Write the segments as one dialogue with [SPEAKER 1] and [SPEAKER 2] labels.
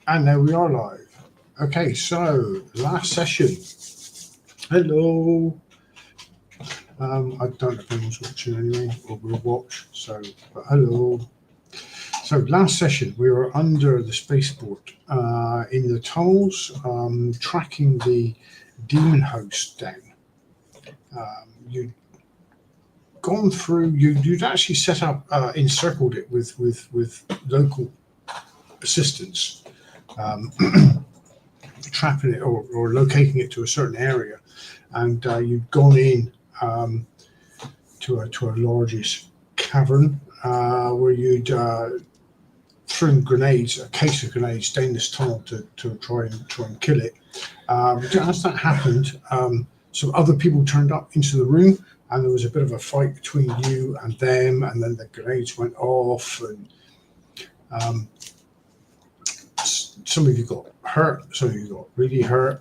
[SPEAKER 1] And there we are live. Okay, so last session. Hello. I don't know if anyone's watching anyway, or will watch. But hello. So last session we were under the spaceport in the tunnels, tracking the demon host down. You'd gone through. You'd actually set up, encircled it with local assistance. Trapping it or locating it to a certain area, and you'd gone in to a largest cavern where you'd thrown grenades, a case of grenades, down this tunnel to try and kill it. As that happened, some other people turned up into the room, and there was a bit of a fight between you and them, and then the grenades went off, and some of you got hurt, some of you got really hurt,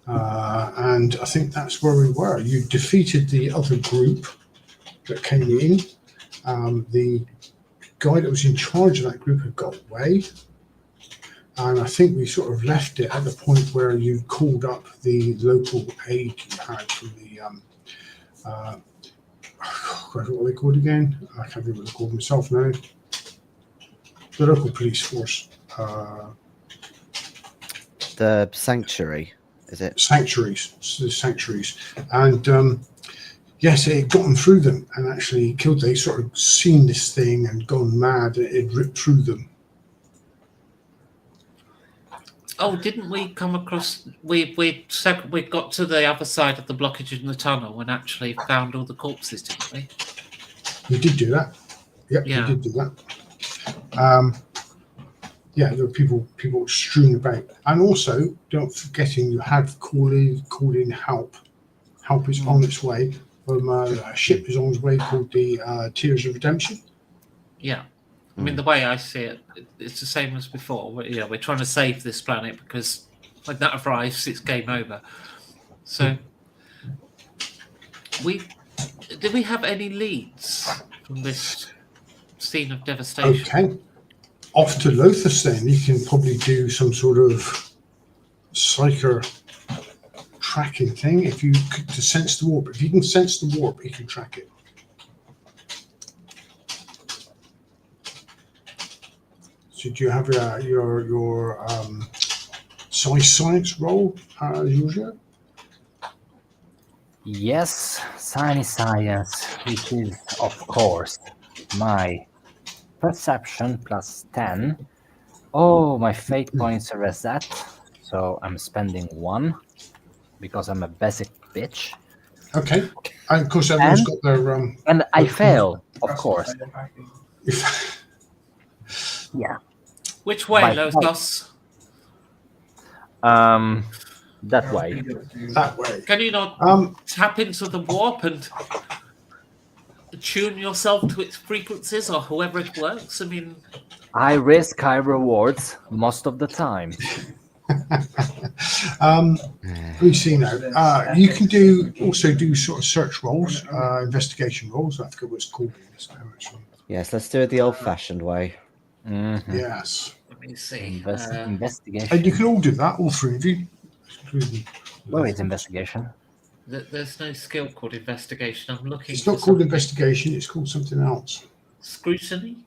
[SPEAKER 1] and I think that's where we were. You defeated the other group that came in. The guy that was in charge of that group had got away, and I think we sort of left it at the point where you called up the local aid you had from the what are they called again? I can't remember what they're called myself now. The local police force.
[SPEAKER 2] The sanctuary, is it?
[SPEAKER 1] Sanctuaries, and yes, it had gotten through them and actually killed. They sort of seen this thing and gone mad. It ripped through them.
[SPEAKER 3] Oh, didn't we come across? We got to the other side of the blockage in the tunnel and actually found all the corpses, didn't we?
[SPEAKER 1] You did do that. Yep,
[SPEAKER 3] Yeah.
[SPEAKER 1] you did do that. Yeah, there were people strewn about, and also don't forgetting you had called in help. Help is on its way. A ship is on its way called the Tears of Redemption.
[SPEAKER 3] Yeah, I mean the way I see it, it's the same as before. We're trying to save this planet because when that arrives, it's game over. So, did we have any leads from this scene of devastation?
[SPEAKER 1] Okay. Off to Lothus, then you can probably do some sort of psyker tracking thing if you could to sense the warp. If you can sense the warp, you can track it. So do you have your science roll as usual?
[SPEAKER 4] Yes, science, which is of course my perception plus 10. Oh, my fate points are reset, so I'm spending 1 because I'm a basic bitch.
[SPEAKER 1] Okay, and of course everyone's got their
[SPEAKER 4] and I fail, of course. Yeah.
[SPEAKER 3] Which way, Lothos?
[SPEAKER 4] That way.
[SPEAKER 1] That way.
[SPEAKER 3] Can you not tap into the warp and tune yourself to its frequencies, or however it works? I mean,
[SPEAKER 4] I risk high rewards most of the time.
[SPEAKER 1] Let me see now. You can also do sort of search rolls, investigation rolls. I forget what it's called.
[SPEAKER 2] Yes, let's do it the old-fashioned way.
[SPEAKER 4] Mm-hmm.
[SPEAKER 1] Yes.
[SPEAKER 3] let me see.
[SPEAKER 4] Investigation.
[SPEAKER 1] And you can all do that, all three of you.
[SPEAKER 4] Where is investigation?
[SPEAKER 3] There's no skill called investigation. I'm looking.
[SPEAKER 1] It's not called investigation. It's called something else.
[SPEAKER 3] Scrutiny.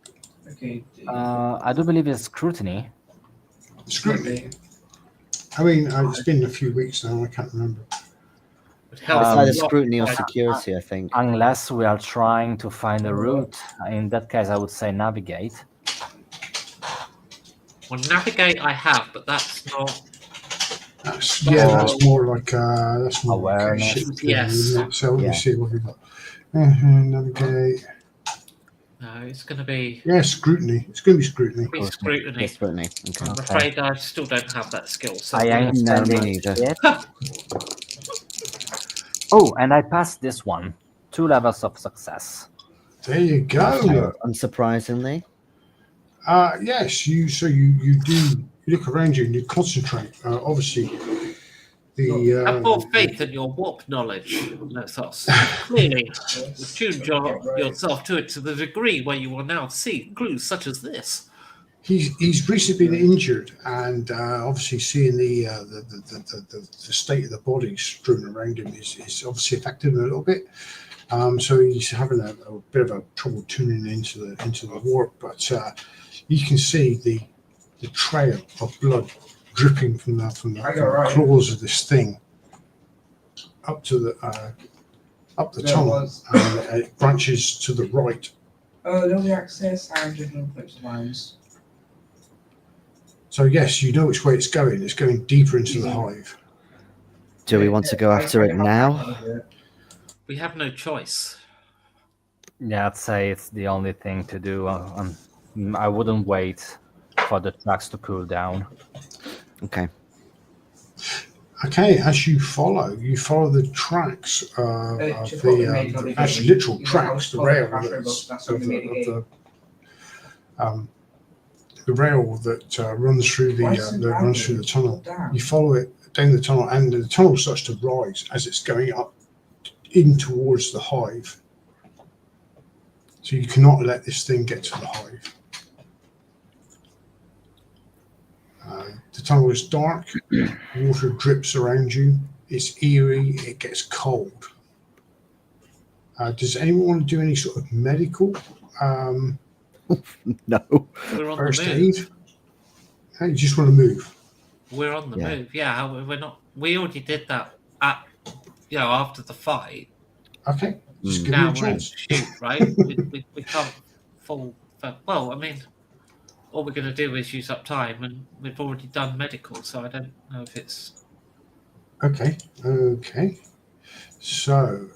[SPEAKER 5] Okay.
[SPEAKER 4] I do believe it's scrutiny.
[SPEAKER 1] Scrutiny. I mean, it's been a few weeks now. I can't remember.
[SPEAKER 3] It
[SPEAKER 2] It's
[SPEAKER 3] helps
[SPEAKER 2] either
[SPEAKER 3] a lot.
[SPEAKER 2] scrutiny or security, I think.
[SPEAKER 4] Unless we are trying to find a route. In that case, I would say navigate.
[SPEAKER 3] Well, navigate I have, but that's not.
[SPEAKER 1] That's more like that's more
[SPEAKER 4] awareness.
[SPEAKER 1] Like a shit thing,
[SPEAKER 3] Yes.
[SPEAKER 1] isn't it? So let
[SPEAKER 2] Yeah.
[SPEAKER 1] me see what we've got. Navigate.
[SPEAKER 3] No, it's going to be.
[SPEAKER 1] Yeah, scrutiny. It's going to be scrutiny.
[SPEAKER 3] Scrutiny.
[SPEAKER 2] Yes, scrutiny. Okay.
[SPEAKER 3] I'm afraid I still don't have that skill. So
[SPEAKER 4] I am
[SPEAKER 2] No, me neither.
[SPEAKER 4] Oh, and I passed this one. 2 levels of success.
[SPEAKER 1] There you go.
[SPEAKER 2] Unsurprisingly.
[SPEAKER 1] Yes, you look around you and you concentrate. Obviously,
[SPEAKER 3] have more faith in your warp knowledge, Lothos. Clearly, you've tuned yourself to it to the degree where you will now see clues such as this.
[SPEAKER 1] He's recently been injured, and obviously seeing the state of the bodies strewn around him is obviously affected him a little bit. So he's having a bit of a trouble tuning into the warp, but you can see the trail of blood dripping from the claws of this thing up to the tunnel, and it branches to the right.
[SPEAKER 5] No access and no clips of lines.
[SPEAKER 1] So yes, you know which way it's going. It's going deeper into the hive.
[SPEAKER 2] Do we want to go after it now?
[SPEAKER 3] We have no choice.
[SPEAKER 4] Yeah, I'd say it's the only thing to do. I wouldn't wait for the tracks to cool down.
[SPEAKER 2] Okay.
[SPEAKER 1] Okay, as you follow the tracks of the actually literal tracks, the rail the rail that runs through the tunnel. You follow it down the tunnel, and the tunnel starts to rise as it's going up in towards the hive. So you cannot let this thing get to the hive. The tunnel is dark, water drips around you, it's eerie, it gets cold. Does anyone want to do any sort of medical
[SPEAKER 2] No.
[SPEAKER 3] We're on
[SPEAKER 1] first
[SPEAKER 3] the move.
[SPEAKER 1] aid? You just want to move.
[SPEAKER 3] We're on the
[SPEAKER 2] Yeah.
[SPEAKER 3] move. Yeah, we're not. We already did that after the fight.
[SPEAKER 1] Okay, just give me
[SPEAKER 3] Now
[SPEAKER 1] a
[SPEAKER 3] we're
[SPEAKER 1] chance.
[SPEAKER 3] shoot, right? we can't fall. Well, I mean, all we're going to do is use up time, and we've already done medical, so I don't know if it's.
[SPEAKER 1] Okay. So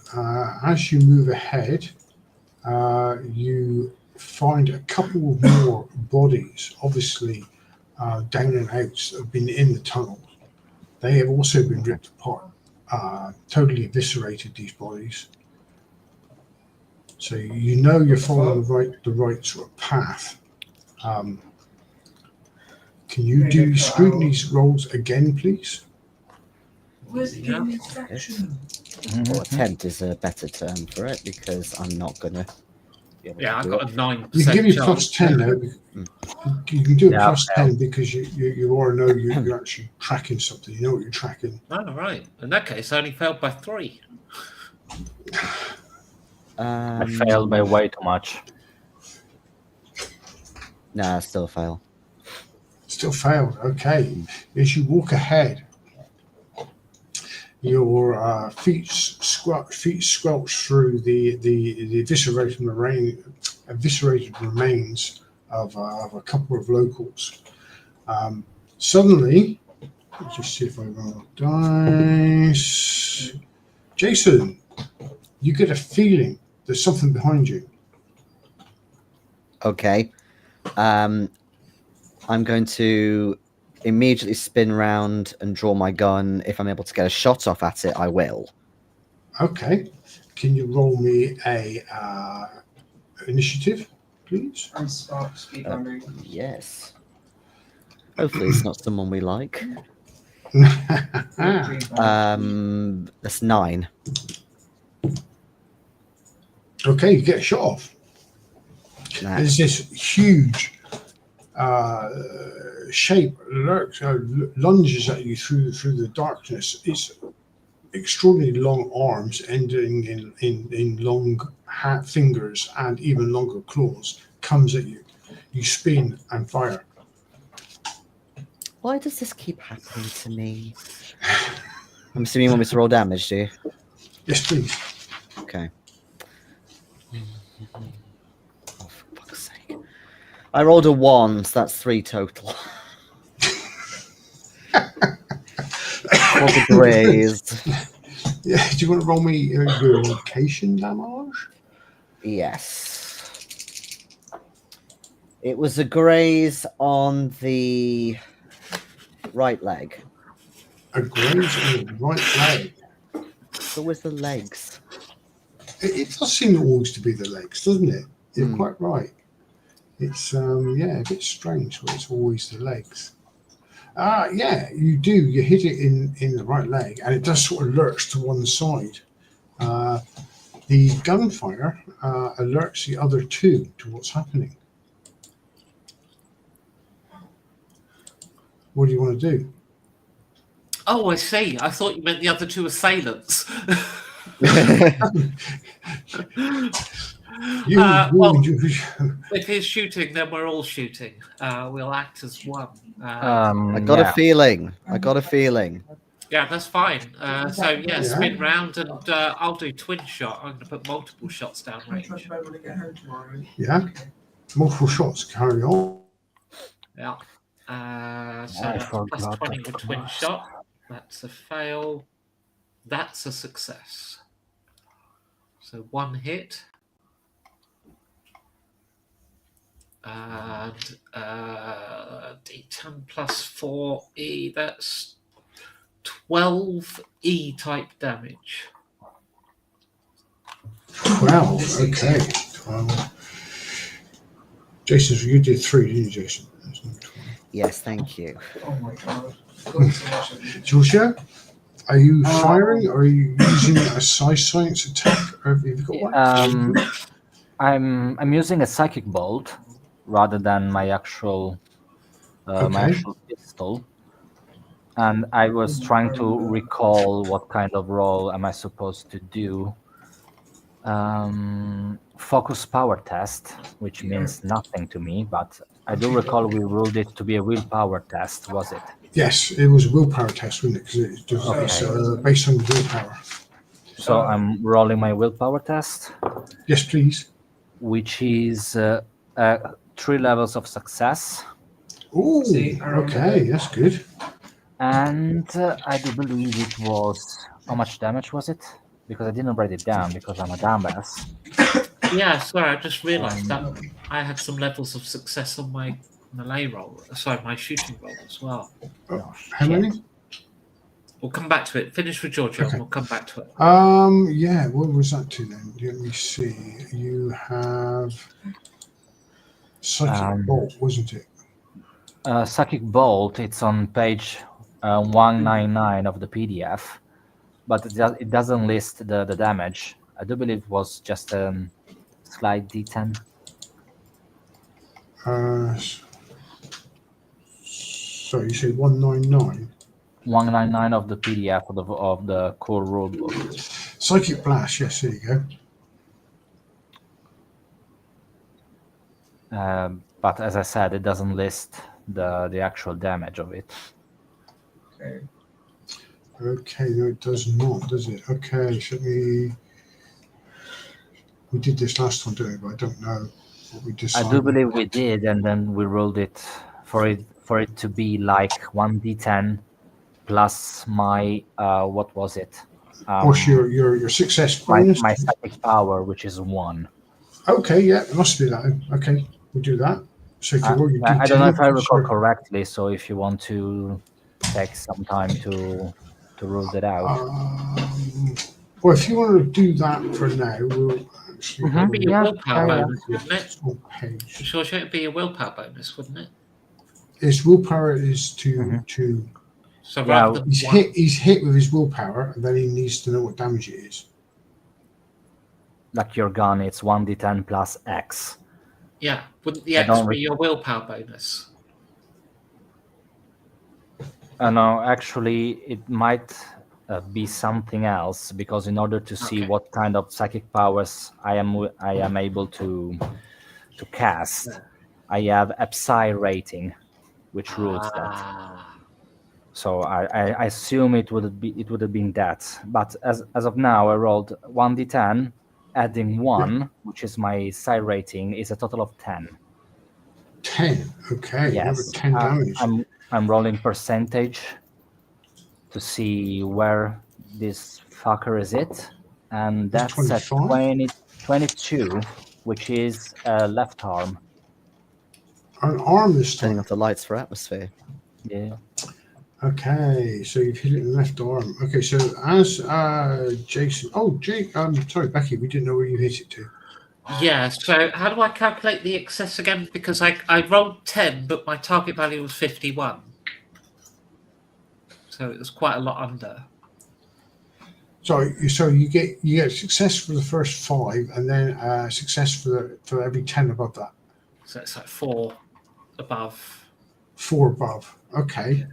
[SPEAKER 1] as you move ahead, you find a couple more bodies, obviously down and outs, that have been in the tunnel. They have also been ripped apart, totally eviscerated, these bodies. So you know you're following the right sort of path. Can you do scrutiny rolls again, please?
[SPEAKER 5] Where's it giving me distraction?
[SPEAKER 2] Or attempt is a better term for it, because I'm not gonna be able
[SPEAKER 3] Yeah,
[SPEAKER 2] to
[SPEAKER 3] I
[SPEAKER 2] do
[SPEAKER 3] got
[SPEAKER 2] it.
[SPEAKER 3] a 9%
[SPEAKER 1] You can give me
[SPEAKER 3] chance.
[SPEAKER 1] plus 10 now. You can do a
[SPEAKER 4] Yeah,
[SPEAKER 1] plus
[SPEAKER 4] okay.
[SPEAKER 1] 10 because you already know you're actually tracking something. You know what you're tracking.
[SPEAKER 3] Oh, right. In that case, I only failed by 3.
[SPEAKER 4] I failed by way too much.
[SPEAKER 2] Nah, still fail.
[SPEAKER 1] Still failed. Okay. As you walk ahead, your feet squelch through the eviscerated remains of a couple of locals. Suddenly, let's just see if I roll dice. Jason, you get a feeling there's something behind you.
[SPEAKER 2] Okay. I'm going to immediately spin round and draw my gun. If I'm able to get a shot off at it, I will.
[SPEAKER 1] Okay. Can you roll me a initiative, please?
[SPEAKER 5] And start speed running.
[SPEAKER 2] Yes. Hopefully it's not someone we like. That's 9.
[SPEAKER 1] Okay, you get a shot off.
[SPEAKER 2] Nah.
[SPEAKER 1] There's this huge shape lunges at you through the darkness. It's extraordinarily long arms ending in long fingers and even longer claws. Comes at you. You spin and fire.
[SPEAKER 2] Why does this keep happening to me? I'm assuming you want me to roll damage, do you?
[SPEAKER 1] Yes, please.
[SPEAKER 2] Okay. Oh, for fuck's sake. I rolled a 1, so that's 3 total. For the graze.
[SPEAKER 1] Yeah. Do you want to roll me your location damage?
[SPEAKER 2] Yes. It was a graze on the right leg.
[SPEAKER 1] A graze on the right leg.
[SPEAKER 2] So was the legs.
[SPEAKER 1] It does seem always to be the legs, doesn't it? You're
[SPEAKER 2] Mm.
[SPEAKER 1] quite right. It's a bit strange where it's always the legs. Yeah, you do. You hit it in the right leg, and it does sort of lurch to one side. The gunfire alerts the other two to what's happening. what do you want to do?
[SPEAKER 3] Oh, I see. I thought you meant the other two assailants. Well, if he's shooting, then we're all shooting. We'll act as one.
[SPEAKER 2] I got a feeling.
[SPEAKER 3] Yeah, that's fine. So
[SPEAKER 1] Yeah.
[SPEAKER 3] spin round, and I'll do twin shot. I'm going to put multiple shots down
[SPEAKER 5] I'm
[SPEAKER 3] range.
[SPEAKER 5] trying to remember to get home tomorrow.
[SPEAKER 1] Yeah. Multiple shots, carry on.
[SPEAKER 3] Yeah. So
[SPEAKER 4] I
[SPEAKER 3] that's plus
[SPEAKER 4] forgot
[SPEAKER 3] 20
[SPEAKER 4] that
[SPEAKER 3] with twin
[SPEAKER 4] first.
[SPEAKER 3] shot. That's a fail. That's a success. So one hit. And D10 plus 4E. That's 12 E type damage.
[SPEAKER 1] 12. Okay. 12. Jason, so you did 3, didn't you, Jason? That's number 12.
[SPEAKER 2] Yes, thank you.
[SPEAKER 5] Oh my god. Got so much of it.
[SPEAKER 1] Georgia, are you firing or are you using a science attack? Or have you got one?
[SPEAKER 4] I'm using a psychic bolt rather than my actual pistol, and I was trying to recall what kind of roll am I supposed to do. Focus power test, which means nothing to me, but I do recall we ruled it to be a willpower test, was it?
[SPEAKER 1] Yes, it was a willpower test, wasn't it? Because it's based on willpower.
[SPEAKER 4] So I'm rolling my willpower test,
[SPEAKER 1] Yes, please.
[SPEAKER 4] which is 3 levels of success.
[SPEAKER 1] Oh,
[SPEAKER 5] See, I remember
[SPEAKER 1] okay,
[SPEAKER 5] that.
[SPEAKER 1] that's good.
[SPEAKER 4] And I do believe it was... How much damage was it? Because I didn't write it down because I'm a dumbass.
[SPEAKER 3] Yeah, sorry, I just realised that I had some levels of success on my melee roll. Sorry, my shooting roll as well.
[SPEAKER 4] Oh,
[SPEAKER 1] How many?
[SPEAKER 3] We'll come back to it. Finish with Georgia,
[SPEAKER 1] Okay.
[SPEAKER 3] and we'll come back to it.
[SPEAKER 1] Yeah, what was that to then? Let me see. You have Psychic Bolt, wasn't it?
[SPEAKER 4] Psychic Bolt, it's on page 199 of the PDF, but it doesn't list the damage. I do believe it was just a slight D10.
[SPEAKER 1] So you say 199?
[SPEAKER 4] 199 of the PDF of the core rulebook.
[SPEAKER 1] Psychic Blast, yes, there you go.
[SPEAKER 4] But as I said, it doesn't list the actual damage of it.
[SPEAKER 5] Okay.
[SPEAKER 1] Okay, no, it does not, does it? Okay, so we did this last time, didn't we? But I don't know what we decided.
[SPEAKER 4] I do believe we did, and then we rolled it for it to be like 1d10 plus my what was it?
[SPEAKER 1] What's your success bonus?
[SPEAKER 4] My psychic power, which is 1.
[SPEAKER 1] Okay, yeah, it must be that. Okay, we'll do that. So if you roll your
[SPEAKER 4] I don't know if I
[SPEAKER 1] D10,
[SPEAKER 4] recall
[SPEAKER 1] sure.
[SPEAKER 4] correctly, so if you want to take some time to rule that out.
[SPEAKER 1] Well, if you want to do that for now, we'll actually
[SPEAKER 4] Mhm.
[SPEAKER 1] have
[SPEAKER 3] It'd be
[SPEAKER 1] a
[SPEAKER 3] your
[SPEAKER 1] look.
[SPEAKER 3] willpower bonus, wouldn't it?
[SPEAKER 1] It's on page.
[SPEAKER 3] Georgia, it'd be a willpower bonus, wouldn't it?
[SPEAKER 1] His willpower is to
[SPEAKER 3] So
[SPEAKER 4] Yeah,
[SPEAKER 3] rather than
[SPEAKER 1] he's
[SPEAKER 3] one,
[SPEAKER 1] hit with his willpower, and then he needs to know what damage it is.
[SPEAKER 4] Like your gun, it's 1d10 plus X.
[SPEAKER 3] yeah, wouldn't the
[SPEAKER 4] I
[SPEAKER 3] X
[SPEAKER 4] don't
[SPEAKER 3] be your willpower bonus?
[SPEAKER 4] No, actually, it might be something else, because in order to see
[SPEAKER 3] Okay.
[SPEAKER 4] what kind of psychic powers I am able to cast, I have a Psi rating, which rules that.
[SPEAKER 3] Ah,
[SPEAKER 4] So I assume it would have been that. But as of now, I rolled 1d10, adding 1, which is my Psi rating, is a total of 10.
[SPEAKER 1] 10. Okay,
[SPEAKER 4] Yes,
[SPEAKER 1] number 10 damage.
[SPEAKER 4] I'm rolling percentage to see where this fucker is it, and
[SPEAKER 1] That's
[SPEAKER 4] that's at
[SPEAKER 1] 25?
[SPEAKER 4] 22, which is left arm.
[SPEAKER 1] An arm this
[SPEAKER 2] Turning
[SPEAKER 1] time.
[SPEAKER 2] off the lights for atmosphere.
[SPEAKER 4] Yeah.
[SPEAKER 1] Okay, so you've hit it in the left arm. Okay, so as Jason, sorry, Becky, we didn't know where you hit it to.
[SPEAKER 3] yeah. So how do I calculate the excess again? Because I rolled 10, but my target value was 51. So it was quite a lot under.
[SPEAKER 1] So you get success for the first 5, and then success for every 10 above that.
[SPEAKER 3] So it's like 4 above.
[SPEAKER 1] 4 above. Okay.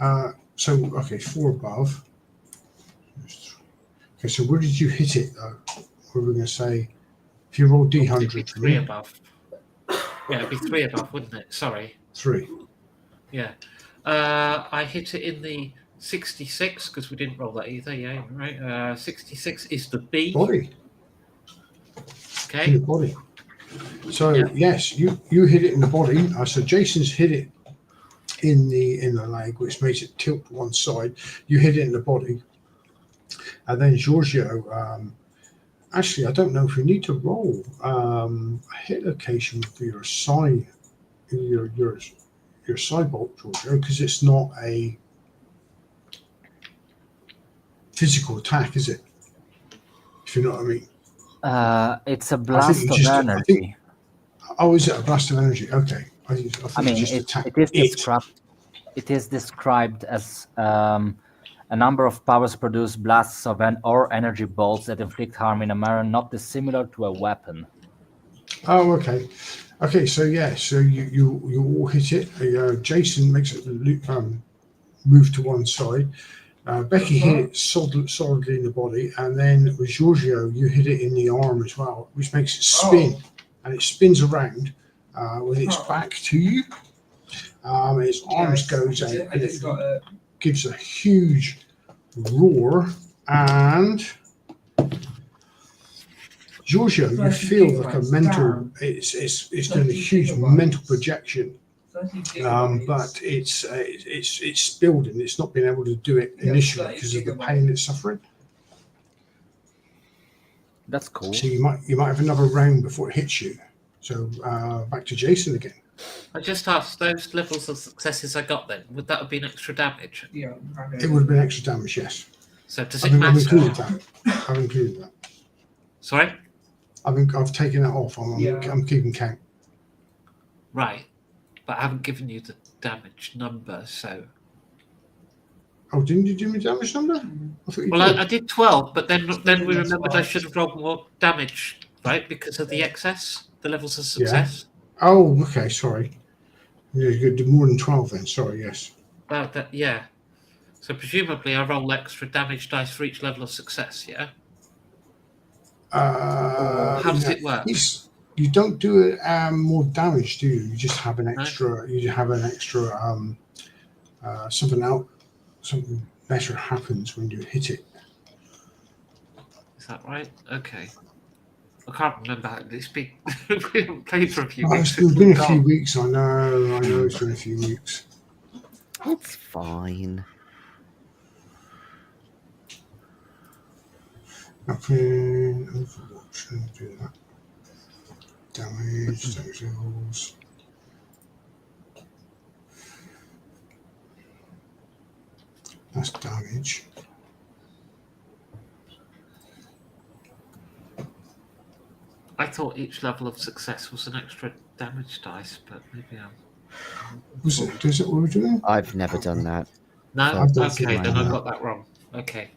[SPEAKER 1] Okay, 4 above. Okay, so where did you hit it though? What were we going to say? If you roll
[SPEAKER 3] It'd be
[SPEAKER 1] D100 for
[SPEAKER 3] 3
[SPEAKER 1] me,
[SPEAKER 3] above. Yeah, it'd be 3 above, wouldn't it? Sorry.
[SPEAKER 1] 3.
[SPEAKER 3] Yeah. I hit it in the 66 because we didn't roll that either. Yeah, right. 66 is the B.
[SPEAKER 1] Body. In
[SPEAKER 3] Okay.
[SPEAKER 1] the body. So
[SPEAKER 3] Yeah.
[SPEAKER 1] yes, you hit it in the body. So Jason's hit it in the leg, which makes it tilt to one side. You hit it in the body, and then Giorgio. Actually, I don't know if you need to roll a hit location for your side, your side bolt, Giorgio, because it's not a physical attack, is it? If you know what I mean.
[SPEAKER 4] It's a blast
[SPEAKER 1] you
[SPEAKER 4] of
[SPEAKER 1] just- I
[SPEAKER 4] energy.
[SPEAKER 1] think- Oh, is it a blast of energy? Okay. I think
[SPEAKER 4] I mean,
[SPEAKER 1] you just
[SPEAKER 4] it
[SPEAKER 1] attack
[SPEAKER 4] is described. It is described as a number of powers produce blasts of or energy bolts that inflict harm in a manner not dissimilar to a weapon.
[SPEAKER 1] Oh, okay. Okay, so yeah, so you all hit it. Jason makes it move to one side. Becky hit it solidly in the body, and then with Giorgio, you hit it in the arm as well, which makes it spin, and it spins around with its back to you. Its arms goes out, and it gives a huge roar, and Giorgio, you feel like a mental. It's doing a huge mental projection, but it's building. It's not been able to do it initially because of the pain it's suffering.
[SPEAKER 4] That's cool.
[SPEAKER 1] So you might have another round before it hits you. So back to Jason again.
[SPEAKER 3] I just asked those levels of successes I got then. Would that have been extra damage?
[SPEAKER 5] Yeah.
[SPEAKER 1] It would have been extra damage, yes.
[SPEAKER 3] So does
[SPEAKER 1] I've
[SPEAKER 3] it matter?
[SPEAKER 1] included that. I've included that.
[SPEAKER 3] Sorry?
[SPEAKER 1] I've taken that off. I'm keeping count.
[SPEAKER 3] Right. But I haven't given you the damage number, so.
[SPEAKER 1] Oh, didn't you do me damage number? I thought you
[SPEAKER 3] Well,
[SPEAKER 1] did.
[SPEAKER 3] I did 12, but then we remembered I should have rolled more damage, right? Because of the excess, the levels of success.
[SPEAKER 1] Oh, okay. Sorry. Yeah, you could do more than 12 then. Sorry. Yes.
[SPEAKER 3] Yeah. So presumably I roll extra damage dice for each level of success, yeah? How does it work?
[SPEAKER 1] You don't do more damage, do you? You just have an extra. You have an extra. Something better happens when you hit it.
[SPEAKER 3] Is that right? Okay. I can't remember how it's been. We haven't played for a few
[SPEAKER 1] Oh,
[SPEAKER 3] weeks.
[SPEAKER 1] it's been a few weeks. I know. It's been a few weeks.
[SPEAKER 2] It's fine.
[SPEAKER 1] Nothing. Overwatch. Do that. Damage levels. That's damage.
[SPEAKER 3] I thought each level of success was an extra damage dice, but maybe I'm.
[SPEAKER 1] Is it what we're doing?
[SPEAKER 2] I've never done that.
[SPEAKER 3] No?
[SPEAKER 1] I don't think
[SPEAKER 3] Okay,
[SPEAKER 1] I
[SPEAKER 3] then I
[SPEAKER 1] know.
[SPEAKER 3] got that wrong. Okay.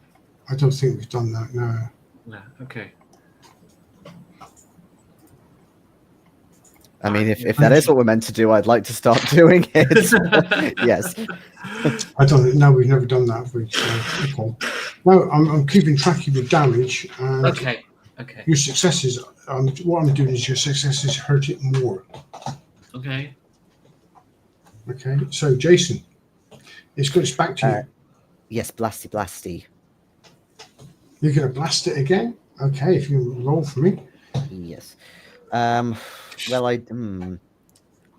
[SPEAKER 1] I don't think we've done that. No.
[SPEAKER 3] No, okay.
[SPEAKER 2] I mean, if that is what we're meant to do, I'd like to start doing it. Yes.
[SPEAKER 1] I don't think. No, we've never done that. Okay. No, I'm keeping track of your damage and
[SPEAKER 3] Okay.
[SPEAKER 1] your successes. What I'm doing is your successes hurt it more.
[SPEAKER 3] Okay.
[SPEAKER 1] Okay. So Jason, it's back to you.
[SPEAKER 2] Yes, blasty blasty.
[SPEAKER 1] You're going to blast it again? Okay, if you roll for me.
[SPEAKER 2] Yes. Well,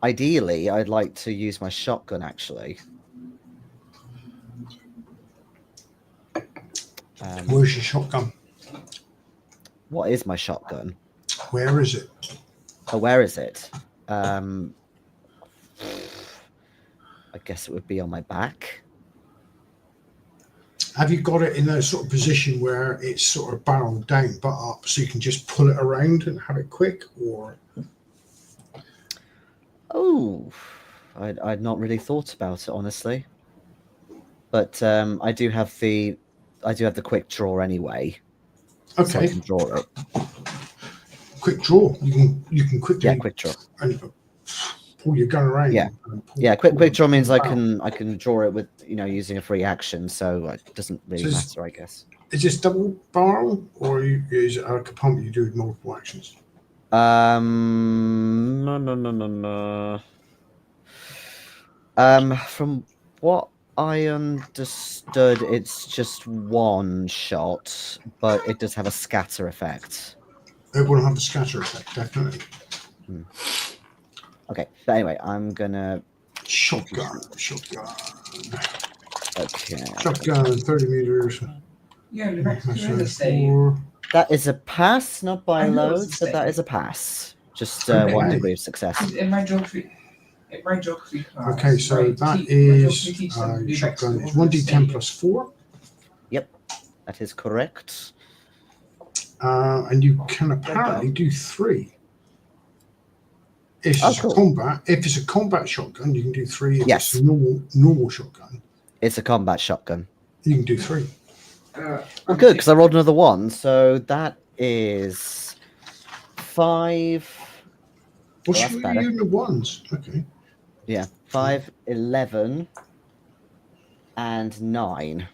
[SPEAKER 2] ideally, I'd like to use my shotgun, actually.
[SPEAKER 1] Where's your shotgun?
[SPEAKER 2] What is my shotgun?
[SPEAKER 1] Where is it?
[SPEAKER 2] Oh, where is it? I guess it would be on my back.
[SPEAKER 1] Have you got it in a sort of position where it's sort of barreled down but up so you can just pull it around and have it quick? Or
[SPEAKER 2] Oh, I'd not really thought about it, honestly. But I do have the quick draw anyway. So I
[SPEAKER 1] okay,
[SPEAKER 2] can draw it.
[SPEAKER 1] quick draw. You can quickly.
[SPEAKER 2] Yeah, quick draw.
[SPEAKER 1] And pull your gun around.
[SPEAKER 2] Yeah.
[SPEAKER 1] and pull-
[SPEAKER 2] Yeah, quick
[SPEAKER 1] pull
[SPEAKER 2] draw means I
[SPEAKER 1] barrel.
[SPEAKER 2] can draw it with using a free action, so it doesn't really
[SPEAKER 1] So this-
[SPEAKER 2] matter, I guess.
[SPEAKER 1] Is this double barrel or is it a component you do with multiple actions?
[SPEAKER 2] No. From what I understood, it's just one shot, but it does have a scatter effect.
[SPEAKER 1] It will have the scatter effect, definitely.
[SPEAKER 2] Okay, but anyway, I'm gonna.
[SPEAKER 1] Shotgun.
[SPEAKER 2] Okay.
[SPEAKER 1] Shotgun, 30 meters.
[SPEAKER 5] Yeah, the next
[SPEAKER 1] That's
[SPEAKER 5] two are the
[SPEAKER 1] right,
[SPEAKER 5] same.
[SPEAKER 1] 4.
[SPEAKER 2] That is a pass, not by
[SPEAKER 5] I know
[SPEAKER 2] loads,
[SPEAKER 5] it's the
[SPEAKER 2] but that
[SPEAKER 5] same.
[SPEAKER 2] is a pass. Just
[SPEAKER 1] Okay.
[SPEAKER 2] one degree of success.
[SPEAKER 5] In my geography class.
[SPEAKER 1] Okay, so
[SPEAKER 5] my
[SPEAKER 1] that
[SPEAKER 5] my
[SPEAKER 1] is
[SPEAKER 5] geography teacher said the
[SPEAKER 1] shotgun.
[SPEAKER 5] next
[SPEAKER 1] It's
[SPEAKER 5] two are the
[SPEAKER 1] 1d10
[SPEAKER 5] same.
[SPEAKER 1] plus 4.
[SPEAKER 2] That is correct.
[SPEAKER 1] And you can apparently do 3. If
[SPEAKER 2] Oh,
[SPEAKER 1] it's
[SPEAKER 2] cool.
[SPEAKER 1] if it's a combat shotgun, you can do 3. If
[SPEAKER 2] Yes.
[SPEAKER 1] it's a normal shotgun,
[SPEAKER 2] It's a combat shotgun.
[SPEAKER 1] you can do 3.
[SPEAKER 2] Well, good, because I rolled another 1, so that is 5.
[SPEAKER 1] Well,
[SPEAKER 2] that's
[SPEAKER 1] sure,
[SPEAKER 2] better.
[SPEAKER 1] you're in the ones. Okay.
[SPEAKER 2] Yeah, 5, 11, and 9.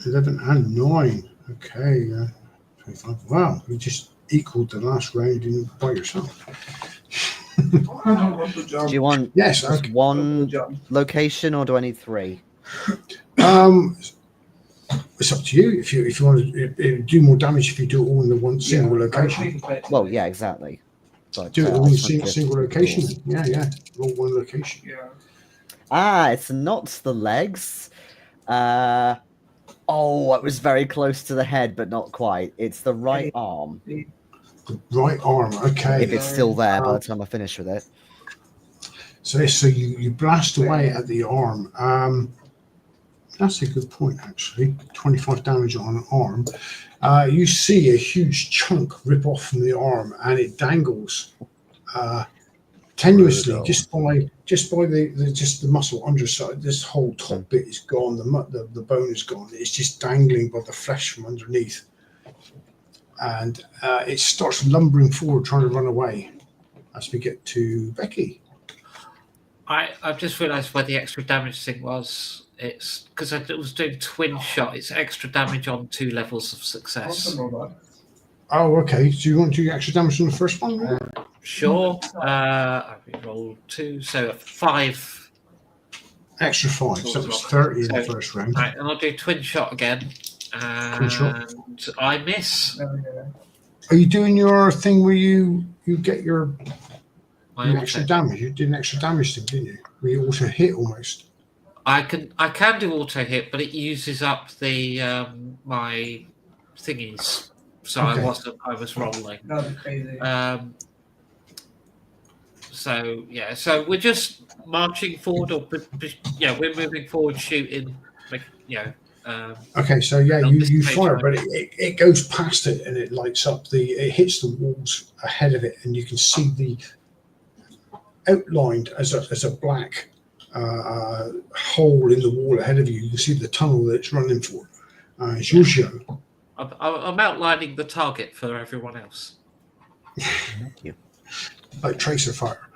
[SPEAKER 1] 11 and 9. Okay. 25. Wow, you just equaled the last round by yourself.
[SPEAKER 5] I don't want the job.
[SPEAKER 2] Do you want
[SPEAKER 1] Yes.
[SPEAKER 2] just
[SPEAKER 1] Okay.
[SPEAKER 2] one location, or do I need 3?
[SPEAKER 1] It's up to you. If you want to do more damage, if you do it all in the one single location,
[SPEAKER 2] Well, yeah, exactly. But,
[SPEAKER 1] do it
[SPEAKER 2] I
[SPEAKER 1] all in
[SPEAKER 2] just wanted to
[SPEAKER 1] single
[SPEAKER 2] be
[SPEAKER 1] location.
[SPEAKER 2] cool.
[SPEAKER 1] Yeah. Roll one location.
[SPEAKER 5] Yeah.
[SPEAKER 2] It's not the legs. It was very close to the head, but not quite. It's the right arm.
[SPEAKER 1] The right arm. Okay.
[SPEAKER 2] If it's still there by the time I finish with it.
[SPEAKER 1] So you blast away at the arm. That's a good point, actually. 25 damage on an arm. You see a huge chunk rip off from the arm, and it dangles tenuously
[SPEAKER 2] Brutal.
[SPEAKER 1] just by the muscle underside. This whole top bit is gone. The bone is gone. It's just dangling by the flesh from underneath, and it starts lumbering forward, trying to run away. As we get to Becky.
[SPEAKER 3] I've just realised where the extra damage thing was. It's because I was doing twin shot. It's extra damage on 2 levels of success.
[SPEAKER 1] Oh, okay. So you want to do extra damage on the first one? Really?
[SPEAKER 3] Sure. I rolled 2, so 5.
[SPEAKER 1] Extra 5, so it's 30 in the
[SPEAKER 3] So,
[SPEAKER 1] first round.
[SPEAKER 3] Right, and I'll do twin shot again. And
[SPEAKER 1] shot.
[SPEAKER 3] I miss.
[SPEAKER 1] Are you doing your thing where you get your
[SPEAKER 3] My
[SPEAKER 1] extra
[SPEAKER 3] auto.
[SPEAKER 1] damage? You did an extra damage thing, didn't you? Where you also hit almost.
[SPEAKER 3] I can do auto hit, but it uses up the my thingies. So
[SPEAKER 1] Okay.
[SPEAKER 3] I was rolling.
[SPEAKER 5] That'd be crazy.
[SPEAKER 3] So we're just marching forward, or we're moving forward, shooting.
[SPEAKER 1] Okay, so yeah, you fire, but it goes past it and it lights up it hits the walls ahead of it, and you can see the outlined as a black hole in the wall ahead of you. You can see the tunnel that it's running for. It's your show.
[SPEAKER 3] I'm outlining the target for everyone else.
[SPEAKER 2] Thank you.
[SPEAKER 1] Like tracer fire.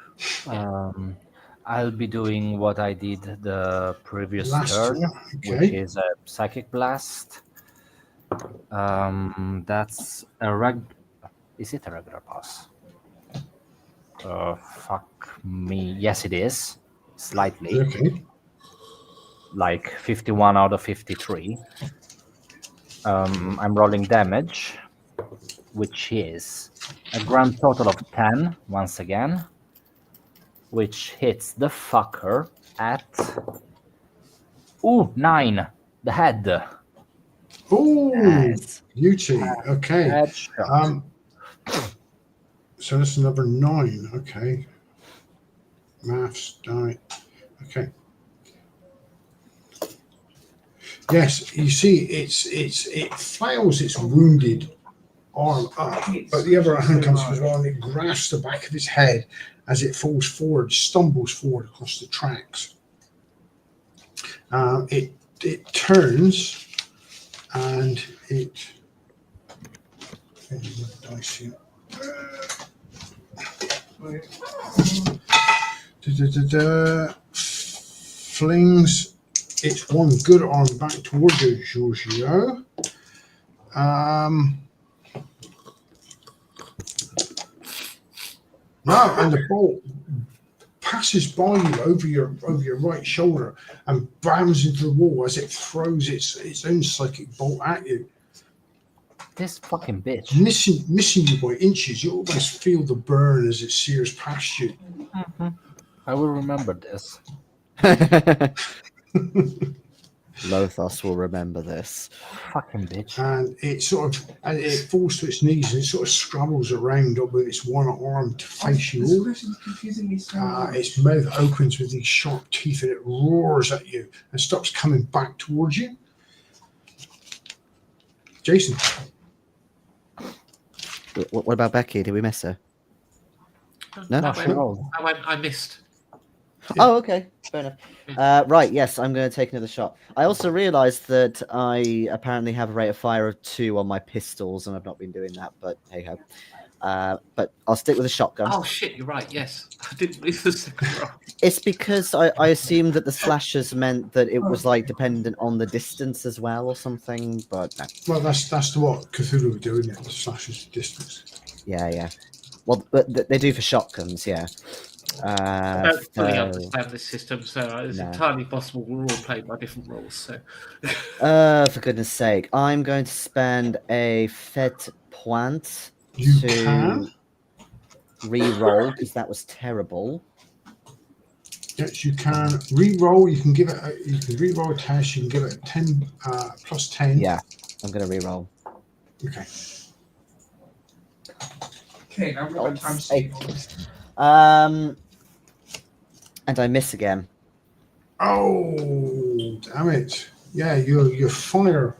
[SPEAKER 4] I'll be doing what I did the previous
[SPEAKER 1] Last
[SPEAKER 4] turn,
[SPEAKER 1] one,
[SPEAKER 4] which
[SPEAKER 1] okay.
[SPEAKER 4] is a psychic blast. That's is it a regular pass? Fuck me. Yes, it is. Slightly.
[SPEAKER 1] Okay.
[SPEAKER 4] Like 51 out of 53. I'm rolling damage, which is a grand total of 10 once again, which hits the fucker at 9, the head.
[SPEAKER 1] Oh,
[SPEAKER 2] Nice.
[SPEAKER 1] beauty. Okay.
[SPEAKER 4] Headshot.
[SPEAKER 1] So that's another 9. Okay. Maths, die. Okay. Yes, you see, it flails its wounded arm up, but the other hand comes as well, and it grasps the back of his head as it falls forward, stumbles forward across the tracks. It turns, and it. Dice here. Flings its one good arm back towards you, Giorgio. No, and the bolt passes by you over your right shoulder and bams into the wall as it throws its own psychic bolt at you.
[SPEAKER 4] This fucking bitch.
[SPEAKER 1] Missing you by inches. You almost feel the burn as it sears past you.
[SPEAKER 4] I will remember this.
[SPEAKER 2] Lothos will remember this.
[SPEAKER 4] Fucking bitch.
[SPEAKER 1] And it falls to its knees and it sort of scrabbles around up with its one arm to face you
[SPEAKER 5] This
[SPEAKER 1] all.
[SPEAKER 5] question's confusing me so much.
[SPEAKER 1] Its mouth opens with these sharp teeth and it roars at you and starts coming back towards you. Jason.
[SPEAKER 2] What about Becky? Did we miss her? No?
[SPEAKER 4] No, she rolled.
[SPEAKER 3] I missed.
[SPEAKER 2] Oh, okay. Fair enough. Right, yes, I'm going to take another shot. I also realised that I apparently have a rate of fire of 2 on my pistols, and I've not been doing that, but hey-ho. But I'll stick with a shotgun.
[SPEAKER 3] Oh shit, you're right. Yes, I didn't read the second roll.
[SPEAKER 2] It's because I assumed that the slashes meant that it was like dependent on the distance as well or something, but no.
[SPEAKER 1] Well, that's what Cthulhu were doing. It slashes distance.
[SPEAKER 2] Yeah. Well, but they do for shotguns, yeah.
[SPEAKER 3] I don't fully
[SPEAKER 2] so-
[SPEAKER 3] understand this system, so it's
[SPEAKER 2] No.
[SPEAKER 3] entirely possible we're all playing by different rules. So,
[SPEAKER 2] For goodness sake, I'm going to spend a fete point
[SPEAKER 1] You
[SPEAKER 2] to
[SPEAKER 1] can.
[SPEAKER 2] re-roll because that was terrible.
[SPEAKER 1] Yes, you can re-roll. You can give it. You can re-roll a test. You can give it a 10 plus 10.
[SPEAKER 2] Yeah, I'm going to re-roll.
[SPEAKER 1] Okay.
[SPEAKER 5] Okay, now we're at time
[SPEAKER 2] Hey.
[SPEAKER 5] stable.
[SPEAKER 2] And I miss again.
[SPEAKER 1] Oh, damn it! Yeah, your fire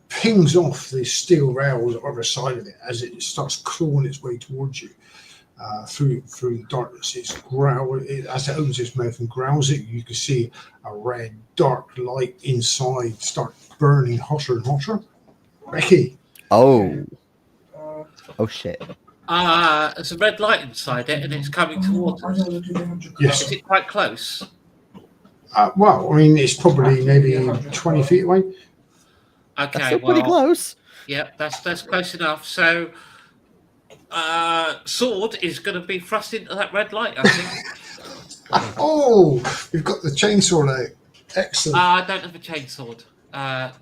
[SPEAKER 1] pings off the steel rails on the other side of it as it starts clawing its way towards you through the darkness. As it opens its mouth and growls at you, you can see a red, dark light inside start burning hotter and hotter. Becky,
[SPEAKER 2] Oh
[SPEAKER 5] Uh,
[SPEAKER 2] shit!
[SPEAKER 3] there's a red light inside it, and it's coming towards
[SPEAKER 5] I
[SPEAKER 3] us.
[SPEAKER 5] know the 200
[SPEAKER 1] Yes.
[SPEAKER 3] Is it quite close?
[SPEAKER 1] well, I mean, it's probably maybe 20 feet away.
[SPEAKER 2] That's
[SPEAKER 3] Okay,
[SPEAKER 2] still pretty close.
[SPEAKER 3] yeah, that's close enough. So, sword is going to be thrust into that red light, I think.
[SPEAKER 1] Oh, you've got the chainsaw out. Excellent.
[SPEAKER 3] I don't have a chainsword.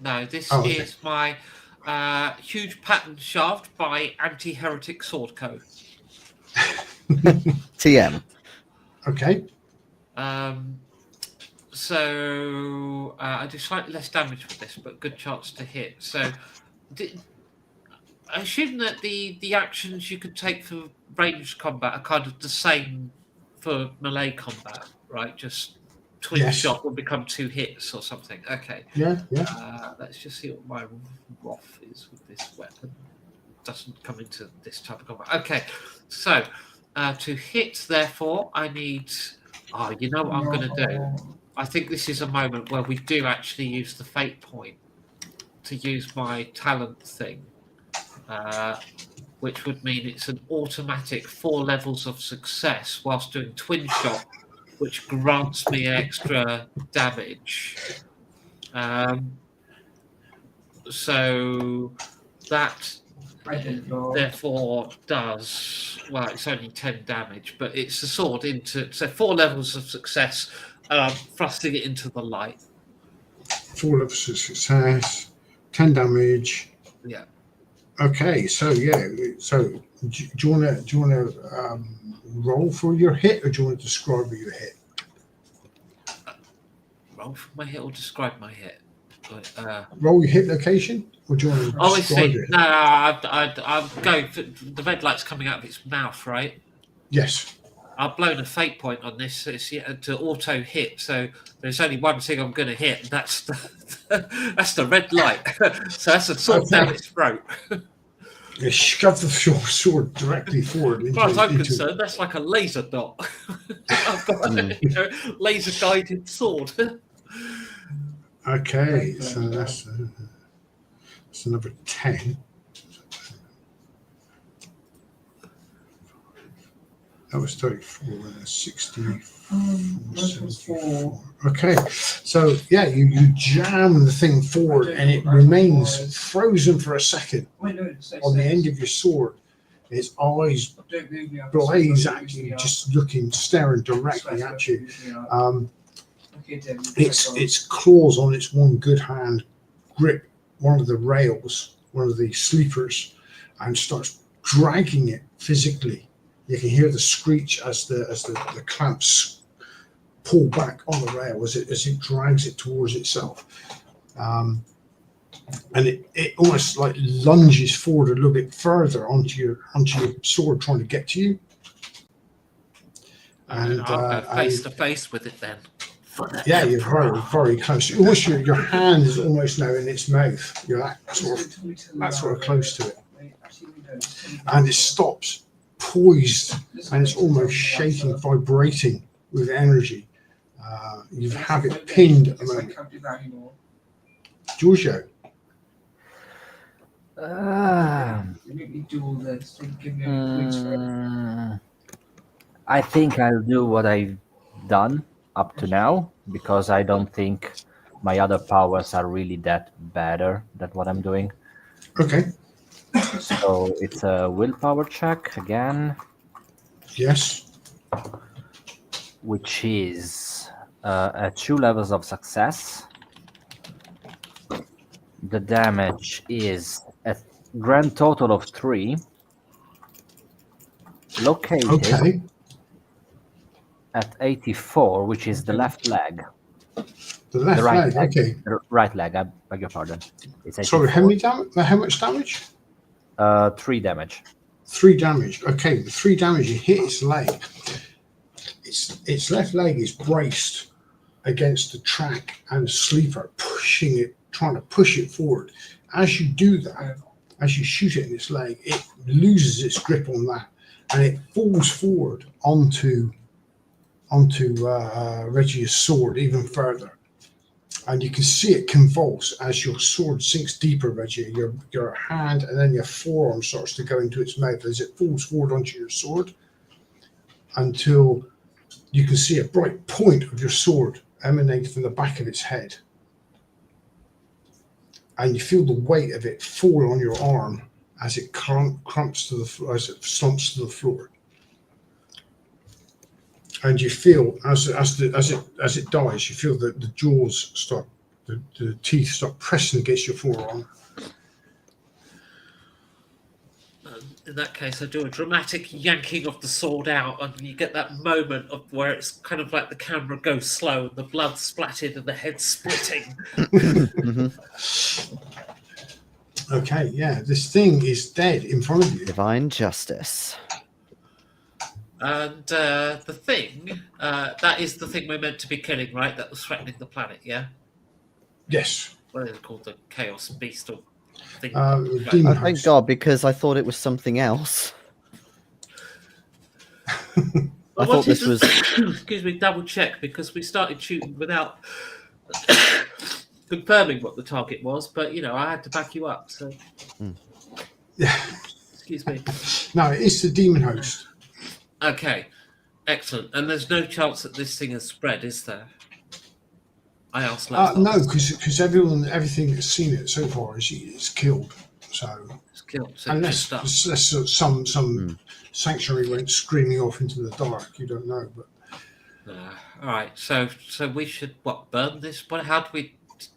[SPEAKER 3] No, this
[SPEAKER 1] Oh, okay.
[SPEAKER 3] is my huge pattern shaft by Anti-Heretic Sword Co.
[SPEAKER 2] TM.
[SPEAKER 1] Okay.
[SPEAKER 3] So I do slightly less damage with this, but good chance to hit. So I assume that the actions you could take for ranged combat are kind of the same for melee combat, right? Just twin
[SPEAKER 1] Yes.
[SPEAKER 3] shot will become 2 hits or something. Okay.
[SPEAKER 1] Yeah.
[SPEAKER 3] Let's just see what my Roth is with this weapon. Doesn't come into this type of combat. Okay, so to hit, therefore, I need. Oh, you know what I'm going to do? I think this is a moment where we do actually use the fate point to use my talent thing, which would mean it's an automatic 4 levels of success whilst doing twin shot, which grants me extra damage. So that
[SPEAKER 5] I didn't know.
[SPEAKER 3] therefore does, well, it's only 10 damage, but it's a sword into, so 4 levels of success, thrusting it into the light.
[SPEAKER 1] 4 levels of success, 10 damage.
[SPEAKER 3] Yeah.
[SPEAKER 1] Okay, so yeah, so do you want to roll for your hit, or do you want to describe your hit?
[SPEAKER 3] Roll for my hit or describe my hit?
[SPEAKER 1] Roll your hit location, or do you want to
[SPEAKER 3] Oh, I
[SPEAKER 1] describe
[SPEAKER 3] see.
[SPEAKER 1] it?
[SPEAKER 3] No, I'm going for the red light's coming out of its mouth, right?
[SPEAKER 1] Yes.
[SPEAKER 3] I've blown a fate point on this to auto hit, so there's only one thing I'm going to hit, and that's the red light. So that's a sword down its throat.
[SPEAKER 1] You shove the sword directly forward.
[SPEAKER 3] As far as I'm concerned, that's like a laser dot. I've got a laser guided sword.
[SPEAKER 1] Okay, so that's another 10. That was 34, 64,
[SPEAKER 5] That was
[SPEAKER 1] 74. Okay, so yeah, you jam the thing forward and it remains frozen for a second
[SPEAKER 5] Wait, no, it
[SPEAKER 1] on the end of your sword. Its eyes blaze at you, just staring directly at you. Its claws on its one good hand grip one of the rails, one of the sleepers, and starts dragging it physically. You can hear the screech as the clamps pull back on the rail as it drags it towards itself. And it almost like lunges forward a little bit further onto your sword, trying to get to you.
[SPEAKER 3] And I'll go face to face with it then.
[SPEAKER 1] Yeah, you're very, very close. Almost your hand is almost now in its mouth. You're that sort of close to it. And it stops, poised, and it's almost shaking, vibrating with energy. You have it pinned at the moment. Giorgio.
[SPEAKER 4] I think I'll do what I've done up to now, because I don't think my other powers are really that better than what I'm doing.
[SPEAKER 1] Okay.
[SPEAKER 4] So it's a willpower check again.
[SPEAKER 1] Yes.
[SPEAKER 4] Which is at 2 levels of success. The damage is a grand total of 3. Located
[SPEAKER 1] Okay.
[SPEAKER 4] at 84, which is the left leg.
[SPEAKER 1] The left
[SPEAKER 4] The right
[SPEAKER 1] leg.
[SPEAKER 4] leg.
[SPEAKER 1] Okay.
[SPEAKER 4] The right leg, I beg your pardon. It's 84.
[SPEAKER 1] Sorry, how much damage?
[SPEAKER 4] 3 damage.
[SPEAKER 1] 3 damage. Okay, the 3 damage, you hit its leg. Its left leg is braced against the track and sleeper, pushing it, trying to push it forward. As you do that, as you shoot it in its leg, it loses its grip on that, and it falls forward onto Reggie's sword even further. And you can see it convulse as your sword sinks deeper, Reggie. Your hand and then your forearm starts to go into its mouth as it falls forward onto your sword, until you can see a bright point of your sword emanate from the back of its head. And you feel the weight of it fall on your arm as it crumps to the floor, as it slumps to the floor. And you feel as it dies, you feel that the jaws start, the teeth start pressing against your forearm.
[SPEAKER 3] In that case, I do a dramatic yanking of the sword out, and you get that moment of where it's kind of like the camera goes slow, and the blood splattered, and the head splitting.
[SPEAKER 1] Okay, yeah, this thing is dead in front of you.
[SPEAKER 2] Divine justice.
[SPEAKER 3] And the thing, that is the thing we're meant to be killing, right? That was threatening the planet, yeah?
[SPEAKER 1] Yes.
[SPEAKER 3] What is it called? The Chaos Beast or thing?
[SPEAKER 1] Demon
[SPEAKER 2] Thank
[SPEAKER 1] host.
[SPEAKER 2] God, because I thought it was something else. I thought this was...
[SPEAKER 3] Excuse me, double check, because we started shooting without confirming what the target was, but, I had to back you up, so...
[SPEAKER 1] Yeah.
[SPEAKER 3] Excuse me.
[SPEAKER 1] No, it's the demon host.
[SPEAKER 3] Okay, excellent. And there's no chance that this thing has spread, is there? I asked last.
[SPEAKER 1] No, because everything that's seen it so far is killed. So
[SPEAKER 3] it's killed. So
[SPEAKER 1] unless some sanctuary went screaming off into the dark, you don't know. But
[SPEAKER 3] all right. So we should burn this? What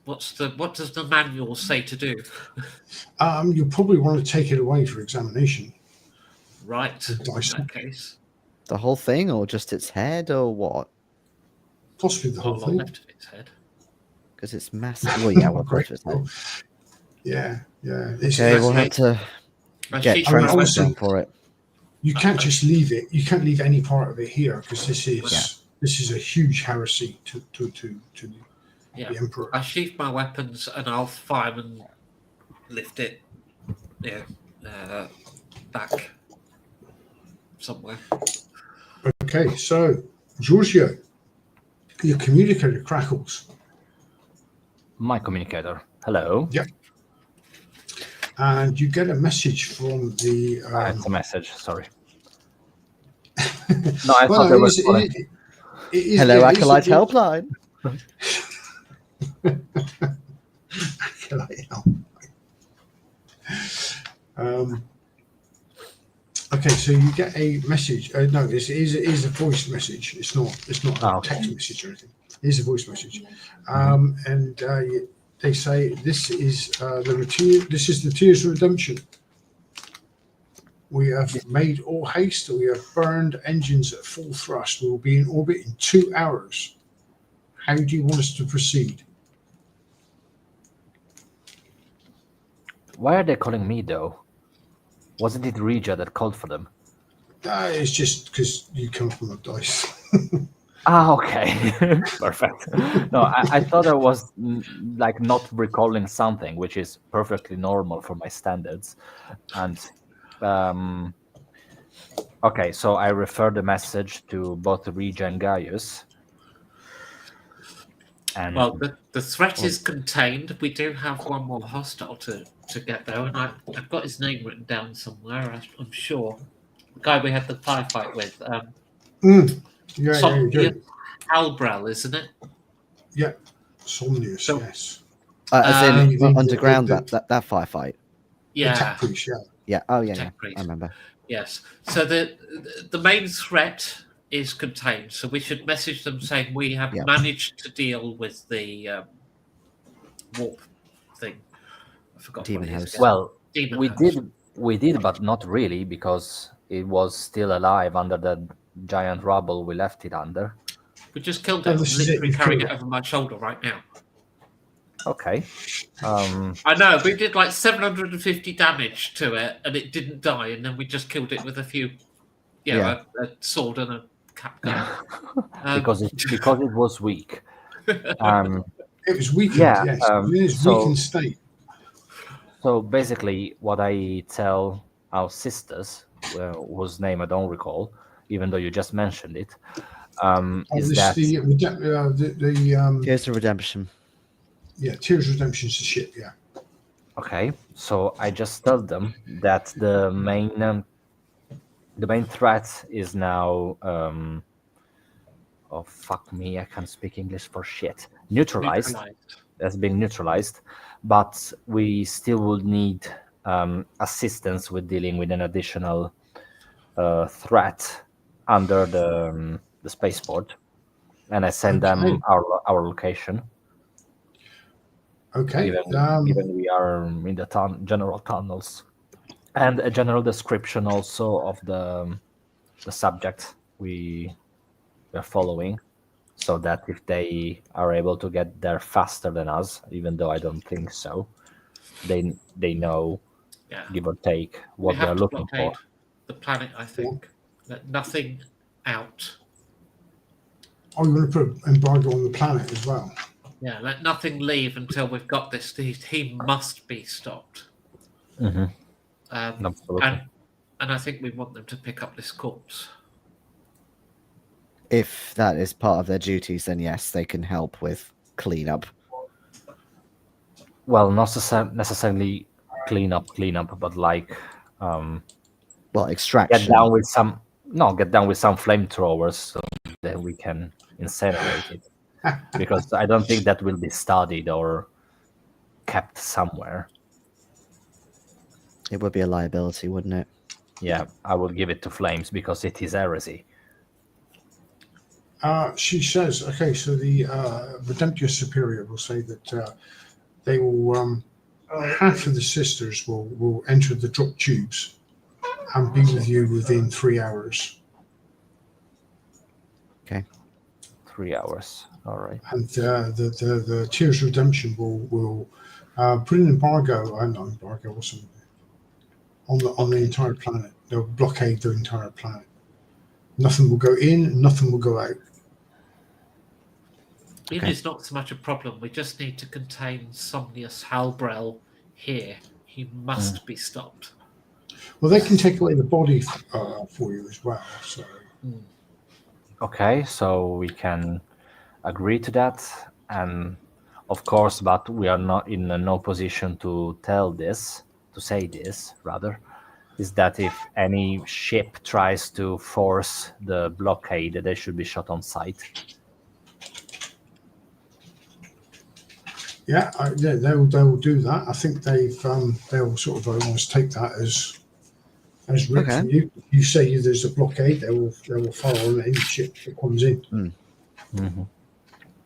[SPEAKER 3] does the manual say to do?
[SPEAKER 1] You probably want to take it away for examination.
[SPEAKER 3] Right. In that case.
[SPEAKER 2] The whole thing, or just its head, or what?
[SPEAKER 1] Possibly the whole thing.
[SPEAKER 3] Left of its head.
[SPEAKER 2] Because it's massive. Well, yeah, what's left of its head?
[SPEAKER 1] Yeah.
[SPEAKER 2] Okay, we'll have to get transport done for it.
[SPEAKER 1] You can't just leave it. You can't leave any part of it here, because this is a huge heresy to the Emperor.
[SPEAKER 3] I sheath my weapons and I'll fire and lift it. Back somewhere.
[SPEAKER 1] Okay, so Giorgio, your communicator crackles.
[SPEAKER 4] My communicator. Hello.
[SPEAKER 1] Yep. And you get a message from the.
[SPEAKER 4] It's a message. Sorry. No, I thought there was.
[SPEAKER 1] it is,
[SPEAKER 2] Hello,
[SPEAKER 1] it is-
[SPEAKER 2] Acolyte
[SPEAKER 1] it-
[SPEAKER 2] Helpline.
[SPEAKER 1] Acolyte Helpline. Okay, so you get a message. No, it is a voice message. It's not a
[SPEAKER 4] Okay.
[SPEAKER 1] text message or anything. It is a voice message. And they say this is the Tears of Redemption. We have made all haste. We have burned engines at full thrust. We will be in orbit in 2 hours. How do you want us to proceed?
[SPEAKER 4] Why are they calling me though? Wasn't it Regia that called for them?
[SPEAKER 1] It's just because you come from a dice.
[SPEAKER 4] Ah, okay. Perfect. No, I thought I was like not recalling something, which is perfectly normal for my standards. And okay, so I refer the message to both Regia and Gaius. And
[SPEAKER 3] Well, the threat is contained. We do have one more hostile to get there, and I've got his name written down somewhere. I'm sure the guy we had the firefight with.
[SPEAKER 1] Yeah.
[SPEAKER 3] Halbrel, isn't it?
[SPEAKER 1] Yeah. Somnius,
[SPEAKER 3] So-
[SPEAKER 1] yes.
[SPEAKER 2] As in
[SPEAKER 1] the-
[SPEAKER 2] underground,
[SPEAKER 1] the-
[SPEAKER 2] that firefight.
[SPEAKER 1] The
[SPEAKER 3] Yeah.
[SPEAKER 1] tech priest, yeah.
[SPEAKER 2] Yeah. Oh, yeah.
[SPEAKER 3] Tech
[SPEAKER 2] I
[SPEAKER 3] priest.
[SPEAKER 2] remember.
[SPEAKER 3] Yes. So the main threat is contained. So we should message them saying we have
[SPEAKER 2] Yeah.
[SPEAKER 3] managed to deal with the warp thing. I forgot
[SPEAKER 2] Demon
[SPEAKER 3] what it is
[SPEAKER 2] host.
[SPEAKER 3] again.
[SPEAKER 4] well,
[SPEAKER 3] Demon
[SPEAKER 4] we
[SPEAKER 3] host.
[SPEAKER 4] did, but not really, because it was still alive under the giant rubble we left it under.
[SPEAKER 3] We just killed
[SPEAKER 1] Oh,
[SPEAKER 3] it. I'm
[SPEAKER 1] this is it,
[SPEAKER 3] literally
[SPEAKER 1] you've
[SPEAKER 3] carrying
[SPEAKER 1] killed
[SPEAKER 3] it
[SPEAKER 1] it.
[SPEAKER 3] over my shoulder right now.
[SPEAKER 4] Okay.
[SPEAKER 3] I know, we did like 750 damage to it and it didn't die, and then we just killed it with a few,
[SPEAKER 2] Yeah.
[SPEAKER 3] a sword and a cap gun.
[SPEAKER 4] because it was weak.
[SPEAKER 1] It was weakened,
[SPEAKER 4] Yeah,
[SPEAKER 1] yes. It is
[SPEAKER 4] so-
[SPEAKER 1] weakened state.
[SPEAKER 4] So basically, what I tell our sisters, whose name I don't recall, even though you just mentioned it, is
[SPEAKER 1] This
[SPEAKER 4] that
[SPEAKER 1] the
[SPEAKER 2] Here's the redemption.
[SPEAKER 1] Tears of Redemption is the ship, yeah.
[SPEAKER 4] okay? So I just tell them that the main threat is now. Oh fuck me! I can't speak English for shit. Neutralized. Has been neutralized, but we still would need assistance with dealing with an additional threat under the spaceport, and I send them
[SPEAKER 1] Okay.
[SPEAKER 4] our location.
[SPEAKER 1] Okay.
[SPEAKER 4] Given we are in the general tunnels, and a general description also of the subject we are following, so that if they are able to get there faster than us, even though I don't think so, they know,
[SPEAKER 3] Yeah.
[SPEAKER 4] give or take,
[SPEAKER 3] We
[SPEAKER 4] what
[SPEAKER 3] have
[SPEAKER 4] they're
[SPEAKER 3] to
[SPEAKER 4] looking for.
[SPEAKER 3] blockade the planet, I think. Let nothing out.
[SPEAKER 1] Oh, you want to put an embargo on the planet as well?
[SPEAKER 3] Yeah, let nothing leave until we've got this. He must be stopped.
[SPEAKER 4] Mhm. Absolutely.
[SPEAKER 3] And I think we want them to pick up this corpse.
[SPEAKER 2] If that is part of their duties, then yes, they can help with cleanup.
[SPEAKER 4] Well, not necessarily clean up, but like
[SPEAKER 2] Well, extraction.
[SPEAKER 4] get down with some flamethrowers so that we can incinerate it. Because I don't think that will be studied or kept somewhere.
[SPEAKER 2] It would be a liability, wouldn't it?
[SPEAKER 4] Yeah, I would give it to Flames because it is heresy.
[SPEAKER 1] She says, okay, so the Redemptor Superior will say that they will, half of the sisters will enter the drop tubes and be with you within 3 hours.
[SPEAKER 4] 3 hours. All right.
[SPEAKER 1] And the Tears of Redemption will put an embargo, or something, on the entire planet. They'll blockade the entire planet. Nothing will go in, nothing will go out.
[SPEAKER 3] It
[SPEAKER 2] Okay.
[SPEAKER 3] is not so much a problem. We just need to contain Somnius Halbrel here. He must be stopped.
[SPEAKER 1] Well, they can take away the body for you as well. So
[SPEAKER 4] Okay, so we can agree to that, and of course, but we are not in no position to say this rather. is that if any ship tries to force the blockade, they should be shot on sight.
[SPEAKER 1] Yeah, they'll do that. I think they'll sort of almost take that as writ
[SPEAKER 2] Okay.
[SPEAKER 1] from you. You say there's a blockade, they will fire on any ship that comes in.
[SPEAKER 4] Mm-hmm.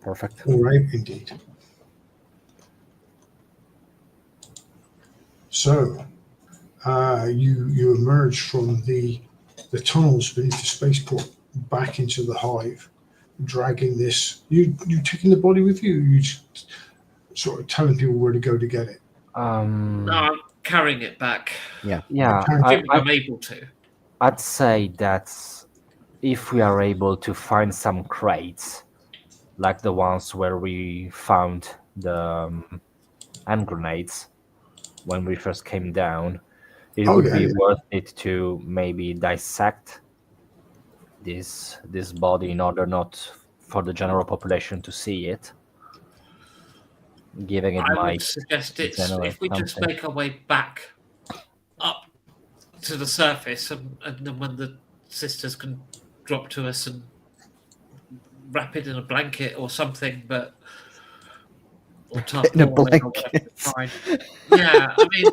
[SPEAKER 4] Perfect.
[SPEAKER 1] All right, indeed. So, you emerge from the tunnels beneath the spaceport back into the hive, dragging this. You taking the body with you? You just sort of telling people where to go to get it.
[SPEAKER 3] No, I'm carrying it back.
[SPEAKER 4] Yeah,
[SPEAKER 3] Assuming I'm able to.
[SPEAKER 4] I'd say that if we are able to find some crates, like the ones where we found the hand grenades when we first came down, it would be worth it to maybe dissect this body in order not for the general population to see it. Giving it
[SPEAKER 3] I would suggest if we just make our way back up to the surface, and then when the sisters can drop to us and wrap it in a blanket or something, but or
[SPEAKER 2] In a blanket.
[SPEAKER 3] Fine. Yeah, I mean,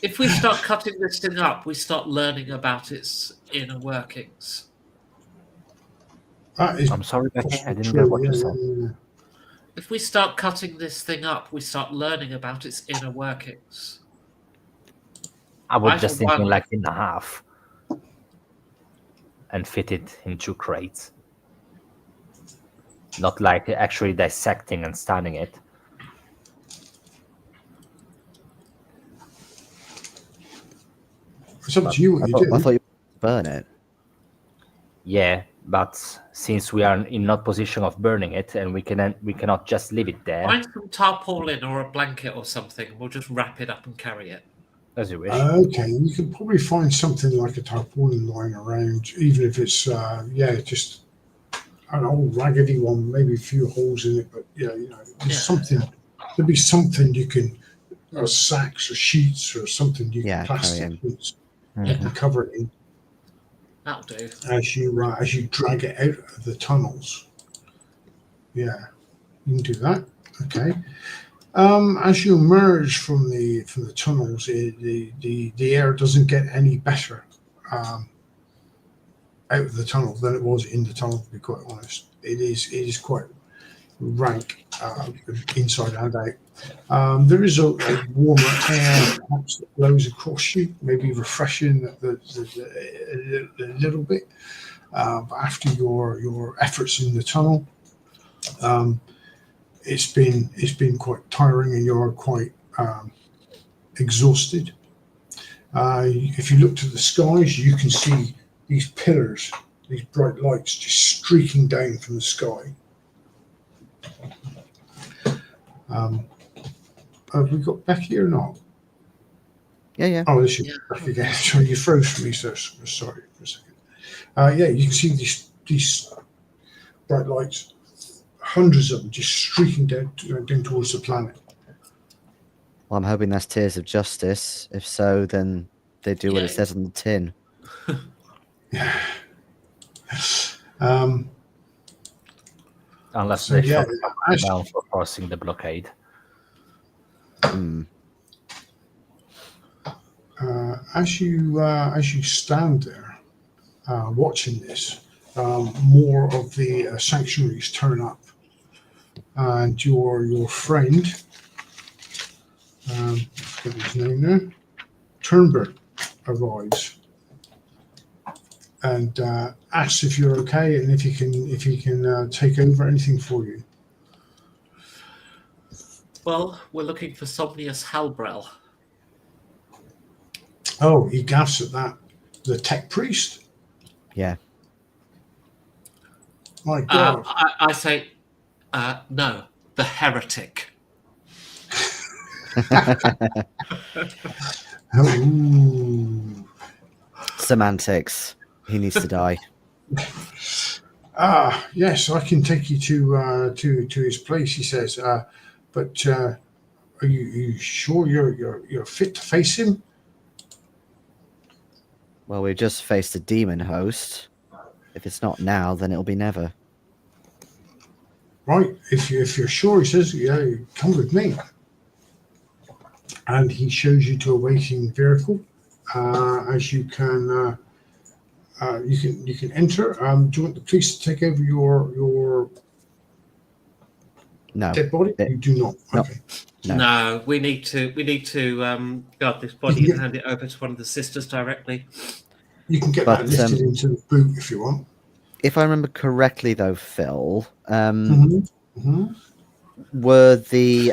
[SPEAKER 3] if we start cutting this thing up, we start learning about its inner workings.
[SPEAKER 4] I'm sorry, Becky, I didn't get what you said.
[SPEAKER 3] If we start cutting this thing up, we start learning about its inner workings.
[SPEAKER 4] I was just thinking like in half and fit it in 2 crates. Not like actually dissecting and stunning it.
[SPEAKER 1] It's up to you what you do.
[SPEAKER 2] I thought you burn it.
[SPEAKER 4] Yeah, but since we are in not position of burning it, and we cannot just leave it there.
[SPEAKER 3] Find some tarpaulin or a blanket or something. We'll just wrap it up and carry it.
[SPEAKER 4] As you wish.
[SPEAKER 1] Okay, you can probably find something like a tarpaulin lying around, even if it's just an old raggedy one, maybe a few holes in it. But there's something. There'll be something you can, or sacks or sheets or something you can plastic you can cover it in.
[SPEAKER 3] That'll do.
[SPEAKER 1] As you drag it out of the tunnels. Yeah, you can do that. Okay. As you emerge from the tunnels, the air doesn't get any better out of the tunnel than it was in the tunnel. To be quite honest, it is quite rank inside and out. There is a warmer air perhaps that blows across you, maybe refreshing a little bit. But after your efforts in the tunnel, it's been quite tiring, and you're quite exhausted. If you look to the skies, you can see these pillars, these bright lights just streaking down from the sky. Have we got Becky or not?
[SPEAKER 2] Yeah.
[SPEAKER 1] Oh, this is back again. Sorry, you froze for me, so sorry for a second. You can see these bright lights, hundreds of them just streaking down towards the planet.
[SPEAKER 2] Well, I'm hoping that's Tears of Justice. If so, then they do what it says on the tin.
[SPEAKER 1] Yeah.
[SPEAKER 4] Unless they shut down for forcing the blockade.
[SPEAKER 1] As you stand there watching this, more of the sanctuaries turn up, and your friend, I forget his name now, Turnberg, arrives and asks if you're okay and if he can take over anything for you.
[SPEAKER 3] Well, we're looking for Somnius Halbrel.
[SPEAKER 1] Oh, he gasped at that. The tech priest?
[SPEAKER 2] Yeah.
[SPEAKER 1] My God.
[SPEAKER 3] I say, no, the heretic.
[SPEAKER 1] Oh.
[SPEAKER 2] Semantics. He needs to die.
[SPEAKER 1] Yes, I can take you to his place, he says. But are you sure you're fit to face him?
[SPEAKER 2] Well, we've just faced a demon host. If it's not now, then it'll be never.
[SPEAKER 1] Right, if you're sure, he says, yeah, come with me. And he shows you to a waiting vehicle. As you can enter. Do you want the police to take over your
[SPEAKER 2] No.
[SPEAKER 1] dead body? You do not.
[SPEAKER 2] No.
[SPEAKER 1] Okay.
[SPEAKER 2] No.
[SPEAKER 3] No, we need to guard this body and hand it over to one of the sisters directly.
[SPEAKER 1] You can get
[SPEAKER 2] But,
[SPEAKER 1] that lifted into the boot if you want.
[SPEAKER 2] If I remember correctly, though, Phil,
[SPEAKER 1] Mm-hmm.
[SPEAKER 2] were the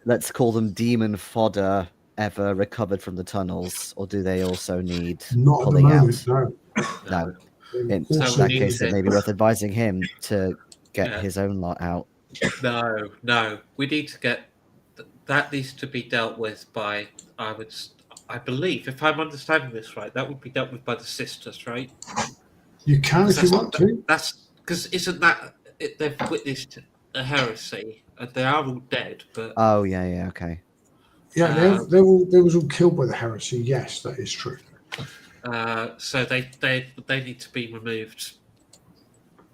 [SPEAKER 2] let's call them demon fodder ever recovered from the tunnels, or do they also need
[SPEAKER 1] Not at the
[SPEAKER 2] pulling
[SPEAKER 1] moment,
[SPEAKER 2] out?
[SPEAKER 1] no.
[SPEAKER 2] No. In
[SPEAKER 3] So
[SPEAKER 2] that
[SPEAKER 3] we
[SPEAKER 2] case,
[SPEAKER 3] need
[SPEAKER 2] it may be worth advising him to get his own lot out.
[SPEAKER 3] No. We need to get that needs to be dealt with by. I believe, if I'm understanding this right, that would be dealt with by the sisters, right?
[SPEAKER 1] You can if you want to.
[SPEAKER 3] That's because isn't that they've witnessed a heresy and they are all dead, but
[SPEAKER 2] Oh, yeah, okay.
[SPEAKER 1] Yeah, they was all killed by the heresy. Yes, that is true.
[SPEAKER 3] so they need to be removed.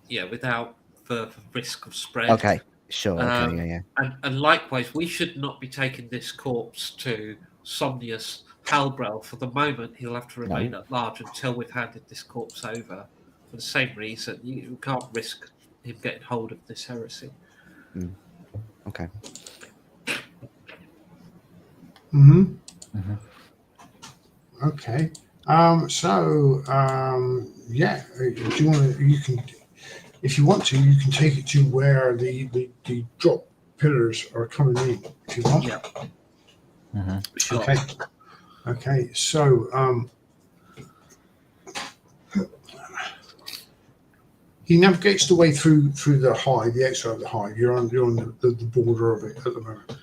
[SPEAKER 3] Yeah, without further risk of spread.
[SPEAKER 2] Okay, sure. Okay, yeah.
[SPEAKER 3] And likewise, we should not be taking this corpse to Somnius Halbrel. For the moment, he'll have to remain at large until we've handed this corpse over. For the same reason, you can't risk him getting hold of this heresy.
[SPEAKER 2] Okay.
[SPEAKER 1] Okay. Yeah. Do you want to? You can, if you want to, you can take it to where the drop pillars are coming in. If you want.
[SPEAKER 3] Yeah. Sure.
[SPEAKER 1] Okay. Okay. So he navigates the way through the hive, the outside of the hive. You're on the border of it at the moment,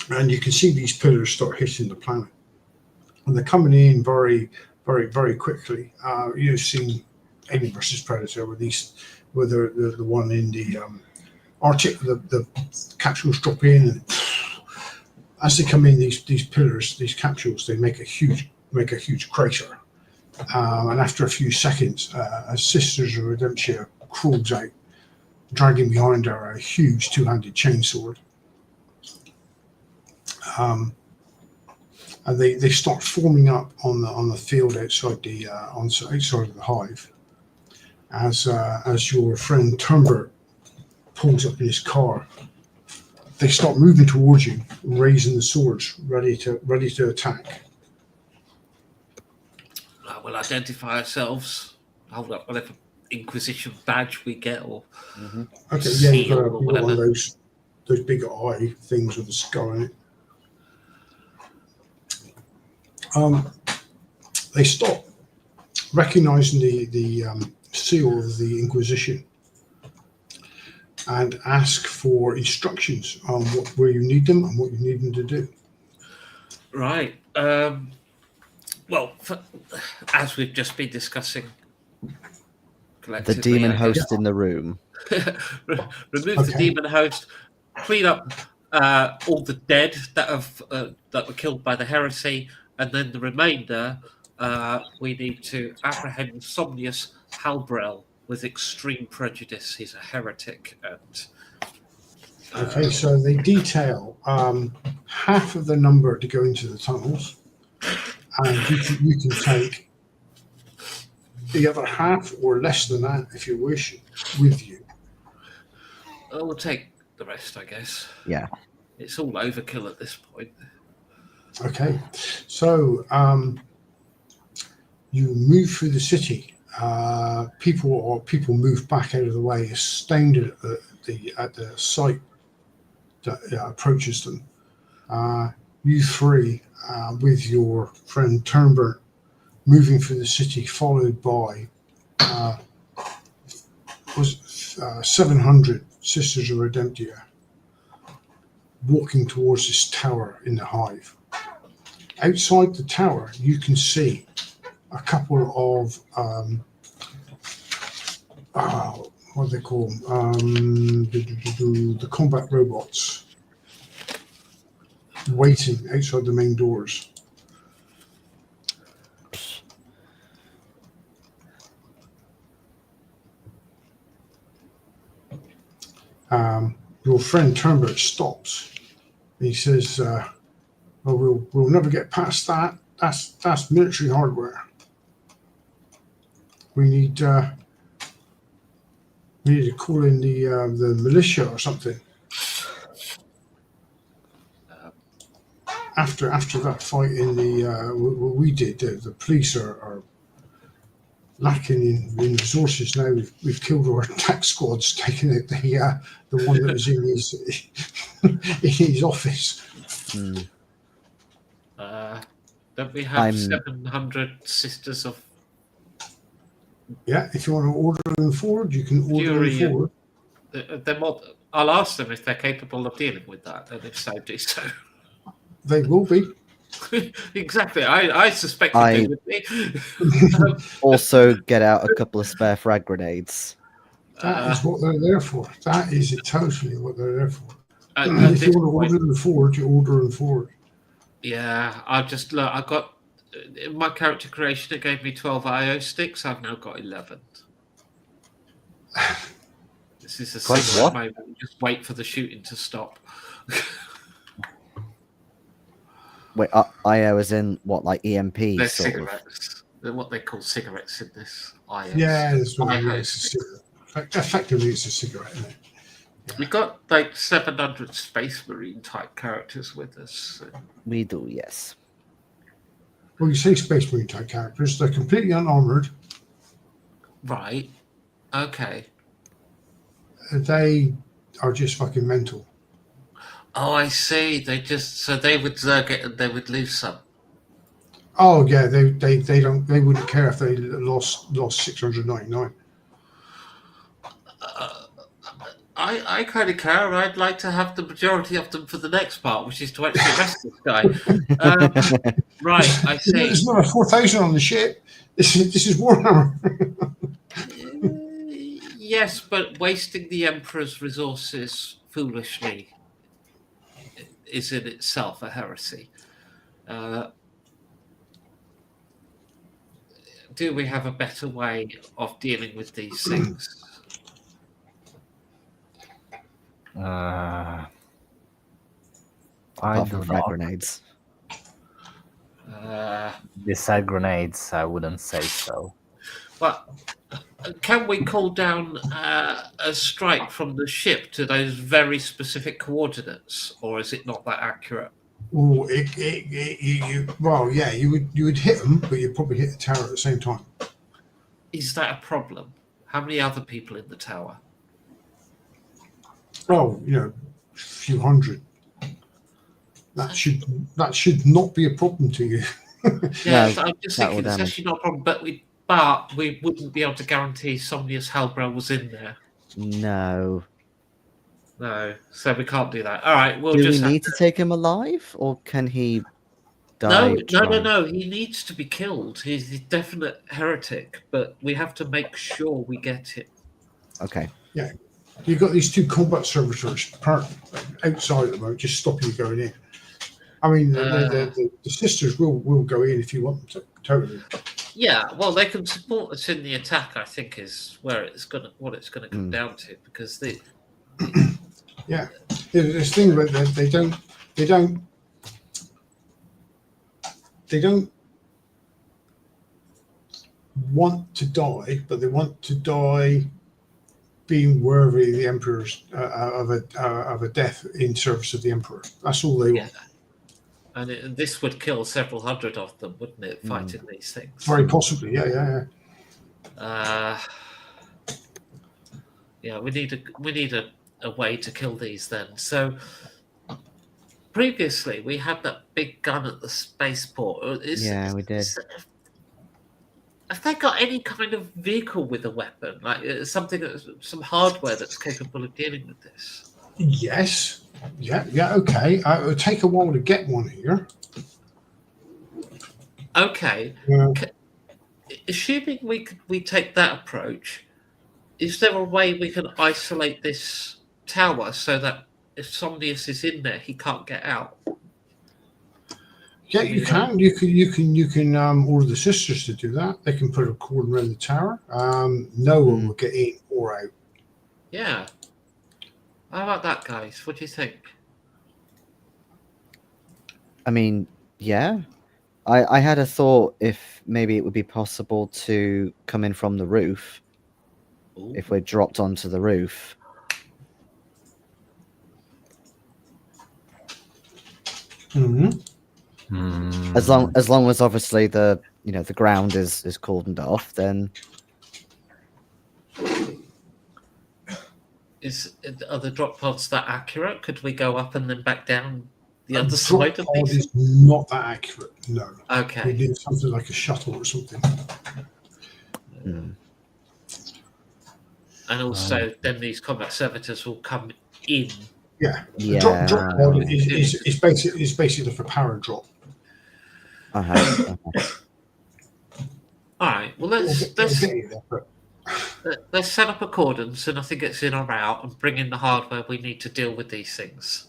[SPEAKER 1] and you can see these pillars start hitting the planet, and they're coming in very, very, very quickly. You've seen Alien versus Predator with the one in the Arctic, the capsules drop in, and as they come in, these pillars, these capsules, they make a huge crater. And after a few seconds, as Sisters of Redemption crawls out, dragging behind her a huge two-handed chainsword. And they start forming up on the field outside outside of the hive. As your friend Turnbert pulls up in his car, they start moving towards you, raising the swords, ready to attack.
[SPEAKER 3] We'll identify ourselves. Hold up whatever Inquisition badge we get, or
[SPEAKER 1] Okay, yeah, you've got
[SPEAKER 3] or
[SPEAKER 1] one
[SPEAKER 3] whatever.
[SPEAKER 1] of those big eye things with a skull in it. They stop, recognizing the seal of the Inquisition, and ask for instructions on where you need them and what you need them to do.
[SPEAKER 3] Right. Well, as we've just been discussing,
[SPEAKER 2] The demon
[SPEAKER 3] I guess,
[SPEAKER 2] host in the room.
[SPEAKER 3] remove the demon host, clean up all the dead that were killed by the heresy, and then the remainder we need to apprehend Somnius Halbrel with extreme prejudice. He's a heretic, and
[SPEAKER 1] Okay, so they detail half of the number to go into the tunnels, and you can take the other half or less than that if you wish with you.
[SPEAKER 3] we'll take the rest, I guess.
[SPEAKER 2] Yeah.
[SPEAKER 3] It's all overkill at this point.
[SPEAKER 1] Okay, so you move through the city. People move back out of the way, astounded at the sight that approaches them. You three, with your friend Turnbert, moving through the city, followed by 700 Sisters of Redemptia, walking towards this tower in the hive. Outside the tower, you can see a couple of what do they call them? The combat robots waiting outside the main doors. your friend Turnbert stops. He says, well, we'll never get past that. That's military hardware. We need to call in the militia or something. After that fight in the what we did, the police are lacking in resources now. We've killed our attack squads, taking out the one that was in his office.
[SPEAKER 3] Don't we have
[SPEAKER 2] I'm-
[SPEAKER 3] 700 sisters of
[SPEAKER 1] Yeah, if you want to order them forward, you can order
[SPEAKER 3] Fury
[SPEAKER 1] them forward.
[SPEAKER 3] they're more, I'll ask them if they're capable of dealing with that, and if so, do so.
[SPEAKER 1] They will be.
[SPEAKER 3] Exactly. I suspected they would be.
[SPEAKER 2] Also, get out a couple of spare frag grenades.
[SPEAKER 1] That is what they're there for. That is totally what they're there for.
[SPEAKER 3] At
[SPEAKER 1] If you
[SPEAKER 3] this
[SPEAKER 1] want to
[SPEAKER 3] point,
[SPEAKER 1] order them forward, you order them forward.
[SPEAKER 3] yeah, I just look. I got in my character creation. It gave me 12 IO sticks. I've now got 11. This is a
[SPEAKER 4] Quite
[SPEAKER 3] cigarette
[SPEAKER 4] what?
[SPEAKER 3] moment. Just wait for the shooting to stop.
[SPEAKER 2] Wait, IO is in what, like EMP
[SPEAKER 3] They're
[SPEAKER 2] sort of?
[SPEAKER 3] cigarettes. They're what they call cigarettes in this. IO.
[SPEAKER 1] Yeah, that's what it
[SPEAKER 3] IO
[SPEAKER 1] is. It's a cigarette. Effectively, it's a cigarette, isn't it?
[SPEAKER 3] We got like 700 Space Marine type characters with us. So.
[SPEAKER 2] We do, yes.
[SPEAKER 1] Well, you say Space Marine type characters, they're completely unarmored.
[SPEAKER 3] Right. Okay.
[SPEAKER 1] They are just fucking mental.
[SPEAKER 3] Oh, I see. They would lose some.
[SPEAKER 1] Oh yeah, they wouldn't care if they lost 699.
[SPEAKER 3] I kind of care. I'd like to have the majority of them for the next part, which is to actually arrest this guy. Right, I see.
[SPEAKER 1] There's not a 4,000 on the ship. This is Warhammer.
[SPEAKER 3] Yes, but wasting the Emperor's resources foolishly is in itself a heresy. Do we have a better way of dealing with these things?
[SPEAKER 4] I
[SPEAKER 2] Apart
[SPEAKER 4] do
[SPEAKER 2] from frag
[SPEAKER 4] not.
[SPEAKER 2] grenades.
[SPEAKER 4] Beside grenades, I wouldn't say so.
[SPEAKER 3] But can we call down a strike from the ship to those very specific coordinates, or is it not that accurate?
[SPEAKER 1] Oh, well, yeah, you would hit them, but you'd probably hit the tower at the same time.
[SPEAKER 3] Is that a problem? How many other people in the tower?
[SPEAKER 1] Oh, a few hundred. That should not be a problem to you.
[SPEAKER 3] Yeah,
[SPEAKER 2] No,
[SPEAKER 3] I'm just
[SPEAKER 2] that will
[SPEAKER 3] thinking it's
[SPEAKER 2] damage.
[SPEAKER 3] actually not a problem, but we wouldn't be able to guarantee Somnius Halbrand was in there.
[SPEAKER 2] No.
[SPEAKER 3] No, so we can't do that. All right, we'll
[SPEAKER 2] Do we
[SPEAKER 3] just have
[SPEAKER 2] need to take him alive, or can he die?
[SPEAKER 3] No.
[SPEAKER 2] trying?
[SPEAKER 3] He needs to be killed. He's a definite heretic, but we have to make sure we get him.
[SPEAKER 2] Okay.
[SPEAKER 1] You've got these two combat servitors outside at the moment, just stopping you going in. I mean, the sisters will go in if you want them to. Totally.
[SPEAKER 3] Yeah, well, they can support us in the attack. I think is what it's gonna come down to, because they.
[SPEAKER 1] Yeah, this thing about they don't want to die, but they want to die being worthy of the Emperor's of a death in service of the Emperor. That's all they want.
[SPEAKER 3] And this would kill several hundred of them, wouldn't it? Fighting these things.
[SPEAKER 1] Very possibly, yeah.
[SPEAKER 3] Yeah, we need a way to kill these then. So previously we had that big gun at the spaceport.
[SPEAKER 2] Yeah, we did.
[SPEAKER 3] Have they got any kind of vehicle with a weapon, like some hardware that's capable of dealing with this?
[SPEAKER 1] Yes. Yeah, okay. It would take a while to get one here.
[SPEAKER 3] Okay.
[SPEAKER 1] Yeah.
[SPEAKER 3] Assuming we take that approach, is there a way we can isolate this tower so that if Somnius is in there, he can't get out?
[SPEAKER 1] Yeah, you can. You can order the sisters to do that. They can put a cordon around the tower. No one will get in or out.
[SPEAKER 3] Yeah. How about that, guys? What do you think?
[SPEAKER 2] I mean, yeah. I had a thought if maybe it would be possible to come in from the roof
[SPEAKER 3] Ooh.
[SPEAKER 2] if we're dropped onto the roof.
[SPEAKER 1] Hmm.
[SPEAKER 2] As long as obviously the the ground is cordoned off, then
[SPEAKER 3] Are the drop pods that accurate? Could we go up and then back down the
[SPEAKER 1] A
[SPEAKER 3] other
[SPEAKER 1] drop
[SPEAKER 3] side of
[SPEAKER 1] pod
[SPEAKER 3] these?
[SPEAKER 1] is not that accurate. No. We
[SPEAKER 3] Okay.
[SPEAKER 1] need something like a shuttle or something.
[SPEAKER 2] hmm.
[SPEAKER 3] And also, then these combat servitors will come in.
[SPEAKER 1] Yeah. A
[SPEAKER 2] Yeah.
[SPEAKER 1] drop pod is basically like a power drop.
[SPEAKER 2] Uh-huh.
[SPEAKER 3] All right. Well,
[SPEAKER 1] It'll get you there, but
[SPEAKER 3] let's set up a cordons, and I think it's in or out, and bring in the hardware we need to deal with these things.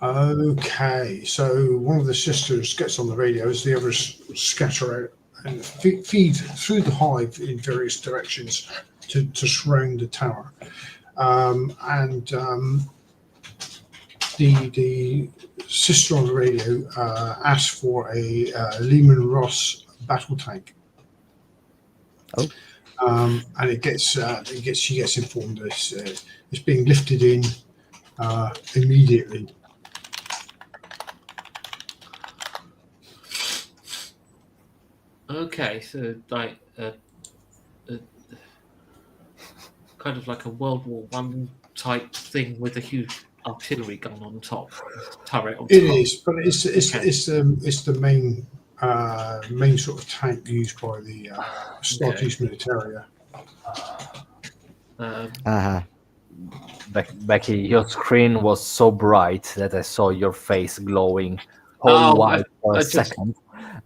[SPEAKER 1] okay. So one of the sisters gets on the radio as the others scatter out and feed through the hive in various directions to surround the tower. The sister on the radio asks for a Lehman Ross battle tank.
[SPEAKER 2] Oh.
[SPEAKER 1] And she gets informed that it's being lifted in immediately.
[SPEAKER 3] Okay, so like kind of like a World War One type thing with a huge artillery gun on top, turret on top.
[SPEAKER 1] It is, but it's
[SPEAKER 3] Okay.
[SPEAKER 1] the main sort of tank used by the Stargate Militaria.
[SPEAKER 2] Uh-huh.
[SPEAKER 4] Becky, your screen was so bright that I saw your face glowing whole white for a second,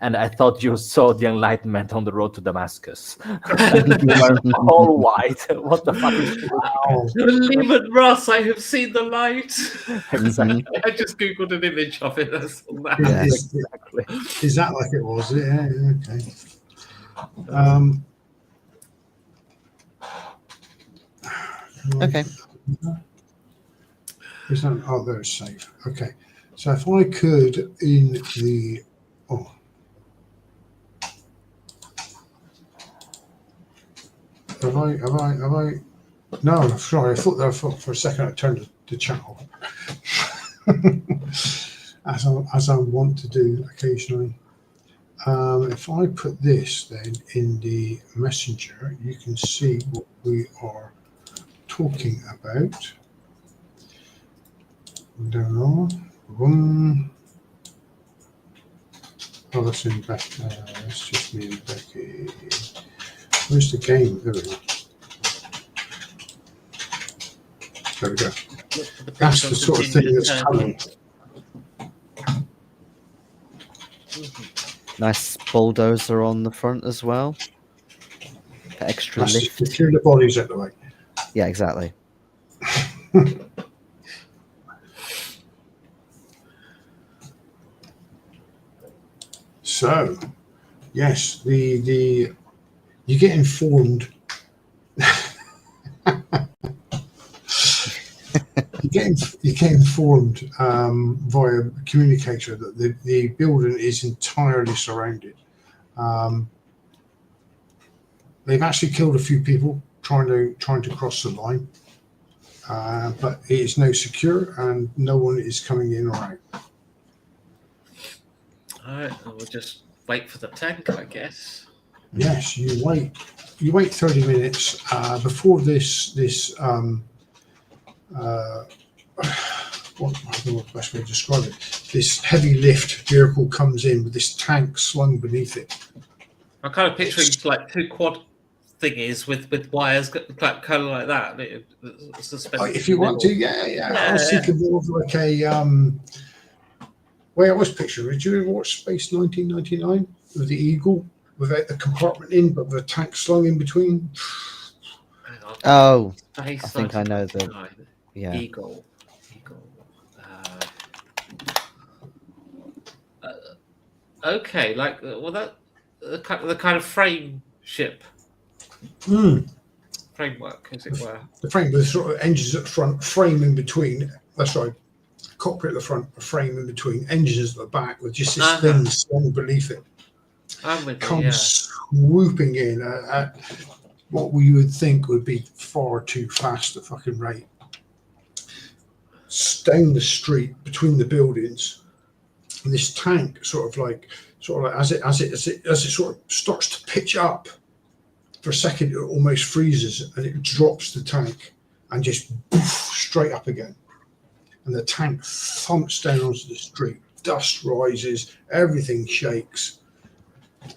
[SPEAKER 4] and I thought you saw the Enlightenment on the road to Damascus. You were whole white. What the fuck is
[SPEAKER 1] Wow.
[SPEAKER 3] Lehman Ross, I have seen the light.
[SPEAKER 4] Exactly.
[SPEAKER 3] I just googled an image of it. That's all that.
[SPEAKER 2] Yeah.
[SPEAKER 4] Exactly.
[SPEAKER 1] Is that like it was? Yeah, okay.
[SPEAKER 2] Okay.
[SPEAKER 1] Is that, oh, there's safe. Okay. So if I could in the have I no, sorry, I thought for a second I turned the channel. as I want to do occasionally. If I put this then in the messenger, you can see what we are talking about. Down on. Boom. Oh, that's in Becky. It's just me and Becky. Where's the game? There we go. There we go. That's the sort of thing that's coming.
[SPEAKER 2] Nice bulldozer on the front as well. Extra
[SPEAKER 1] That's
[SPEAKER 2] lift.
[SPEAKER 1] to clear the bodies out the way.
[SPEAKER 2] Yeah, exactly.
[SPEAKER 1] So, yes, the you get informed. You get informed via communicator that the building is entirely surrounded. They've actually killed a few people trying to cross the line, but it is now secure and no one is coming in or out.
[SPEAKER 3] All right, we'll just wait for the tank, I guess.
[SPEAKER 1] Yes, you wait 30 minutes before this what I don't know the best way to describe it. This heavy lift vehicle comes in with this tank slung beneath it.
[SPEAKER 3] I'm kind of picturing like two quad thingies with wires kind of like that.
[SPEAKER 1] If you want to, yeah. I was thinking more of like a way I was picturing. Did you ever watch Space 1999 with the Eagle without the compartment in, but the tank slung in between?
[SPEAKER 2] Oh, I
[SPEAKER 3] Space
[SPEAKER 2] think I know the
[SPEAKER 3] 1999.
[SPEAKER 2] yeah.
[SPEAKER 3] Eagle. Okay, like well, that the kind of frame ship. Frame framework, as it were.
[SPEAKER 1] The frame with sort of engines at the front, frame in between. That's right. Cockpit at the front, a frame in between, engines at the back with just this thin slung beneath it.
[SPEAKER 3] I'm with you,
[SPEAKER 1] Comes swooping in at what we would think would be far too fast a fucking rate. Down the street between the buildings, and this tank sort of like as it sort of starts to pitch up for a second, it almost freezes and it drops the tank and just poof, straight up again. And the tank thumps down onto the street. Dust rises, everything shakes,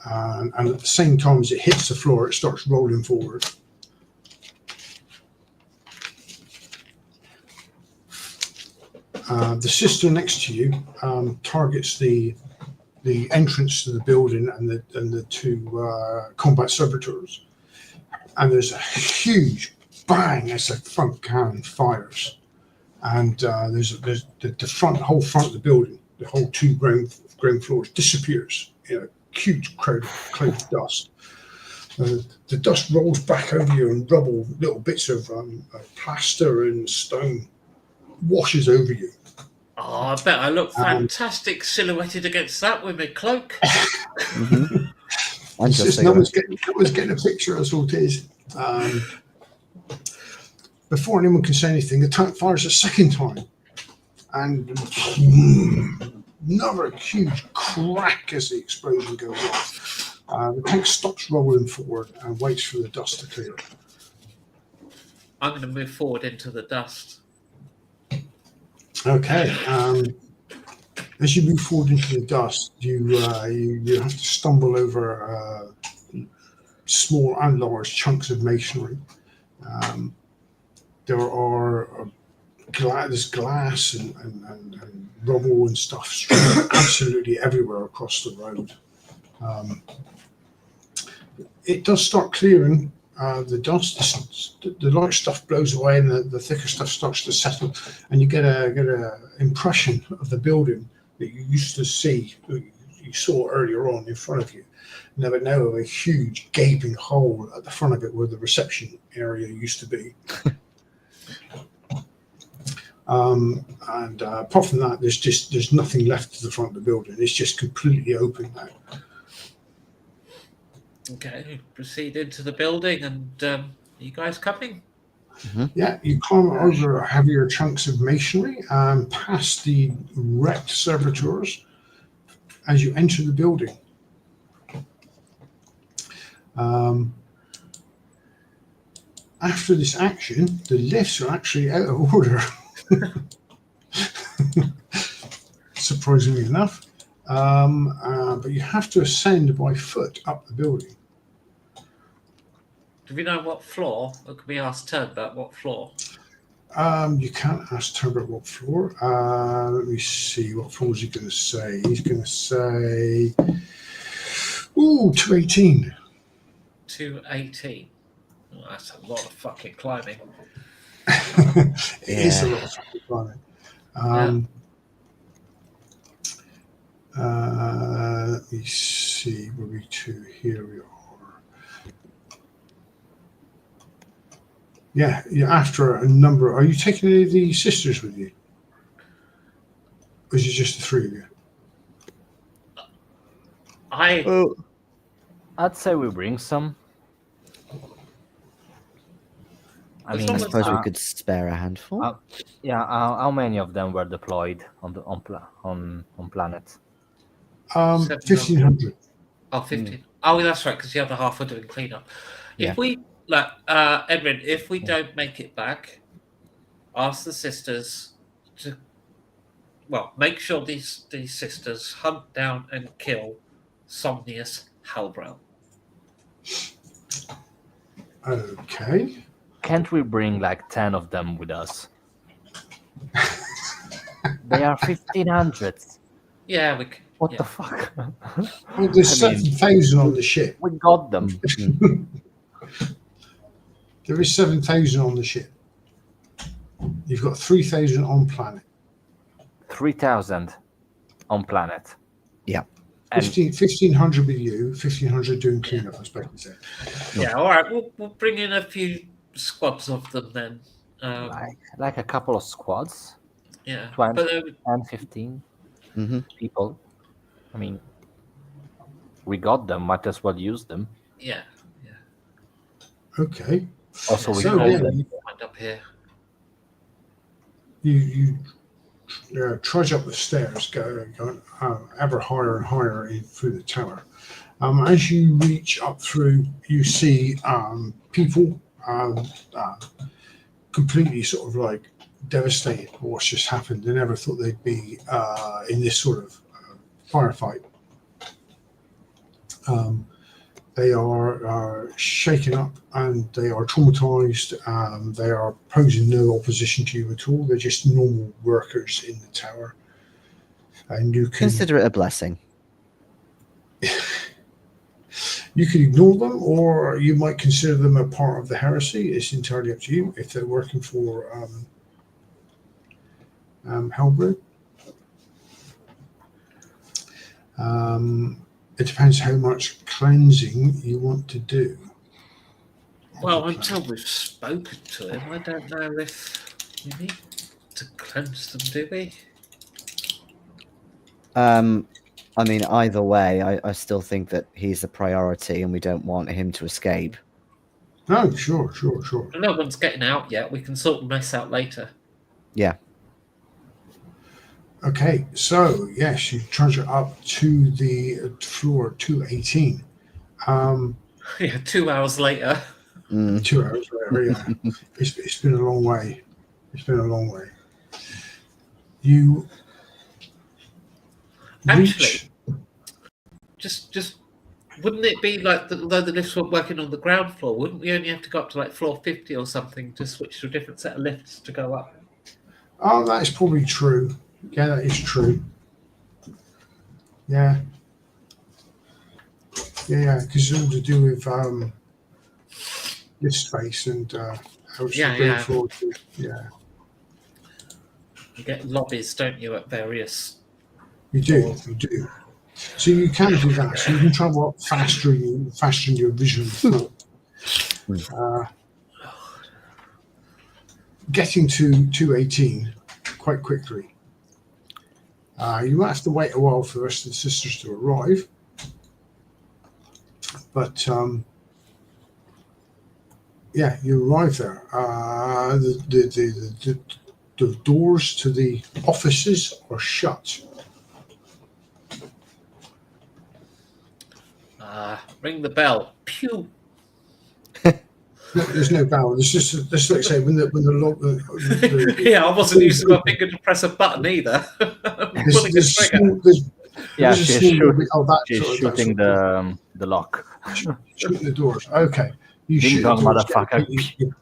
[SPEAKER 1] and at the same time as it hits the floor, it starts rolling forward. The sister next to you targets the entrance to the building and the two combat servitors, and there's a huge bang as the front cannon fires, and there's the whole front of the building, the whole two ground floors disappears in a huge cloud of dust. The dust rolls back over you, and rubble, little bits of plaster and stone washes over you.
[SPEAKER 3] Oh, I bet I look fantastic silhouetted against that with my cloak.
[SPEAKER 2] Mm-hmm.
[SPEAKER 1] No one's getting a picture, that's all it is. Before anyone can say anything, the tank fires a second time, and another huge crack as the explosion goes off. The tank stops rolling forward and waits for the dust to clear.
[SPEAKER 3] I'm going to move forward into the dust.
[SPEAKER 1] Okay. As you move forward into the dust, you have to stumble over small and large chunks of masonry. There are there's glass and rubble and stuff strewn absolutely everywhere across the road. It does start clearing. The dust, the light stuff blows away, and the thicker stuff starts to settle, and you get a impression of the building that you used to see, you saw earlier on in front of you. Now a huge gaping hole at the front of it where the reception area used to be. And apart from that, there's nothing left to the front of the building. It's just completely open now.
[SPEAKER 3] Okay, proceed into the building, and are you guys coming?
[SPEAKER 2] Mm-hmm.
[SPEAKER 1] Yeah, you climb over heavier chunks of masonry and past the wrecked servitors as you enter the building. After this action, the lifts are actually out of order. Surprisingly enough. But you have to ascend by foot up the building.
[SPEAKER 3] Do we know what floor? Or can we ask Turnbutt what floor?
[SPEAKER 1] You can't ask Turnbutt what floor. Let me see. What floor is he going to say? He's going to say, 218.
[SPEAKER 3] 218. Oh, that's a lot of fucking climbing.
[SPEAKER 1] It is a lot of fucking climbing. Let me see. Were we two? Here we are. Yeah, after a number. Are you taking any of the sisters with you? Or is it just the three of you?
[SPEAKER 4] I'd say we bring some. I mean,
[SPEAKER 2] I suppose we could spare a handful.
[SPEAKER 4] How many of them were deployed on planet?
[SPEAKER 1] 1,500.
[SPEAKER 3] Oh, 15. Oh, that's right, because the other half are doing cleanup.
[SPEAKER 2] Yeah.
[SPEAKER 3] If we, Edwin, if we don't make it back, ask the sisters to, make sure these sisters hunt down and kill Somnius Halbrel.
[SPEAKER 1] Okay.
[SPEAKER 4] Can't we bring like 10 of them with us? They are 1,500.
[SPEAKER 3] Yeah, we can.
[SPEAKER 4] What the fuck?
[SPEAKER 1] Well, there's 7,000 on the ship.
[SPEAKER 4] We got them.
[SPEAKER 1] There is 7,000 on the ship. You've got 3,000 on planet.
[SPEAKER 4] 3,000 on planet.
[SPEAKER 2] Yeah.
[SPEAKER 1] 1,500 with you, 1,500 doing cleanup, I suppose.
[SPEAKER 3] Yeah, all right. We'll bring in a few squads of them then.
[SPEAKER 4] Like a couple of squads,
[SPEAKER 3] Yeah,
[SPEAKER 4] 20
[SPEAKER 3] but
[SPEAKER 4] and 15
[SPEAKER 2] hmm
[SPEAKER 4] people. I mean, we got them. Might as well use them.
[SPEAKER 3] yeah.
[SPEAKER 1] Okay.
[SPEAKER 4] Also, we
[SPEAKER 1] So,
[SPEAKER 4] told
[SPEAKER 1] yeah,
[SPEAKER 4] them.
[SPEAKER 3] Wind up here.
[SPEAKER 1] you trudge up the stairs, going ever higher and higher through the tower. As you reach up through, you see people completely sort of like devastated by what's just happened. They never thought they'd be in this sort of firefight. They are shaken up and they are traumatized. They are posing no opposition to you at all. They're just normal workers in the tower. And you can
[SPEAKER 2] Consider it a blessing.
[SPEAKER 1] you can ignore them, or you might consider them a part of the heresy. It's entirely up to you. If they're working for Hellbrew, it depends how much cleansing you want to do.
[SPEAKER 3] Well, until we've spoken to him, I don't know if we need to cleanse them, do we?
[SPEAKER 2] I mean, either way, I still think that he's a priority, and we don't want him to escape.
[SPEAKER 1] No, sure.
[SPEAKER 3] No one's getting out yet. We can sort the mess out later.
[SPEAKER 2] Yeah.
[SPEAKER 1] Okay, so yes, you trudge up to the floor 218.
[SPEAKER 3] Yeah, 2 hours later.
[SPEAKER 1] 2 hours later, yeah. It's been a long way. You reach.
[SPEAKER 3] Actually, just wouldn't it be like although the lifts weren't working on the ground floor, wouldn't we only have to go up to like floor 50 or something to switch to a different set of lifts to go up?
[SPEAKER 1] Oh, that is probably true. Yeah, that is true. Yeah, because it's all to do with this space and how it's
[SPEAKER 3] Yeah,
[SPEAKER 1] the
[SPEAKER 3] yeah.
[SPEAKER 1] floor. Yeah,
[SPEAKER 3] You get lobbies, don't you, at various...
[SPEAKER 1] you do. So you can do that. So you can travel up faster in your vision floor. Getting to 218 quite quickly. You might have to wait a while for the rest of the sisters to arrive, but yeah, you arrive there. The doors to the offices are shut.
[SPEAKER 3] Ring the bell. Pew!
[SPEAKER 1] No, there's no bell. It's just like I say when the log.
[SPEAKER 3] Yeah, I wasn't using my finger to press a button either. Pulling a trigger.
[SPEAKER 4] She's shooting the lock.
[SPEAKER 1] Shooting the doors. Okay, you
[SPEAKER 4] Ding
[SPEAKER 1] shoot the
[SPEAKER 4] dong,
[SPEAKER 1] doors.
[SPEAKER 4] motherfucker.
[SPEAKER 1] You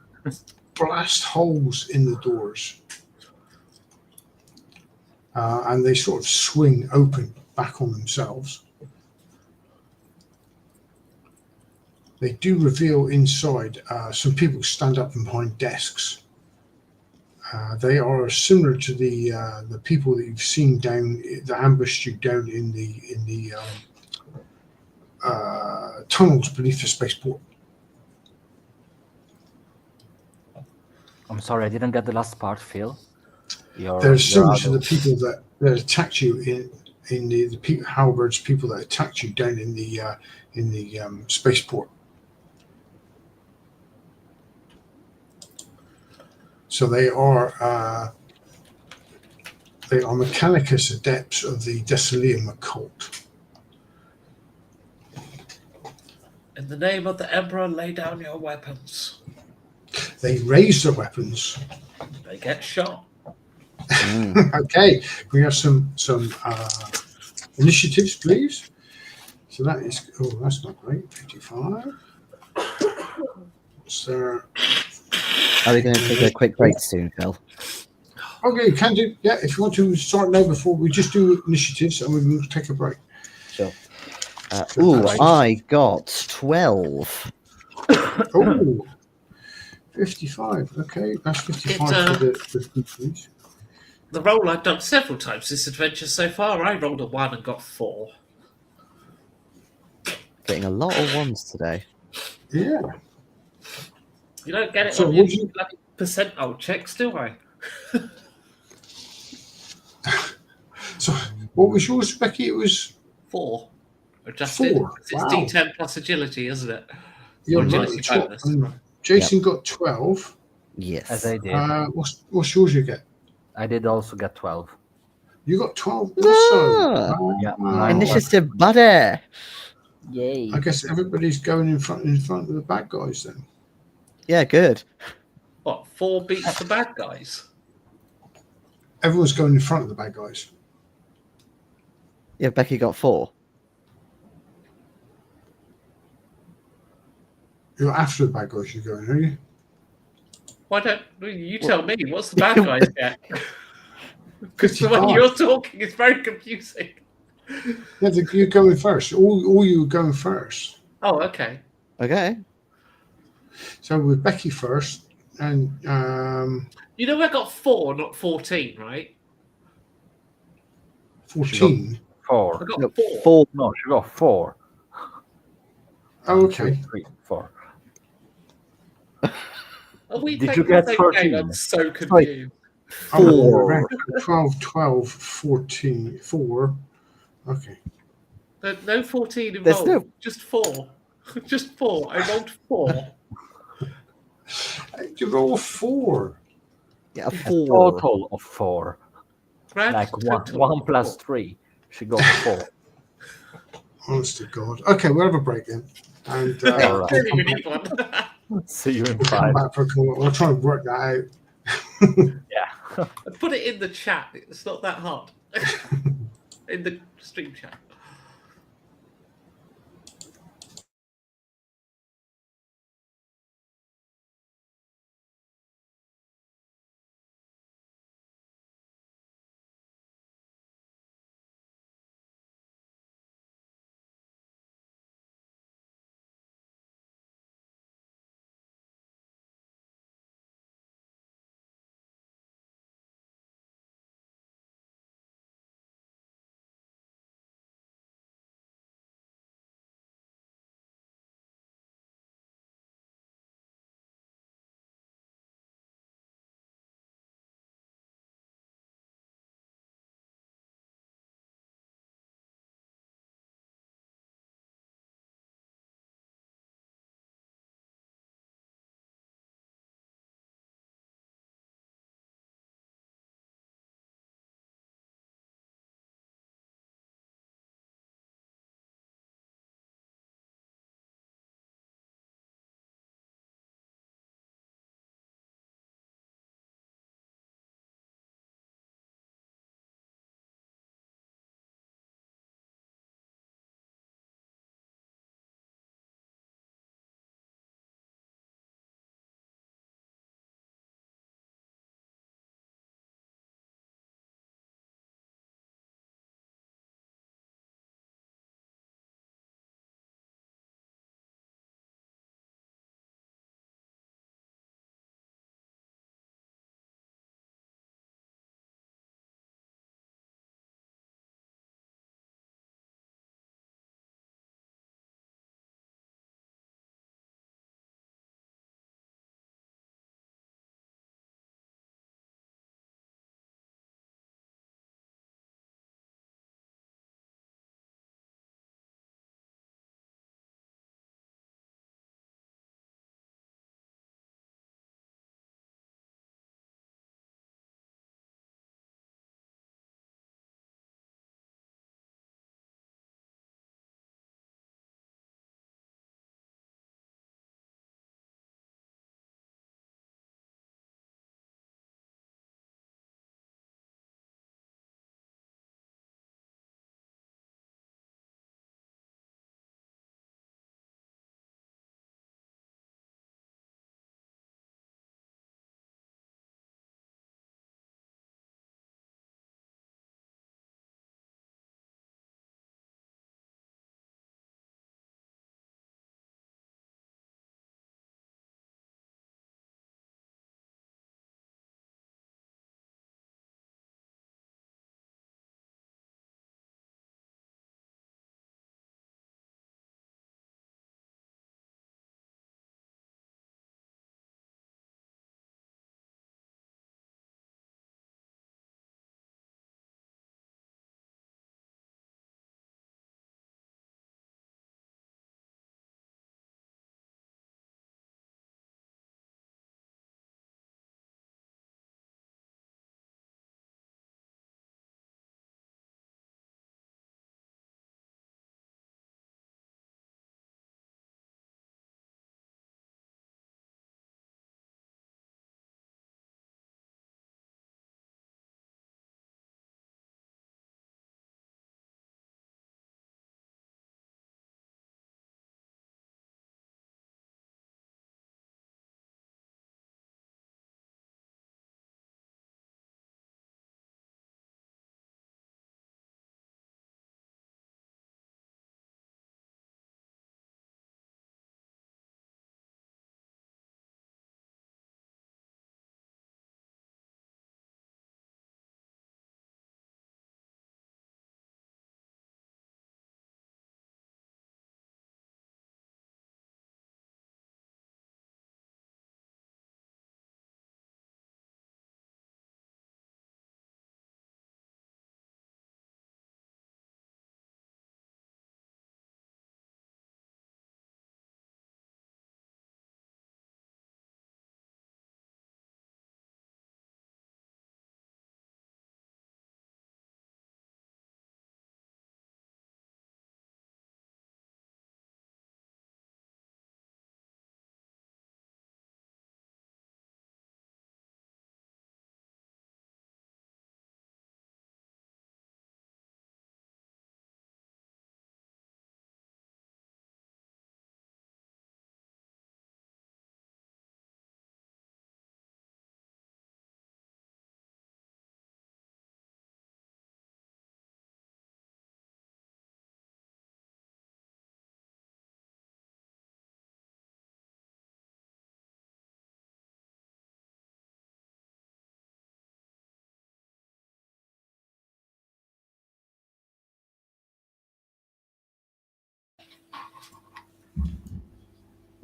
[SPEAKER 1] blast holes in the doors, and they sort of swing open back on themselves. They do reveal inside some people stand up behind desks. They are similar to the people that you've seen that ambushed you down in the tunnels beneath the spaceport.
[SPEAKER 4] I'm sorry, I didn't get the last part, Phil.
[SPEAKER 1] They're similar to the people that attacked you in the Halberds people that attacked you down in the spaceport. So they are Mechanicus adepts of the Decilium occult.
[SPEAKER 3] In the name of the Emperor, lay down your weapons.
[SPEAKER 1] They raise their weapons.
[SPEAKER 3] They get shot.
[SPEAKER 1] Okay, we have some initiatives, please. So that is that's not great. 55. So
[SPEAKER 2] Are we going to take a quick break soon, Phil?
[SPEAKER 1] okay, you can do. Yeah, if you want to start now before we just do initiatives and we will take a break.
[SPEAKER 2] Sure. I got 12.
[SPEAKER 1] Oh, 55. Okay, that's 55 for the please.
[SPEAKER 3] The roll I've done several times this adventure so far. I rolled a 1 and got 4.
[SPEAKER 2] Getting a lot of ones today.
[SPEAKER 1] Yeah.
[SPEAKER 3] You don't get it
[SPEAKER 1] So
[SPEAKER 3] on your
[SPEAKER 1] would you-
[SPEAKER 3] bloody percentile checks, do I?
[SPEAKER 1] So what was yours, Becky? It was
[SPEAKER 3] 4 adjusted.
[SPEAKER 1] 4.
[SPEAKER 3] It's
[SPEAKER 1] Wow.
[SPEAKER 3] D10 plus agility, isn't it?
[SPEAKER 1] You're
[SPEAKER 3] agility
[SPEAKER 1] right.
[SPEAKER 3] bonus.
[SPEAKER 1] And Jason got 12.
[SPEAKER 2] Yes.
[SPEAKER 4] As I did.
[SPEAKER 1] What's yours you get?
[SPEAKER 4] I did also get 12.
[SPEAKER 1] You got 12
[SPEAKER 2] Ah,
[SPEAKER 1] also.
[SPEAKER 4] Yeah,
[SPEAKER 1] Wow.
[SPEAKER 4] mine was-
[SPEAKER 2] Initiative buddy. Yay.
[SPEAKER 1] I guess everybody's going in front of the bad guys then.
[SPEAKER 2] Yeah, good.
[SPEAKER 3] What, 4 beats the bad guys?
[SPEAKER 1] Everyone's going in front of the bad guys.
[SPEAKER 2] Yeah, Becky got 4.
[SPEAKER 1] You're after the bad guys you're going, are you?
[SPEAKER 3] Why don't you tell me? What's the bad guys get? Because the way
[SPEAKER 1] 55.
[SPEAKER 3] you're talking is very confusing.
[SPEAKER 1] Yeah, you're going first. All you were going first.
[SPEAKER 3] Oh, okay.
[SPEAKER 2] Okay.
[SPEAKER 1] So with Becky first, and
[SPEAKER 3] You know I got 4, not 14, right?
[SPEAKER 1] 14.
[SPEAKER 4] 4.
[SPEAKER 3] I got
[SPEAKER 2] No,
[SPEAKER 3] 4.
[SPEAKER 2] 4.
[SPEAKER 4] No, she got 4.
[SPEAKER 1] Oh, okay.
[SPEAKER 4] 3, 4.
[SPEAKER 3] Are we
[SPEAKER 4] Did
[SPEAKER 3] playing
[SPEAKER 4] you
[SPEAKER 3] the
[SPEAKER 4] get
[SPEAKER 3] same
[SPEAKER 4] 14?
[SPEAKER 3] game? I'm so confused.
[SPEAKER 1] Oh, no, we're
[SPEAKER 2] 4.
[SPEAKER 1] around 12, 12, 14, 4. Okay.
[SPEAKER 3] No 14
[SPEAKER 2] There's
[SPEAKER 3] involved.
[SPEAKER 2] no-
[SPEAKER 3] Just 4. Just 4. I rolled 4.
[SPEAKER 1] You roll 4.
[SPEAKER 2] Yeah, a
[SPEAKER 4] A
[SPEAKER 2] 4.
[SPEAKER 4] total of 4.
[SPEAKER 3] Grand
[SPEAKER 4] Like
[SPEAKER 3] total
[SPEAKER 4] 1
[SPEAKER 3] of
[SPEAKER 4] plus
[SPEAKER 3] 4.
[SPEAKER 4] 3. She got 4.
[SPEAKER 1] Honest to God. Okay, we'll have a break then. And
[SPEAKER 4] All right.
[SPEAKER 3] Clearly we need one.
[SPEAKER 4] See you in
[SPEAKER 1] we'll come
[SPEAKER 4] 5.
[SPEAKER 1] back for a call. We'll try and work that out.
[SPEAKER 4] Yeah.
[SPEAKER 3] Put it in the chat. It's not that hard. In the stream chat.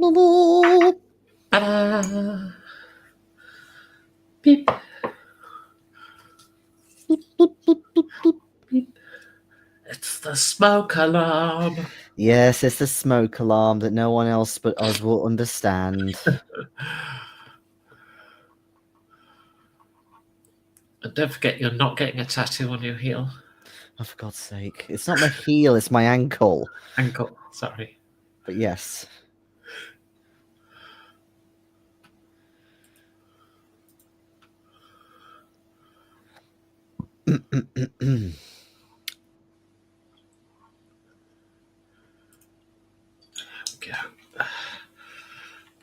[SPEAKER 3] Ta-da! Beep. Beep. It's the smoke alarm.
[SPEAKER 2] Yes, it's the smoke alarm that no one else but us will understand.
[SPEAKER 3] And don't forget, you're not getting a tattoo on your heel.
[SPEAKER 2] Oh, for God's sake. It's not my heel, it's my ankle.
[SPEAKER 3] Ankle, sorry.
[SPEAKER 2] But yes.
[SPEAKER 3] Go.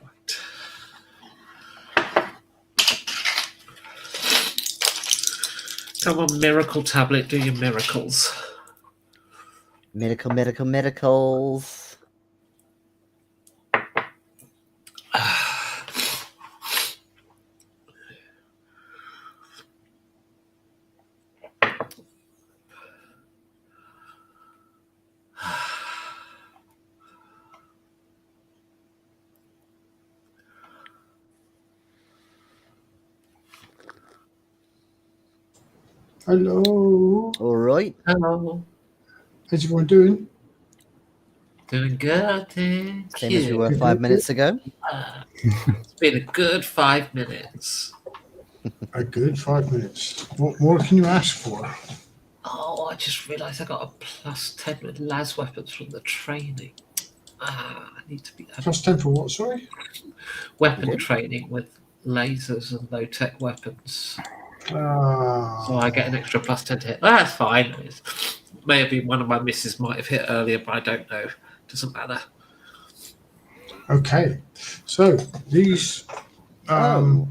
[SPEAKER 3] Right. Come on, miracle tablet, do your miracles.
[SPEAKER 2] Miracles.
[SPEAKER 1] Hello.
[SPEAKER 2] All right.
[SPEAKER 3] Hello.
[SPEAKER 1] How's everyone doing?
[SPEAKER 3] Doing good, thank
[SPEAKER 2] Same as we
[SPEAKER 3] you.
[SPEAKER 2] were 5 minutes ago.
[SPEAKER 3] It's been a good 5 minutes.
[SPEAKER 1] A good 5 minutes. What more can you ask for?
[SPEAKER 3] Oh, I just realised I got a +10 with las weapons from the training. I need to be
[SPEAKER 1] Plus 10 for what, sorry?
[SPEAKER 3] weapon
[SPEAKER 2] Okay.
[SPEAKER 3] training with lasers and low tech weapons. So
[SPEAKER 1] Ah,
[SPEAKER 3] I get an extra +10 to hit. That's fine. It may have been one of my misses might have hit earlier, but I don't know. Doesn't matter.
[SPEAKER 1] okay. So these.
[SPEAKER 2] Oh.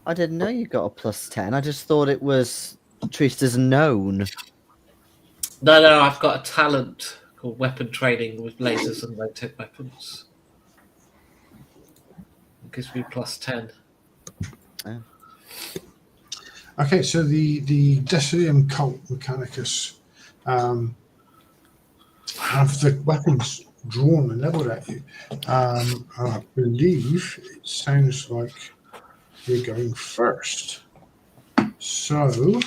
[SPEAKER 2] I didn't know you got a +10. I just thought it was treated as known.
[SPEAKER 3] No, I've got a talent called weapon training with lasers and low tech weapons. It gives me +10.
[SPEAKER 1] Okay, so the Decilium Cult Mechanicus have the weapons drawn and leveled at you. I believe it sounds like you're going first. So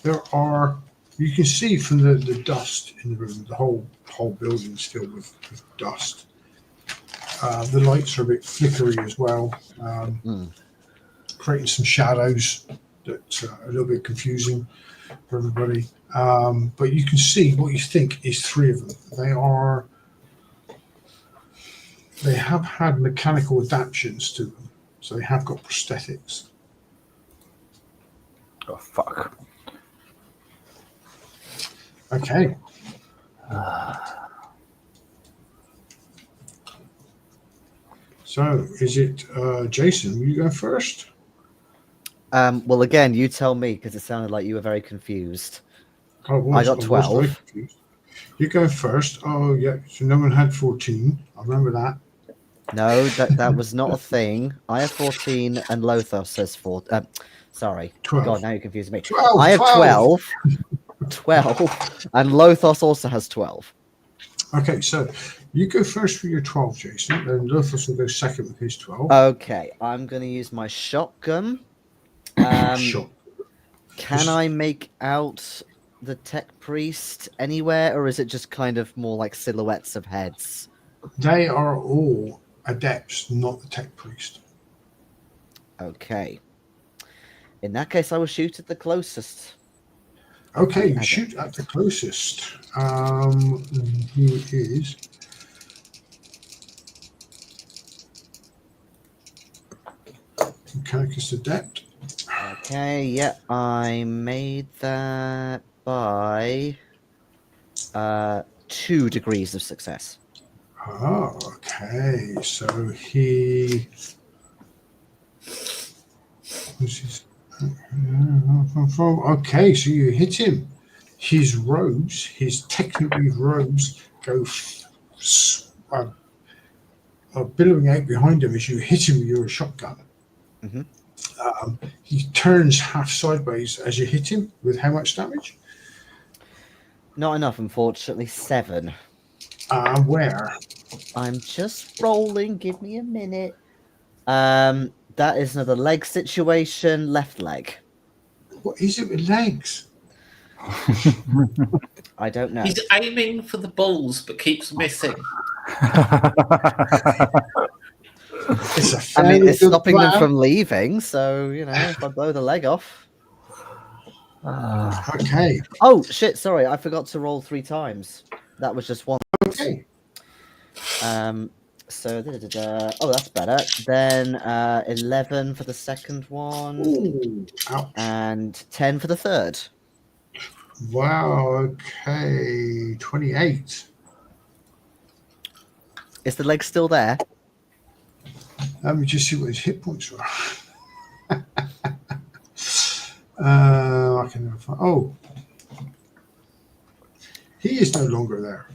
[SPEAKER 1] there are, you can see from the dust in the room, the whole building is filled with dust. The lights are a bit flickery as well, creating some shadows that are a little bit confusing for everybody. But you can see what you think is three of them. They have had mechanical adaptations to them, so they have got prosthetics.
[SPEAKER 4] Oh, fuck.
[SPEAKER 1] Okay. So, is it Jason? Will you go first?
[SPEAKER 2] Well, again, you tell me, because it sounded like you were very confused. I got
[SPEAKER 1] was
[SPEAKER 2] 12.
[SPEAKER 1] very confused. You go first. Oh, yeah. So no one had 14. I remember that.
[SPEAKER 2] No, that was not a thing. I have 14, and Lothar says 4. Sorry.
[SPEAKER 1] 12.
[SPEAKER 2] God, now you're confusing me.
[SPEAKER 1] 12.
[SPEAKER 2] I have
[SPEAKER 1] 12.
[SPEAKER 2] 12, and Lothos also has 12.
[SPEAKER 1] Okay, so you go first with your 12, Jason, and Lothos will go second with his 12.
[SPEAKER 2] Okay, I'm going to use my shotgun.
[SPEAKER 1] Sure.
[SPEAKER 2] Can I make out the tech priest anywhere, or is it just kind of more like silhouettes of heads?
[SPEAKER 1] They are all adepts, not the tech priest.
[SPEAKER 2] Okay. In that case, I will shoot at the closest.
[SPEAKER 1] Okay, you
[SPEAKER 2] Okay.
[SPEAKER 1] shoot at the closest. Who is? Mechanicus Adept.
[SPEAKER 2] Okay, yeah, I made that by 2 degrees of success.
[SPEAKER 1] Oh, okay. So he. Okay, so you hit him. His robes, his technically robes, go billowing out behind him as you hit him with your shotgun.
[SPEAKER 2] Mhm.
[SPEAKER 1] He turns half sideways as you hit him with how much damage?
[SPEAKER 2] Not enough, unfortunately. 7.
[SPEAKER 1] Where?
[SPEAKER 2] I'm just rolling. Give me a minute. That is another leg situation. Left leg.
[SPEAKER 1] What is it with legs?
[SPEAKER 2] I don't know.
[SPEAKER 3] He's aiming for the balls but keeps missing.
[SPEAKER 1] It's a
[SPEAKER 2] I mean,
[SPEAKER 1] fairly
[SPEAKER 2] it's
[SPEAKER 1] good
[SPEAKER 2] stopping them
[SPEAKER 1] plan.
[SPEAKER 2] from leaving. So if I blow the leg off.
[SPEAKER 1] Okay.
[SPEAKER 2] Oh shit! Sorry, I forgot to roll 3 times. That was just one.
[SPEAKER 1] Okay.
[SPEAKER 2] So oh, that's better. Then 11 for the second one,
[SPEAKER 1] Ooh. Ouch.
[SPEAKER 2] and 10 for the third.
[SPEAKER 1] Wow. Okay. 28.
[SPEAKER 2] Is the leg still there?
[SPEAKER 1] Let me just see what his hit points are. I can never find. Oh, he is no longer there.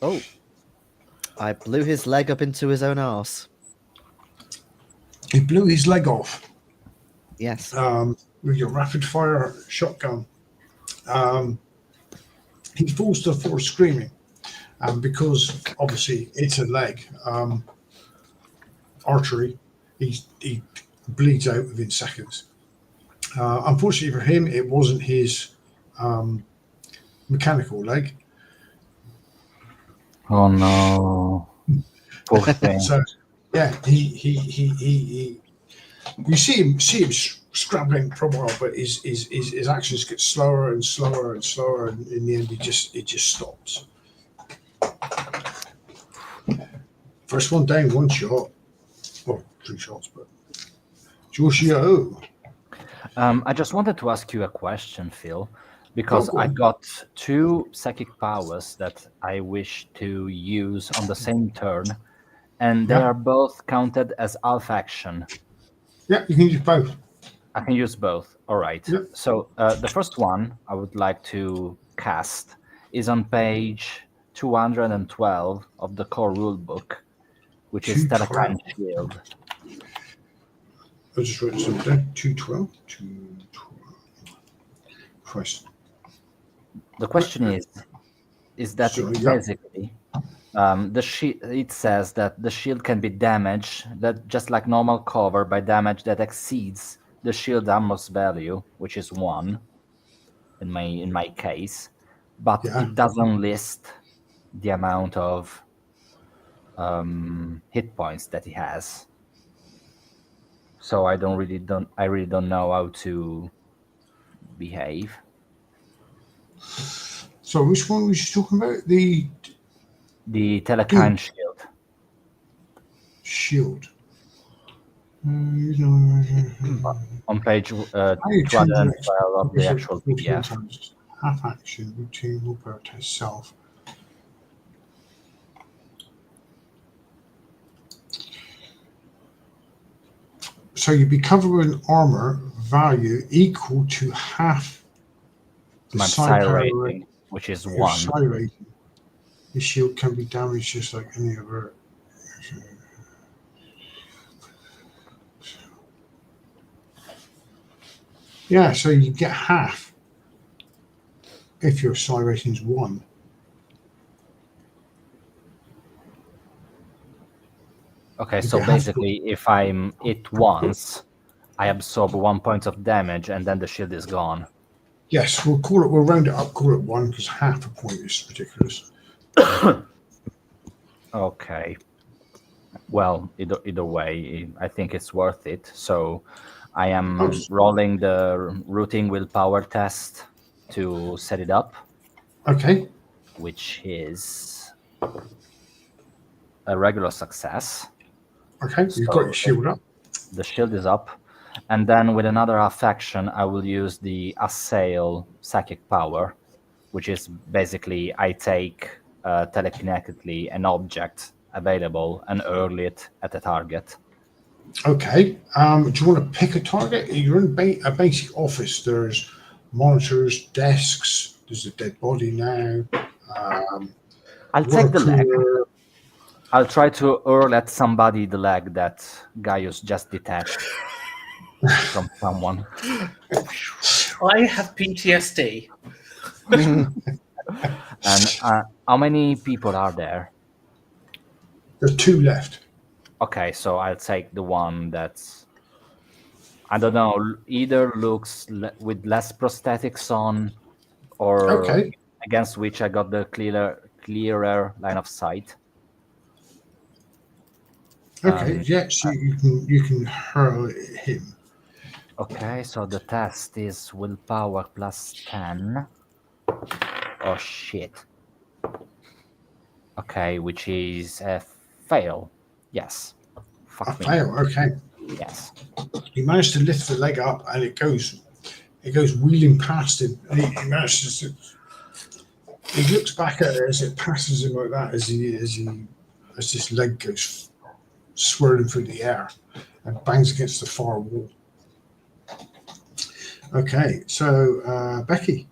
[SPEAKER 2] Oh, I blew his leg up into his own arse.
[SPEAKER 1] He blew his leg off
[SPEAKER 2] Yes.
[SPEAKER 1] with your rapid fire shotgun. He falls to the floor screaming, because obviously it's a leg. Archery, he bleeds out within seconds. Unfortunately for him, it wasn't his mechanical leg.
[SPEAKER 4] Oh no. Poor thing.
[SPEAKER 1] So yeah, he you see him scrabbling for a while, but his actions get slower and slower and slower, and in the end, it just stops. First one down, 1 shot. Well, 3 shots, but Joshio.
[SPEAKER 4] I just wanted to ask you a question, Phil, because
[SPEAKER 1] Go
[SPEAKER 4] I
[SPEAKER 1] on.
[SPEAKER 4] got 2 psychic powers that I wish to use on the same turn, and they
[SPEAKER 1] Yeah.
[SPEAKER 4] are both counted as alpha action.
[SPEAKER 1] Yeah, you can use both.
[SPEAKER 4] I can use both. All right.
[SPEAKER 1] Yep.
[SPEAKER 4] So the first one I would like to cast is on page 212 of the core rulebook, which is
[SPEAKER 1] 212.
[SPEAKER 4] Telekine Shield.
[SPEAKER 1] I'll just write something down. 212. 212. Christ.
[SPEAKER 4] The question is that
[SPEAKER 1] So, yeah.
[SPEAKER 4] basically the shield, it says that the shield can be damaged, that just like normal cover, by damage that exceeds the shield armor's value, which is 1 in my case, but
[SPEAKER 1] Yeah.
[SPEAKER 4] it doesn't list the amount of hit points that he has. So I really don't know how to behave.
[SPEAKER 1] So which one was you talking about? The
[SPEAKER 4] The Telekine Shield.
[SPEAKER 1] shield.
[SPEAKER 4] On page 212 of the actual PDF.
[SPEAKER 1] Half action, routine, will prioritize self. So you'd be covered with armor value equal to half the
[SPEAKER 4] My
[SPEAKER 1] psi
[SPEAKER 4] psi
[SPEAKER 1] power
[SPEAKER 4] rating, which is
[SPEAKER 1] your
[SPEAKER 4] 1.
[SPEAKER 1] psi rating. The shield can be damaged just like any other. Yeah, so you get half if your psi rating is 1.
[SPEAKER 4] Okay,
[SPEAKER 1] You
[SPEAKER 4] so
[SPEAKER 1] get half.
[SPEAKER 4] basically, if I'm hit once, I absorb 1 point of damage, and then the shield is gone.
[SPEAKER 1] Yes, we'll round it up, call it 1, because half a point is ridiculous.
[SPEAKER 4] Okay. Well, either way, I think it's worth it. So I am rolling the routing willpower test to set it up,
[SPEAKER 1] Okay.
[SPEAKER 4] which is a regular success.
[SPEAKER 1] Okay, you've got your shield up.
[SPEAKER 4] The shield is up. And then with another half action, I will use the Assail Psychic Power, which is basically I take telekinetically an object available and hurl it at a target.
[SPEAKER 1] Okay. Do you want to pick a target? You're in a basic office. There's monitors, desks. There's a dead body now.
[SPEAKER 4] I'll take the leg. I'll try to hurl at somebody the leg that Gaius just detached from someone.
[SPEAKER 3] I have PTSD.
[SPEAKER 4] And how many people are there?
[SPEAKER 1] There's 2 left.
[SPEAKER 4] Okay, so I'll take the one that's, I don't know, either looks with less prosthetics on, or
[SPEAKER 1] Okay.
[SPEAKER 4] against which I got the clearer line of sight.
[SPEAKER 1] Okay. Yes, you can hurl him.
[SPEAKER 4] Okay, so the test is willpower plus 10. Oh shit. Okay, which is a fail. Yes.
[SPEAKER 1] A
[SPEAKER 4] Fuck me.
[SPEAKER 1] fail. Okay.
[SPEAKER 4] Yes.
[SPEAKER 1] He managed to lift the leg up, and it goes wheeling past him, and he manages to. He looks back at it as it passes him like that, as this leg goes swirling through the air and bangs against the far wall. Okay, so Becky.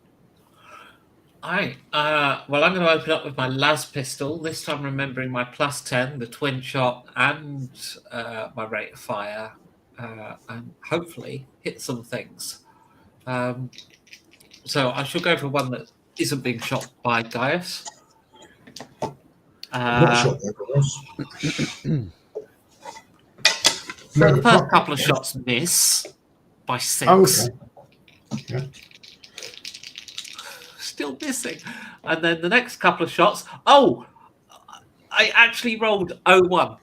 [SPEAKER 3] Alright, well, I'm going to open up with my las pistol, this time remembering my plus 10, the twin shot, and my rate of fire, and hopefully hit some things. So I should go for one that isn't being shot by Gaius.
[SPEAKER 1] Not shot there, guys.
[SPEAKER 3] So the first couple of shots miss by 6.
[SPEAKER 1] Oh, okay. Yeah.
[SPEAKER 3] Still missing. And then the next couple of shots, I actually rolled 01.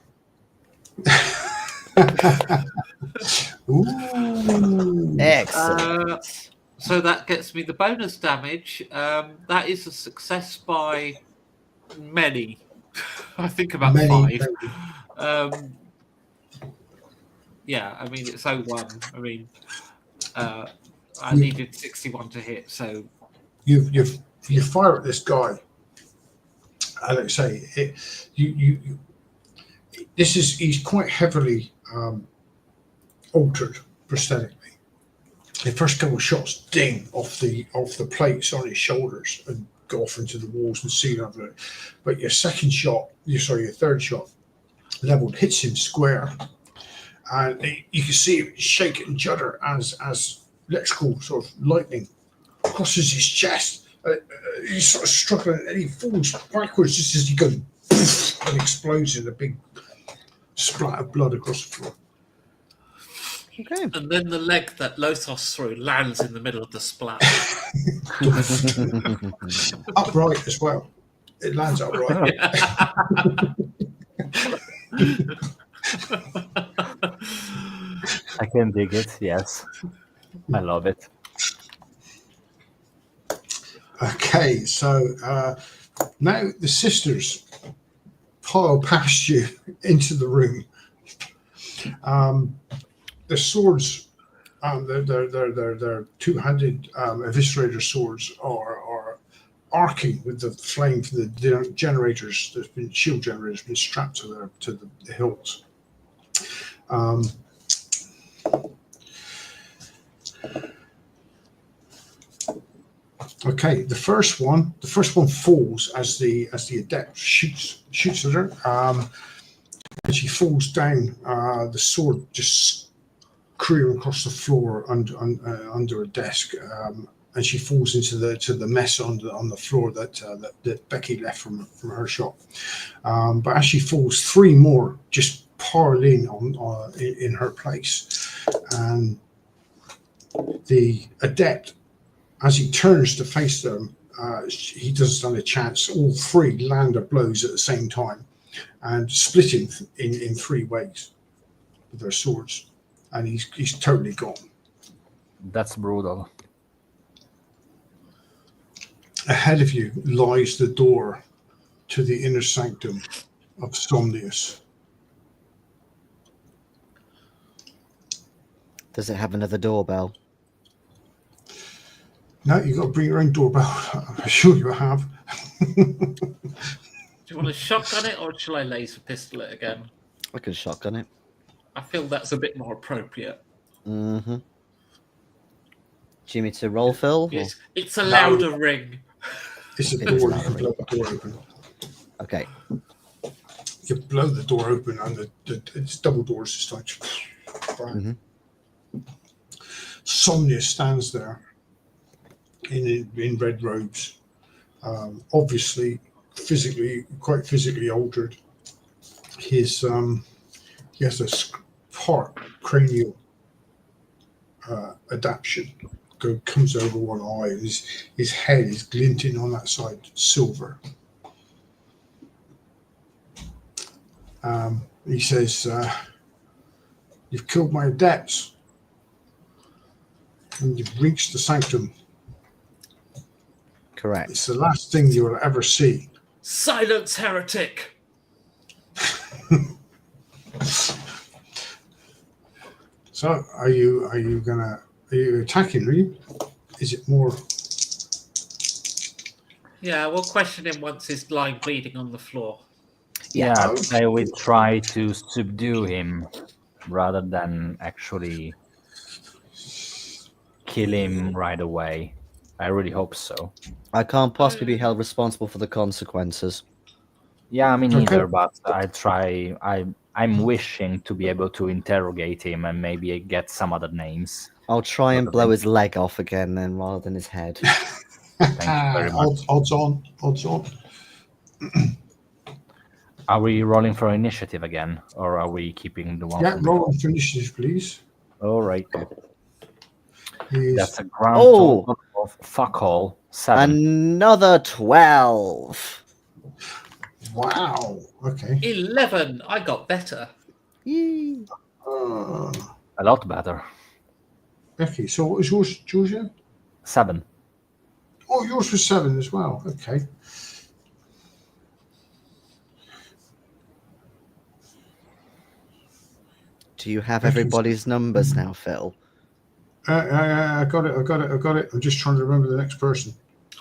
[SPEAKER 1] Ooh.
[SPEAKER 2] Excellent.
[SPEAKER 3] So that gets me the bonus damage. That is a success by many. I think about
[SPEAKER 1] Many.
[SPEAKER 3] 5. Yeah, I mean, it's 01. I mean, I needed 61 to hit, so
[SPEAKER 1] You fire at this guy, and let's say he's quite heavily altered prosthetically. The first couple of shots ding off the plates on his shoulders and go off into the walls and ceiling of it. But your third shot leveled hits him square, and you can see him shake and judder as electrical sort of lightning crosses his chest. He's sort of struggling, and he falls backwards just as he goes poof, and explodes in a big splat of blood across the floor.
[SPEAKER 2] Okay.
[SPEAKER 3] and then the leg that Lothos threw lands in the middle of the splat.
[SPEAKER 1] Upright as well. It lands upright.
[SPEAKER 4] I can dig it, yes. I love it.
[SPEAKER 1] Okay, so now the sisters pile past you into the room. The swords, their two-handed eviscerator swords are arcing with the flame from the generators. There's been shield generators been strapped to the hilts. Okay, the first one falls as the adept shoots at her, and she falls down. The sword just careering across the floor under a desk, and she falls into the mess on the floor that Becky left from her shot. But as she falls, 3 more just pile in in her place, and the adept, as he turns to face them, he doesn't stand a chance. All 3 land their blows at the same time and split him in 3 ways with their swords, and he's totally gone.
[SPEAKER 4] That's brutal.
[SPEAKER 1] Ahead of you lies the door to the inner sanctum of Somnius.
[SPEAKER 2] Does it have another doorbell?
[SPEAKER 1] No, you've got to bring your own doorbell. I'm sure you have.
[SPEAKER 3] Do you want to shotgun it, or shall I laser pistol it again?
[SPEAKER 2] I can shotgun it.
[SPEAKER 3] I feel that's a bit more appropriate.
[SPEAKER 2] Mm-hmm. Do you need to roll, Phil?
[SPEAKER 3] Yes, it's a louder ring.
[SPEAKER 1] It's a
[SPEAKER 2] It's
[SPEAKER 1] door.
[SPEAKER 2] not
[SPEAKER 1] You can
[SPEAKER 2] a
[SPEAKER 1] blow the door open.
[SPEAKER 2] Okay.
[SPEAKER 1] You blow the door open, and it's double doors this time.
[SPEAKER 2] Mhm.
[SPEAKER 1] Somnius stands there in red robes, Obviously, quite physically altered. He has a part cranial adaptation. Comes over one eye. His head is glinting on that side, silver. He says, "You've killed my adepts, and you've reached the sanctum.
[SPEAKER 2] Correct.
[SPEAKER 1] It's the last thing you will ever see."
[SPEAKER 3] Silence, heretic!
[SPEAKER 1] So, are you attacking? Are you? Is it more?
[SPEAKER 3] Yeah, we'll question him once he's lying bleeding on the floor.
[SPEAKER 4] Yeah, I will try to subdue him rather than actually kill him right away. I really hope so.
[SPEAKER 2] I can't possibly be held responsible for the consequences.
[SPEAKER 4] Yeah, me
[SPEAKER 1] Okay.
[SPEAKER 4] neither, but I'm wishing to be able to interrogate him and maybe get some other names.
[SPEAKER 2] I'll try and
[SPEAKER 4] Other
[SPEAKER 2] blow
[SPEAKER 4] than-
[SPEAKER 2] his leg off again then, rather than his head.
[SPEAKER 4] Thank you very much.
[SPEAKER 1] Odds on.
[SPEAKER 4] Are we rolling for initiative again, or are we keeping the one
[SPEAKER 1] Yeah,
[SPEAKER 4] from
[SPEAKER 1] roll for initiative, please.
[SPEAKER 4] All right.
[SPEAKER 1] Is
[SPEAKER 4] That's a grand
[SPEAKER 2] Oh!
[SPEAKER 4] total of fuck all 7.
[SPEAKER 2] Another 12.
[SPEAKER 1] wow. Okay.
[SPEAKER 3] 11! I got better.
[SPEAKER 2] Yee.
[SPEAKER 1] Uh,
[SPEAKER 4] A lot better.
[SPEAKER 1] okay. So what was yours, Georgia?
[SPEAKER 4] 7.
[SPEAKER 1] Oh, yours was 7 as well. Okay.
[SPEAKER 2] Do you have
[SPEAKER 1] Thank you.
[SPEAKER 2] everybody's numbers now, Phil?
[SPEAKER 1] I got it. I'm just trying to remember the next person.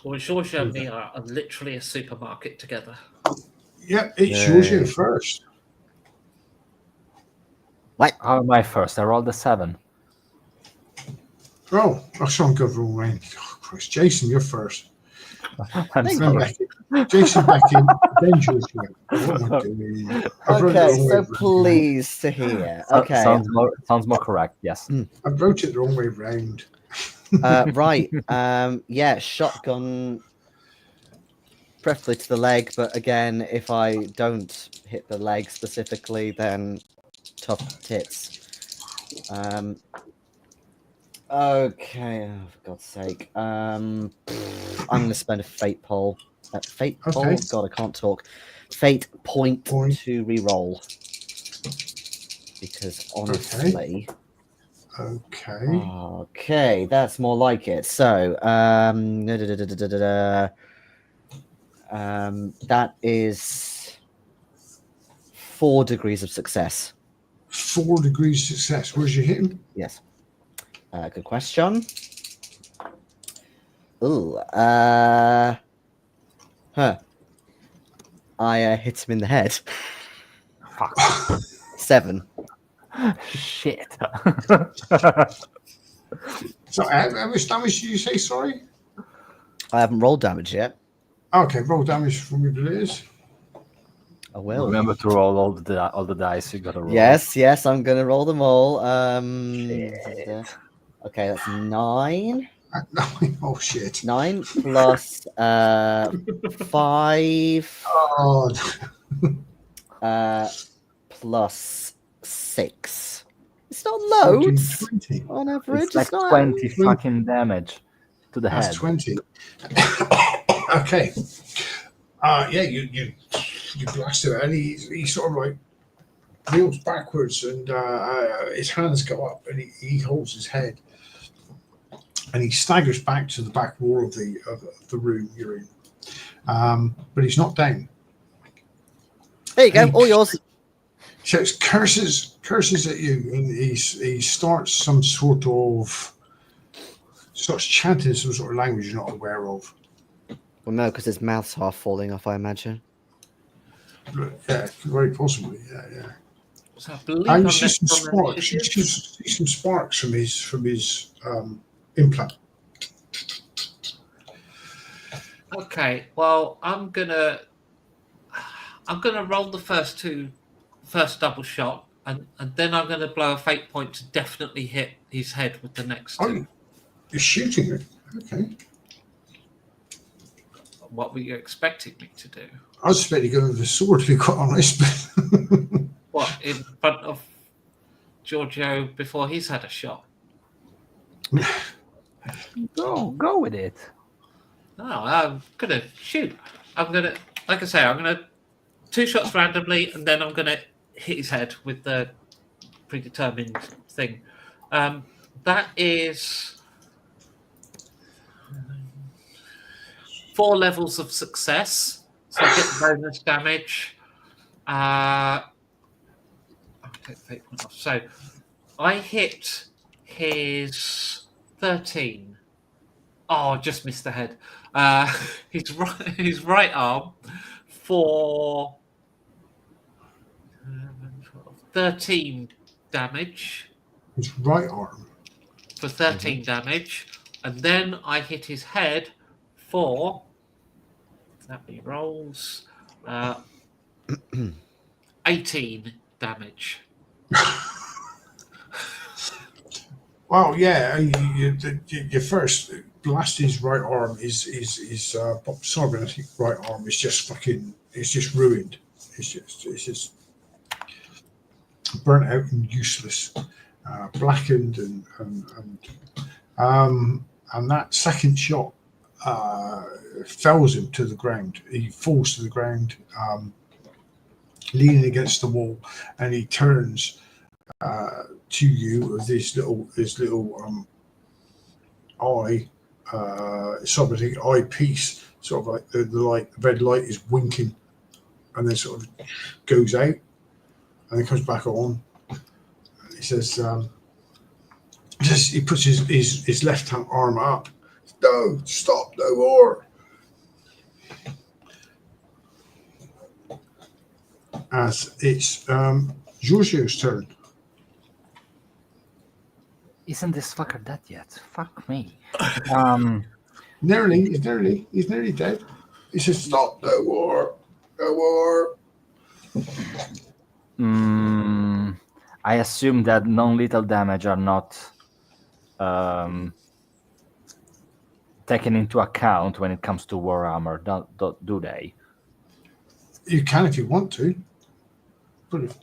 [SPEAKER 3] Well, Georgia and me are literally a supermarket together.
[SPEAKER 1] Yeah, it's
[SPEAKER 2] Yeah.
[SPEAKER 1] Georgia first.
[SPEAKER 4] How am I first? I rolled a 7.
[SPEAKER 1] Oh, I saw him go the wrong way. Oh, Christ. Jason, you're first.
[SPEAKER 4] I'm
[SPEAKER 2] Thank
[SPEAKER 1] Then
[SPEAKER 4] sorry.
[SPEAKER 1] Becky. Jason, Becky, then Georgia. What am I doing? I've wrote it the
[SPEAKER 2] Okay,
[SPEAKER 1] wrong way
[SPEAKER 2] so
[SPEAKER 1] round.
[SPEAKER 2] pleased to hear.
[SPEAKER 4] So-
[SPEAKER 2] Okay,
[SPEAKER 4] sounds more correct. Yes.
[SPEAKER 1] I wrote it the wrong way round.
[SPEAKER 2] right. Yeah, shotgun, preferably to the leg, but again, if I don't hit the leg specifically, then tough tits. Okay, oh, for God's sake. I'm going to spend a fate poll. Fate poll?
[SPEAKER 1] Okay.
[SPEAKER 2] God, I can't talk. Fate point
[SPEAKER 1] Point.
[SPEAKER 2] to re-roll. Because honestly...
[SPEAKER 1] Okay.
[SPEAKER 2] Okay, that's more like it. So, that is 4 degrees of success.
[SPEAKER 1] 4 degrees of success. Where's you hitting?
[SPEAKER 2] Yes. Good question. Ooh, I hit him in the head.
[SPEAKER 4] Fuck.
[SPEAKER 2] 7.
[SPEAKER 4] Shit.
[SPEAKER 1] So, how much damage did you say? Sorry.
[SPEAKER 2] I haven't rolled damage yet.
[SPEAKER 1] Okay, roll damage for me, please.
[SPEAKER 2] I will.
[SPEAKER 4] Remember to roll all the dice you gotta roll.
[SPEAKER 2] Yes, I'm gonna roll them all.
[SPEAKER 4] Shit.
[SPEAKER 2] Okay, that's 9.
[SPEAKER 1] Oh shit.
[SPEAKER 2] 9 plus 5
[SPEAKER 1] Oh,
[SPEAKER 2] plus 6. It's not
[SPEAKER 1] 14,
[SPEAKER 2] loads
[SPEAKER 1] 20.
[SPEAKER 2] on average.
[SPEAKER 4] It's like
[SPEAKER 2] not
[SPEAKER 4] 20 fucking damage to the
[SPEAKER 1] That's
[SPEAKER 4] head.
[SPEAKER 1] 20. Okay. Yeah, you blast it, and he sort of like reels backwards, and his hands go up, and he holds his head, and he staggers back to the back wall of the room you're in. But he's not down.
[SPEAKER 2] There you go,
[SPEAKER 1] And he
[SPEAKER 2] all yours.
[SPEAKER 1] shouts curses at you, and he starts starts chanting some sort of language you're not aware of.
[SPEAKER 2] Well, no, because his mouth's half falling off, I imagine.
[SPEAKER 1] Yeah, very possibly. Yeah.
[SPEAKER 3] So I believe
[SPEAKER 1] And
[SPEAKER 3] I'm
[SPEAKER 1] you see some
[SPEAKER 3] next on
[SPEAKER 1] sparks. You
[SPEAKER 3] initiative.
[SPEAKER 1] see some sparks from his implant.
[SPEAKER 3] Okay, well, I'm gonna roll the first double shot, and then I'm gonna blow a fate point to definitely hit his head with the next two.
[SPEAKER 1] Oh, you're shooting it. Okay.
[SPEAKER 3] What were you expecting me to do?
[SPEAKER 1] I was expecting to go with the sword, to be quite honest.
[SPEAKER 3] What, in front of Giorgio before he's had a shot?
[SPEAKER 4] Go with it.
[SPEAKER 3] No, I'm gonna shoot. I'm gonna, like I say, I'm gonna 2 shots randomly, and then I'm gonna hit his head with the predetermined thing. That is 4 levels of success, so I get the bonus damage. I'll take the fate point off. So I hit his 13. Oh, just missed the head. His right arm for 13 damage.
[SPEAKER 1] His right arm.
[SPEAKER 3] For 13 damage, and then I hit his head for that he rolls 18 damage.
[SPEAKER 1] Well, yeah, your first blast his right arm is Bob Sovereign. I think right arm is just fucking. It's just ruined. It's just burnt out and useless, blackened and that second shot fells him to the ground. He falls to the ground, leaning against the wall, and he turns to you with this little eye, sort of the eyepiece, sort of like the light, the red light is winking, and then sort of goes out, and then comes back on. He says, he puts his left hand arm up. No, stop, no more. As it's Giorgio's turn.
[SPEAKER 4] Isn't this fucker dead yet? Fuck me.
[SPEAKER 1] He's nearly dead. He says, stop, no more, no more.
[SPEAKER 4] I assume that non-lethal damage are not taken into account when it comes to war armor, do they?
[SPEAKER 1] You can if you want to. But if,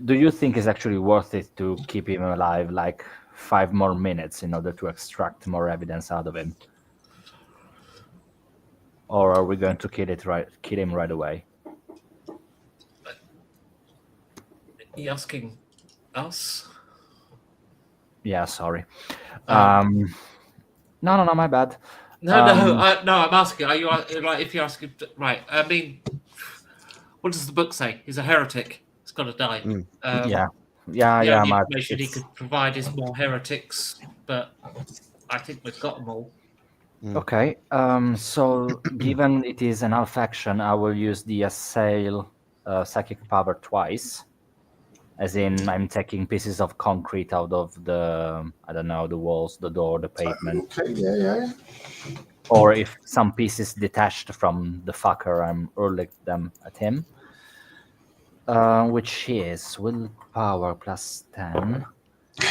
[SPEAKER 4] Do you think it's actually worth it to keep him alive like 5 more minutes in order to extract more evidence out of him? Or are we going to kill him right away?
[SPEAKER 3] Are you asking us?
[SPEAKER 4] Yeah, sorry. No, my bad.
[SPEAKER 3] No, I'm asking. Are you like if you're asking? Right. I mean, what does the book say? He's a heretic. He's got to die.
[SPEAKER 4] Yeah.
[SPEAKER 3] The only
[SPEAKER 4] Matt,
[SPEAKER 3] information he could provide is more heretics, but I think we've got them all.
[SPEAKER 4] Okay. So given it is an half action, I will use the assail psychic power twice. As in, I'm taking pieces of concrete out of the, I don't know, the walls, the door, the pavement.
[SPEAKER 1] okay, yeah.
[SPEAKER 4] Or if some pieces detached from the fucker, I'm hurling them at him. Which is willpower plus 10.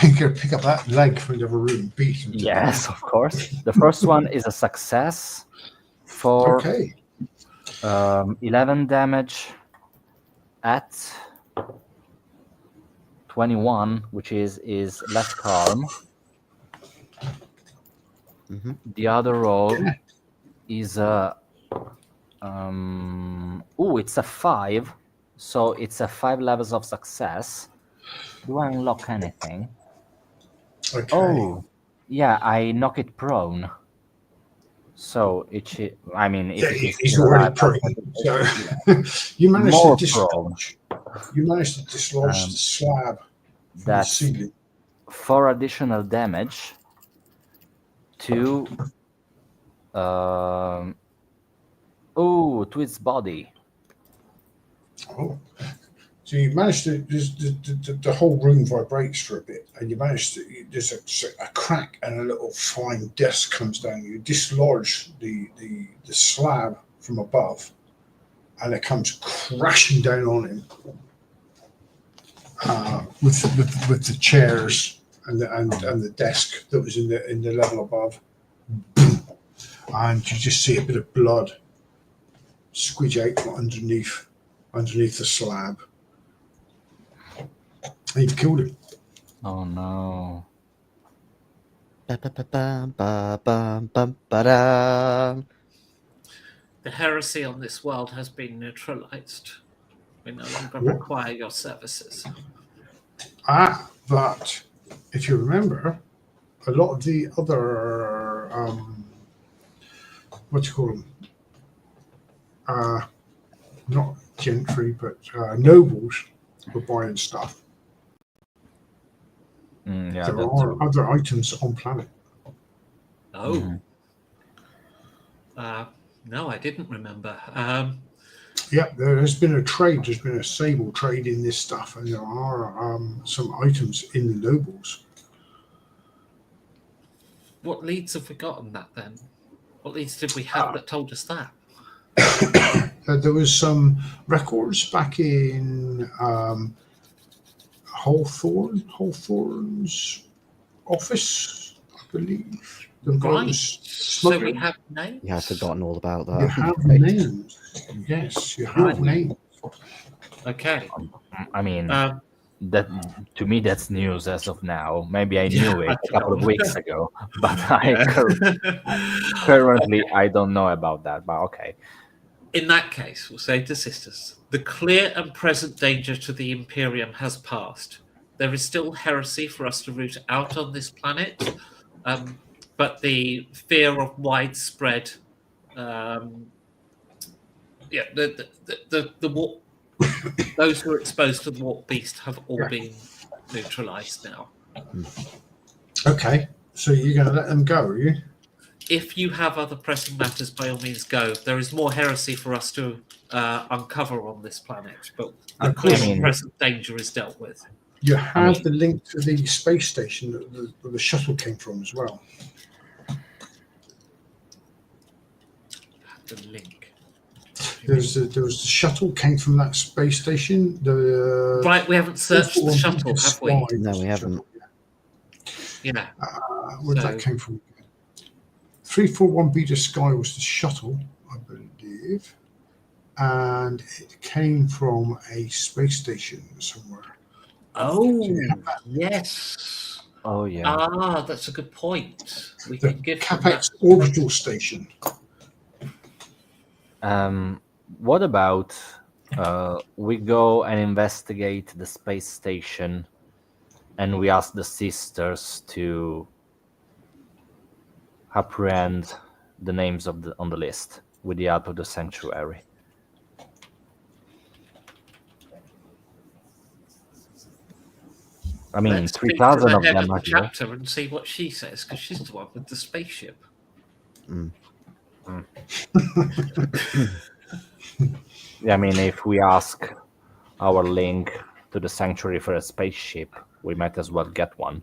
[SPEAKER 1] You can pick up that leg from the other room and beat him.
[SPEAKER 4] Yes, of course. The first one is a success for 11 damage at 21, which is left arm. The other roll is a it's a 5, so it's a 5 levels of success. Do I unlock anything?
[SPEAKER 1] Okay.
[SPEAKER 4] Oh, yeah, I knock it prone. So he's
[SPEAKER 1] already prone. So you managed
[SPEAKER 4] more
[SPEAKER 1] to
[SPEAKER 4] prone.
[SPEAKER 1] You managed to dislodge the slab from the
[SPEAKER 4] That's
[SPEAKER 1] ceiling.
[SPEAKER 4] 4 additional damage to to its body.
[SPEAKER 1] Oh. So you managed to, the whole room vibrates for a bit, and you managed to, there's a crack and a little flying disc comes down. You dislodge the slab from above, and it comes crashing down on him with the chairs and the desk that was in the level above. and you just see a bit of blood squidge out from underneath the slab. And you've killed him.
[SPEAKER 4] Oh no.
[SPEAKER 2] Ba-ba-ba-bum-ba-bum-bum-ba-dum.
[SPEAKER 3] The heresy on this world has been neutralized. We no longer
[SPEAKER 1] What?
[SPEAKER 3] require your services.
[SPEAKER 1] But if you remember, a lot of the other what do you call them? Not gentry, but nobles were buying stuff.
[SPEAKER 4] Yeah,
[SPEAKER 1] There
[SPEAKER 4] that's
[SPEAKER 1] are
[SPEAKER 4] true.
[SPEAKER 1] other items on planet.
[SPEAKER 3] Oh. No, I didn't remember.
[SPEAKER 1] Yeah, there has been a trade. There's been a sable trade in this stuff, and there are some items in the nobles.
[SPEAKER 3] What leads have we got on that then? What leads did we have that told us that?
[SPEAKER 1] There was some records back in Hawthorne's office, I believe.
[SPEAKER 3] Right.
[SPEAKER 1] Those
[SPEAKER 3] So we
[SPEAKER 1] smugglers.
[SPEAKER 3] have names.
[SPEAKER 2] Yeah, I've forgotten all about
[SPEAKER 1] You
[SPEAKER 2] that.
[SPEAKER 1] have
[SPEAKER 2] Right.
[SPEAKER 1] names. Yes, you have
[SPEAKER 3] Right.
[SPEAKER 1] names.
[SPEAKER 3] Okay.
[SPEAKER 4] I mean,
[SPEAKER 3] Um,
[SPEAKER 4] that to me that's news as of now. Maybe I knew
[SPEAKER 3] Yeah,
[SPEAKER 4] it
[SPEAKER 3] I
[SPEAKER 4] a couple of
[SPEAKER 3] know.
[SPEAKER 4] weeks ago, but
[SPEAKER 3] yeah.
[SPEAKER 4] currently I don't know about that. But okay.
[SPEAKER 3] In that case, we'll say to sisters, the clear and present danger to the Imperium has passed. There is still heresy for us to root out on this planet, but the fear of widespread, the warp, those who are exposed to the warp beast have all
[SPEAKER 1] Yeah.
[SPEAKER 3] been neutralized now.
[SPEAKER 1] Okay, so you're going to let them go, are you?
[SPEAKER 3] If you have other pressing matters, by all means go. There is more heresy for us to uncover on this planet, but the
[SPEAKER 1] Of
[SPEAKER 3] clear
[SPEAKER 1] course.
[SPEAKER 3] and present danger is dealt with.
[SPEAKER 1] You have
[SPEAKER 4] mean-
[SPEAKER 1] the link to the space station that the shuttle came from as well.
[SPEAKER 3] The link.
[SPEAKER 1] There was the shuttle came from that space station. The
[SPEAKER 3] Right, we haven't searched the
[SPEAKER 1] 441
[SPEAKER 3] shuttle,
[SPEAKER 1] Beta
[SPEAKER 3] have we?
[SPEAKER 1] Sky
[SPEAKER 2] No,
[SPEAKER 1] was
[SPEAKER 2] we
[SPEAKER 1] the
[SPEAKER 2] haven't.
[SPEAKER 1] shuttle,
[SPEAKER 3] Yeah.
[SPEAKER 1] where that came from? 341 Beta Sky was the shuttle, I believe, and it came from a space station somewhere.
[SPEAKER 3] Oh,
[SPEAKER 1] you have
[SPEAKER 3] yes.
[SPEAKER 4] Oh yeah.
[SPEAKER 3] Ah, that's a good point. We
[SPEAKER 1] The
[SPEAKER 3] can give them that.
[SPEAKER 1] Capex orbital station.
[SPEAKER 4] What about we go and investigate the space station, and we ask the sisters to apprehend the names of on the list with the help of the sanctuary. I mean,
[SPEAKER 3] Let's speak to
[SPEAKER 4] 3,000
[SPEAKER 3] the
[SPEAKER 4] of
[SPEAKER 3] head
[SPEAKER 4] them
[SPEAKER 3] of
[SPEAKER 4] are
[SPEAKER 3] the
[SPEAKER 4] here.
[SPEAKER 3] chapter and see what she says, because she's the one with the spaceship.
[SPEAKER 4] Yeah, I mean, if we ask our link to the sanctuary for a spaceship, we might as well get one.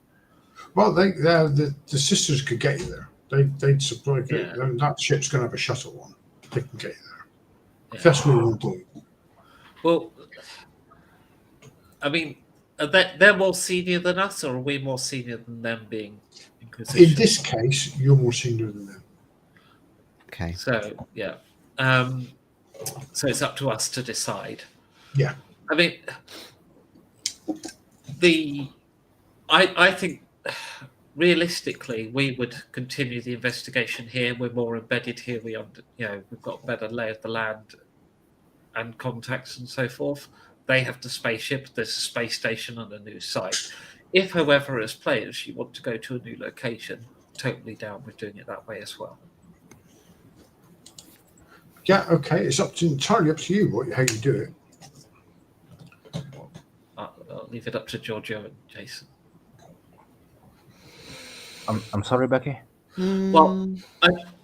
[SPEAKER 1] Well, the sisters could get you there. They'd supply.
[SPEAKER 3] Yeah.
[SPEAKER 1] That ship's going to have a shuttle on. They can get you there.
[SPEAKER 3] Yeah.
[SPEAKER 1] If that's what you want to do.
[SPEAKER 3] Well, I mean, they're more senior than us, or are we more senior than them being Inquisition?
[SPEAKER 1] In this case, you're more senior than them.
[SPEAKER 2] Okay.
[SPEAKER 3] So, yeah. So it's up to us to decide.
[SPEAKER 1] Yeah.
[SPEAKER 3] I mean, I think realistically we would continue the investigation here. We're more embedded here. We've got a better lay of the land and contacts and so forth. They have the spaceship. There's a space station on a new site. If, however, as players you want to go to a new location, totally down with doing it that way as well.
[SPEAKER 1] Yeah. Okay. It's entirely up to you how you do it.
[SPEAKER 3] I'll leave it up to Giorgio and Jason.
[SPEAKER 4] I'm sorry, Becky.
[SPEAKER 3] Well,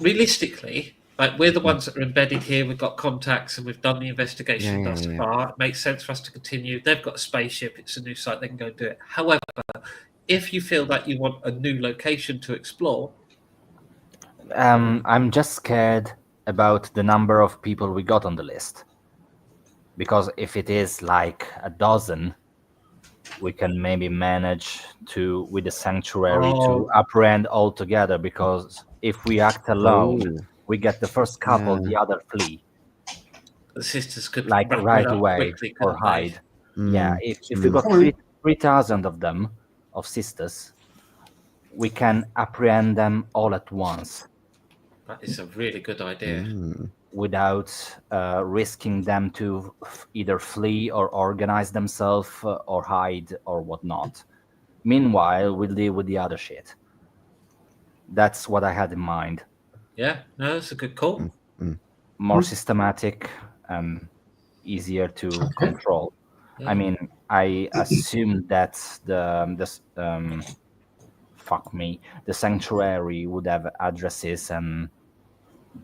[SPEAKER 3] realistically, like we're the ones that are embedded here. We've got contacts and we've done the investigation thus far. It makes sense for us to continue. They've got a spaceship. It's a new site. They can go and do it. However, if you feel that you want a new location to explore,
[SPEAKER 4] I'm just scared about the number of people we got on the list. Because if it is like a dozen, we can maybe manage to, with the sanctuary, to apprehend all together. Because if we act alone,
[SPEAKER 2] Ooh.
[SPEAKER 4] we get the first couple,
[SPEAKER 2] Yeah.
[SPEAKER 4] the other flee,
[SPEAKER 3] The sisters could
[SPEAKER 4] like
[SPEAKER 3] wrap
[SPEAKER 4] right
[SPEAKER 3] it up
[SPEAKER 4] away
[SPEAKER 3] quickly,
[SPEAKER 4] or
[SPEAKER 3] couldn't they?
[SPEAKER 4] hide. Yeah,
[SPEAKER 2] Mm.
[SPEAKER 4] if we got
[SPEAKER 1] Point.
[SPEAKER 4] 3,000 of them, of sisters, we can apprehend them all at once
[SPEAKER 3] That is a really good idea.
[SPEAKER 2] Mm.
[SPEAKER 4] without risking them to either flee or organize themselves or hide or whatnot. Meanwhile, we'll deal with the other shit. That's what I had in mind.
[SPEAKER 3] Yeah, no, that's a good call.
[SPEAKER 4] More systematic and easier to
[SPEAKER 1] Okay.
[SPEAKER 4] control.
[SPEAKER 3] Yeah.
[SPEAKER 4] I mean, I assume that the sanctuary would have addresses and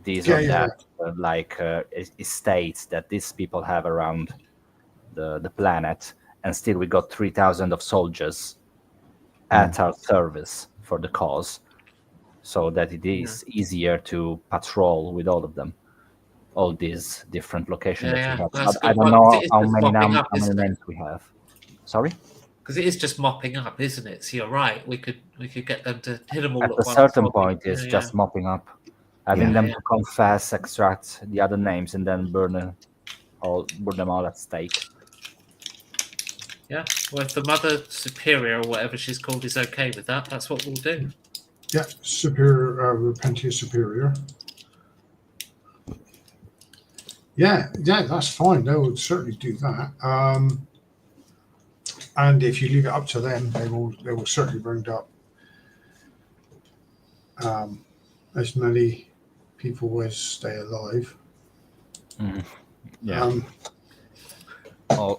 [SPEAKER 4] these or
[SPEAKER 1] Yeah.
[SPEAKER 4] that, estates that these people have around the planet, and still we got 3,000 of soldiers at our service for the cause, so that it is easier to patrol with all of them, all these different locations that we
[SPEAKER 3] Yeah,
[SPEAKER 4] have.
[SPEAKER 3] that's
[SPEAKER 4] But
[SPEAKER 3] a
[SPEAKER 4] I
[SPEAKER 3] good
[SPEAKER 4] don't
[SPEAKER 3] one, 'cause
[SPEAKER 4] know
[SPEAKER 3] it is
[SPEAKER 4] how
[SPEAKER 3] just
[SPEAKER 4] many
[SPEAKER 3] mopping up, isn't it?
[SPEAKER 4] names we have. Sorry.
[SPEAKER 3] Because it is just mopping up, isn't it? So you're right. We could get them to hit them all
[SPEAKER 4] At
[SPEAKER 3] at
[SPEAKER 4] a
[SPEAKER 3] once.
[SPEAKER 4] certain
[SPEAKER 3] mopping.
[SPEAKER 4] point, it's
[SPEAKER 3] Yeah,
[SPEAKER 4] just mopping up, having
[SPEAKER 2] Yeah.
[SPEAKER 4] them
[SPEAKER 3] Yeah.
[SPEAKER 4] to confess, extract the other names, and then burn them all at stake.
[SPEAKER 3] Yeah. Well, if the Mother Superior or whatever she's called is okay with that, that's what we'll do.
[SPEAKER 1] Yeah, superior, Repentia Superior. Yeah, that's fine. They would certainly do that. And if you leave it up to them, they will certainly bring up as many people as stay alive.
[SPEAKER 4] Yeah.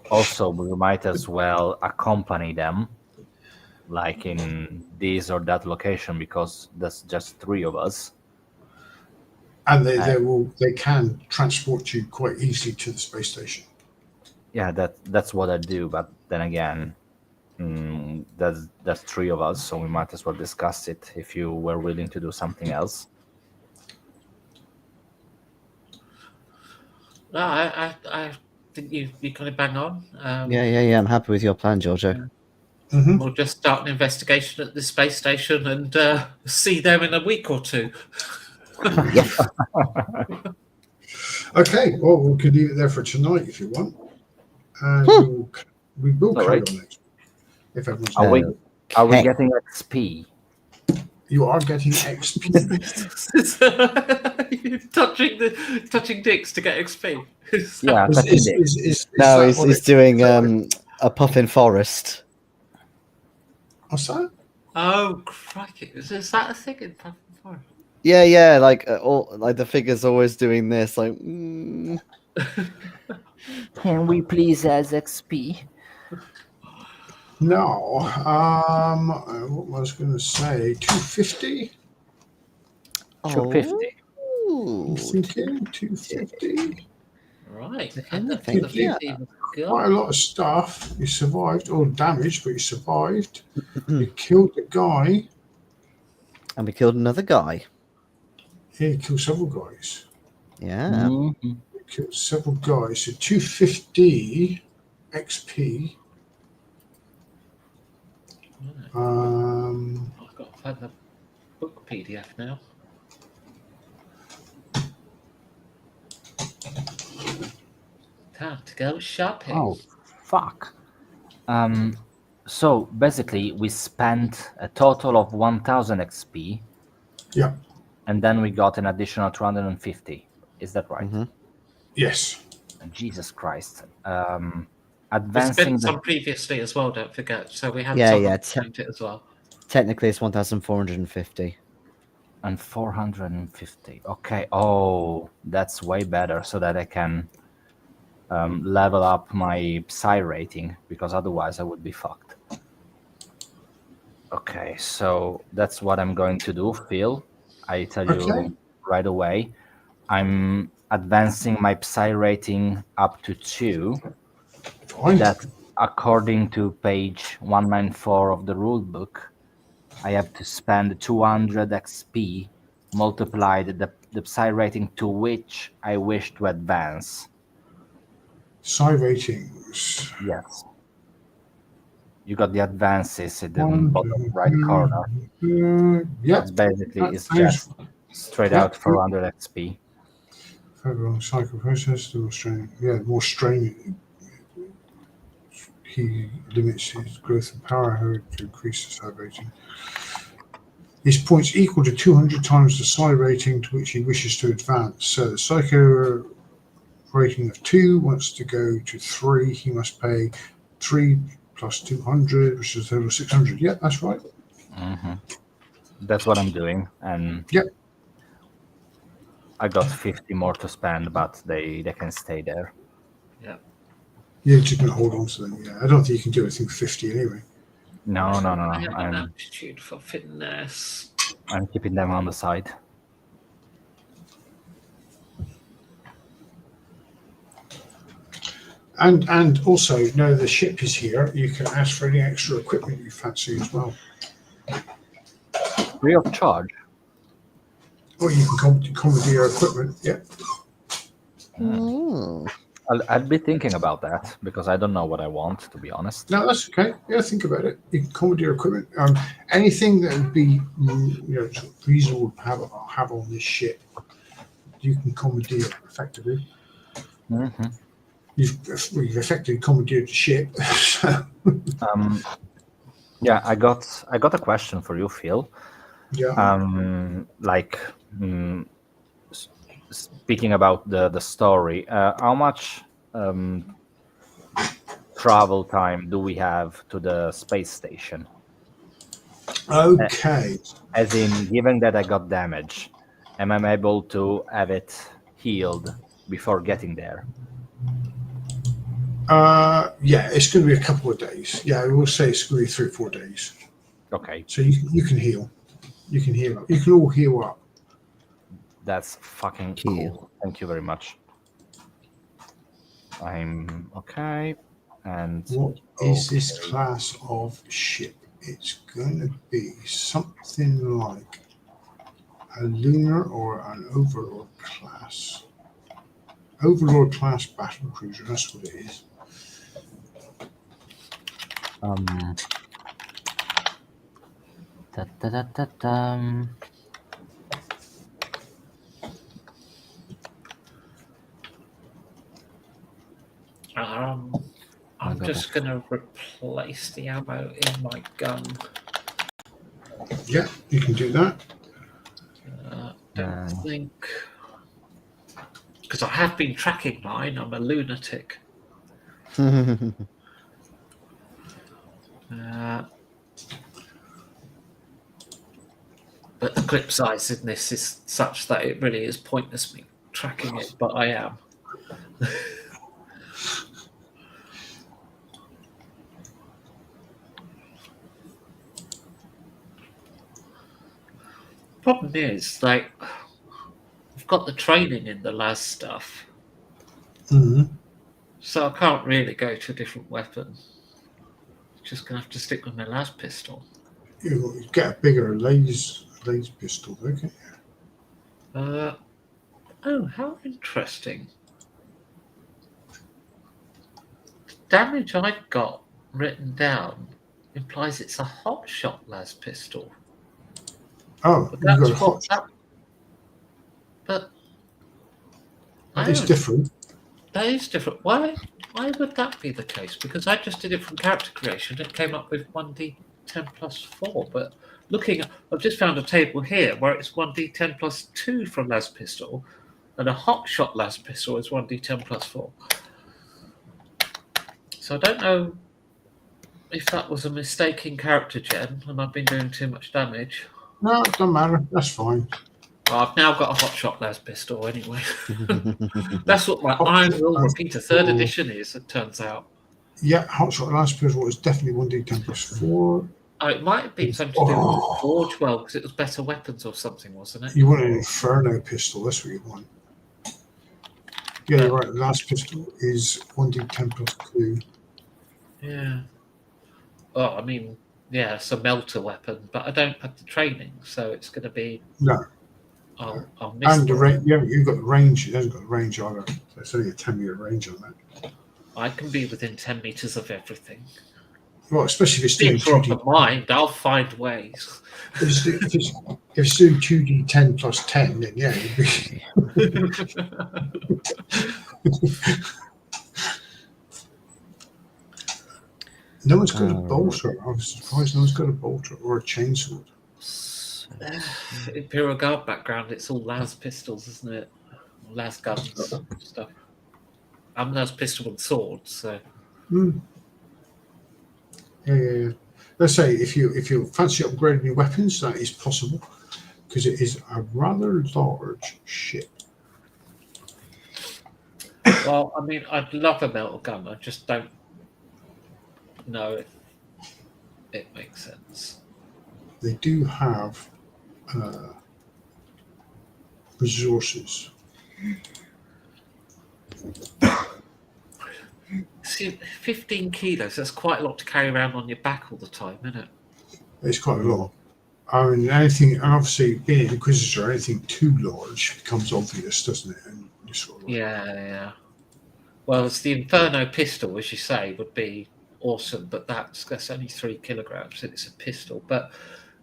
[SPEAKER 4] Also, we might as well accompany them, like in this or that location, because there's just 3 of us.
[SPEAKER 1] And they can transport you quite easily to the space station.
[SPEAKER 4] Yeah, that's what I do. But then again, that's 3 of us, so we might as well discuss it if you were willing to do something else.
[SPEAKER 3] No, I think you got it bang on.
[SPEAKER 2] Yeah. I'm happy with your plan, Giorgio.
[SPEAKER 1] Mm-hmm.
[SPEAKER 3] We'll just start an investigation at the space station and see them in a week or two.
[SPEAKER 2] Yes.
[SPEAKER 1] Okay, well, we could leave it there for tonight if you want. And we will carry
[SPEAKER 4] Alright.
[SPEAKER 1] on next week. If everyone's
[SPEAKER 4] Are we
[SPEAKER 2] Okay.
[SPEAKER 4] getting XP?
[SPEAKER 1] You are getting XP.
[SPEAKER 3] touching dicks to get XP.
[SPEAKER 4] Yeah,
[SPEAKER 1] Is
[SPEAKER 4] touching it.
[SPEAKER 2] No,
[SPEAKER 1] that
[SPEAKER 2] he's,
[SPEAKER 1] what
[SPEAKER 2] he's
[SPEAKER 1] it-
[SPEAKER 2] doing
[SPEAKER 1] is that what it-
[SPEAKER 2] a puffin forest.
[SPEAKER 1] What's that?
[SPEAKER 3] Oh crikey! Is that a thing in Puffin Forest?
[SPEAKER 2] Yeah, like like the figure's always doing this, like.
[SPEAKER 4] Can we please as XP?
[SPEAKER 1] No. What was I going to say? 250.
[SPEAKER 4] 250.
[SPEAKER 1] I'm thinking 250.
[SPEAKER 3] Right.
[SPEAKER 2] And I
[SPEAKER 3] that's
[SPEAKER 2] think,
[SPEAKER 3] the 15
[SPEAKER 1] Quite a lot of stuff. You survived, all damage, but you survived. You killed the guy.
[SPEAKER 2] And we killed another guy.
[SPEAKER 1] Yeah, you killed several guys.
[SPEAKER 2] Yeah.
[SPEAKER 4] Mhm.
[SPEAKER 1] You killed several guys. So 250 XP.
[SPEAKER 3] I've got to find the book PDF now. Time to go shopping.
[SPEAKER 4] Oh, fuck. So basically, we spent a total of 1,000 XP.
[SPEAKER 1] Yeah.
[SPEAKER 4] And then we got an additional 250. Is that right?
[SPEAKER 2] Mhm.
[SPEAKER 1] Yes.
[SPEAKER 4] Jesus Christ.
[SPEAKER 3] We
[SPEAKER 4] Advancing
[SPEAKER 3] spent
[SPEAKER 4] the
[SPEAKER 3] some previously as well, don't forget. So we had
[SPEAKER 2] Yeah,
[SPEAKER 3] some
[SPEAKER 2] yeah,
[SPEAKER 3] spent it as well.
[SPEAKER 2] Technically, it's 1,450.
[SPEAKER 4] and 450. Okay. Oh, that's way better, so that I can level up my psi rating, because otherwise I would be fucked. Okay, so that's what I'm going to do, Phil. I tell
[SPEAKER 1] Okay.
[SPEAKER 4] you right away. I'm advancing my psi rating up to 2.
[SPEAKER 1] Fine.
[SPEAKER 4] That, according to page 194 of the rulebook, I have to spend 200 XP multiplied the psi rating to which I wish to advance.
[SPEAKER 1] Psi ratings.
[SPEAKER 4] Yes. You got the advances in the
[SPEAKER 1] One,
[SPEAKER 4] bottom right corner.
[SPEAKER 1] Yeah,
[SPEAKER 4] That's basically it's
[SPEAKER 1] that is
[SPEAKER 4] just straight
[SPEAKER 1] yeah.
[SPEAKER 4] out 400 XP.
[SPEAKER 1] further along cycle process, the more strain. Yeah, the more strain. He limits his growth and power to increase the side rating. His points equal to 200 times the side rating to which he wishes to advance. So the psycho rating of 2 wants to go to 3. He must pay 3 plus 200, which is a total of 600. Yeah, that's right.
[SPEAKER 4] That's what I'm doing, and
[SPEAKER 1] Yep.
[SPEAKER 4] I got 50 more to spend, but they can stay there.
[SPEAKER 3] Yeah.
[SPEAKER 1] You're just going to hold on to them. Yeah, I don't think you can do anything for 50 anyway.
[SPEAKER 4] No.
[SPEAKER 3] I have an aptitude for finesse.
[SPEAKER 4] I'm keeping them on the side.
[SPEAKER 1] And also, now the ship is here, you can ask for any extra equipment you fancy as well.
[SPEAKER 4] Free of charge.
[SPEAKER 1] Or you can commandeer equipment. Yeah.
[SPEAKER 2] Hmm.
[SPEAKER 4] I'd be thinking about that because I don't know what I want, to be honest.
[SPEAKER 1] No, that's okay. Yeah, think about it. You can commandeer equipment. Anything that would be sort of reasonable to have on this ship, you can commandeer effectively.
[SPEAKER 4] Mm-hmm.
[SPEAKER 1] You've effectively commandeered the ship.
[SPEAKER 4] Yeah, I got a question for you, Phil.
[SPEAKER 1] Yeah.
[SPEAKER 4] Speaking about the story, how much travel time do we have to the space station?
[SPEAKER 1] Okay.
[SPEAKER 4] As in, given that I got damage, am I able to have it healed before getting there?
[SPEAKER 1] Yeah, it's going to be a couple of days. Yeah, I will say it's going to be 3 or 4 days.
[SPEAKER 4] Okay,
[SPEAKER 1] So you can heal. You can heal up. You can all heal up.
[SPEAKER 4] that's fucking
[SPEAKER 2] Heal.
[SPEAKER 4] cool. Thank you very much. I'm okay. And
[SPEAKER 1] What is this class of ship? It's going to be something like a lunar or an overlord class. Overlord class battle cruiser, that's what it is.
[SPEAKER 3] I'm just going to replace the ammo in my gun.
[SPEAKER 1] Yeah, you can do that.
[SPEAKER 3] Don't think... Because I have been tracking mine, I'm a lunatic. But the clip size in this is such that it really is pointless me tracking it, but I am. Problem is, like, I've got the training in the las stuff, so I can't really go to a different weapon. Just gonna have to stick with my las pistol.
[SPEAKER 1] You get a bigger laser pistol, okay?
[SPEAKER 3] Oh, how interesting. The damage I've got written down implies it's a hot shot las pistol.
[SPEAKER 1] Oh,
[SPEAKER 3] But
[SPEAKER 1] you got a
[SPEAKER 3] that's
[SPEAKER 1] hot
[SPEAKER 3] what
[SPEAKER 1] shot.
[SPEAKER 3] But
[SPEAKER 1] It's different.
[SPEAKER 3] That is different. Why would that be the case? Because I just did it from character creation. It came up with 1d10 plus 4. But I've just found a table here where it's 1d10 plus 2 from las pistol, and a hot shot las pistol is 1d10 plus 4. So I don't know if that was a mistake in character gen and I've been doing too much damage.
[SPEAKER 1] No, it doesn't matter. That's fine.
[SPEAKER 3] Well, I've now got a hot shot las pistol anyway. That's what my Iron Will Repeater 3rd edition is, it turns out.
[SPEAKER 1] Yeah, hot shot last pistol is definitely 1d10 plus 4.
[SPEAKER 3] Oh, it might have been something to do with the Forge Well because it was better weapons or something, wasn't it?
[SPEAKER 1] You want an Inferno pistol, that's what you want. Yeah, you're right. The last pistol is 1d10 plus 2.
[SPEAKER 3] Yeah. Oh, I mean, yeah, it's a melter weapon, but I don't have the training, so it's going to be.
[SPEAKER 1] No.
[SPEAKER 3] I'll miss
[SPEAKER 1] and the range. Yeah, you've got the range. It hasn't got the range either. So it's only a 10-meter range on that.
[SPEAKER 3] I can be within 10 meters of everything.
[SPEAKER 1] Well, especially if it's doing
[SPEAKER 3] Theatre of
[SPEAKER 1] 2D.
[SPEAKER 3] the mind. I'll find ways.
[SPEAKER 1] If it's doing 2d10 plus 10, then yeah, you'd be. No one's got a bolter. I was surprised no one's got a bolter or a chainsword.
[SPEAKER 3] Imperial Guard background, it's all las pistols, isn't it? Las guns stuff. I'm las pistol and sword, so
[SPEAKER 1] Yeah. Let's say if you fancy upgrading your weapons, that is possible because it is a rather large ship.
[SPEAKER 3] well, I mean, I'd love a metal gun. I just don't know if it makes sense.
[SPEAKER 1] They do have resources.
[SPEAKER 3] See, 15 kilos, that's quite a lot to carry around on your back all the time, isn't it?
[SPEAKER 1] It's quite a lot. I mean, anything, and obviously being an Inquisitor, anything too large becomes obvious, doesn't it? And you sort of like,
[SPEAKER 3] Yeah. Well, it's the Inferno pistol, as you say, would be awesome, but that's only 3 kilograms and it's a pistol. But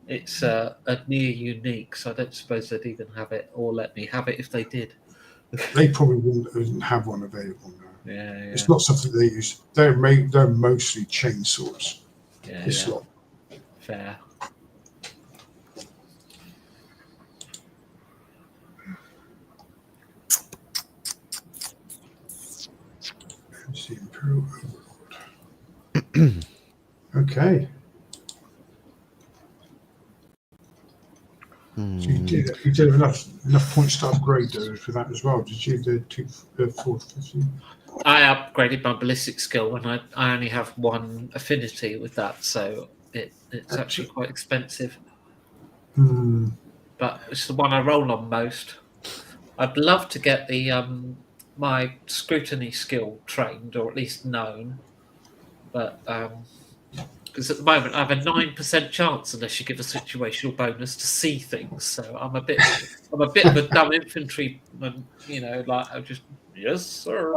[SPEAKER 3] it's a near unique, so I don't suppose they'd even have it or let me have it if they did.
[SPEAKER 1] they probably wouldn't have one available now.
[SPEAKER 3] Yeah.
[SPEAKER 1] It's not something they use. They're mostly chainswords.
[SPEAKER 3] Yeah.
[SPEAKER 1] This lot.
[SPEAKER 3] Fair.
[SPEAKER 1] It's the Imperial Overlord. Okay. So you did have enough points to upgrade those for that as well. Did you? The 450?
[SPEAKER 3] I upgraded my ballistic skill and I only have 1 affinity with that, so it's actually quite expensive. But it's the one I roll on most. I'd love to get the my scrutiny skill trained, or at least known, but because at the moment I have a 9% chance unless you give a situational bonus to see things. So I'm a bit of a dumb infantryman, like I just yes sir.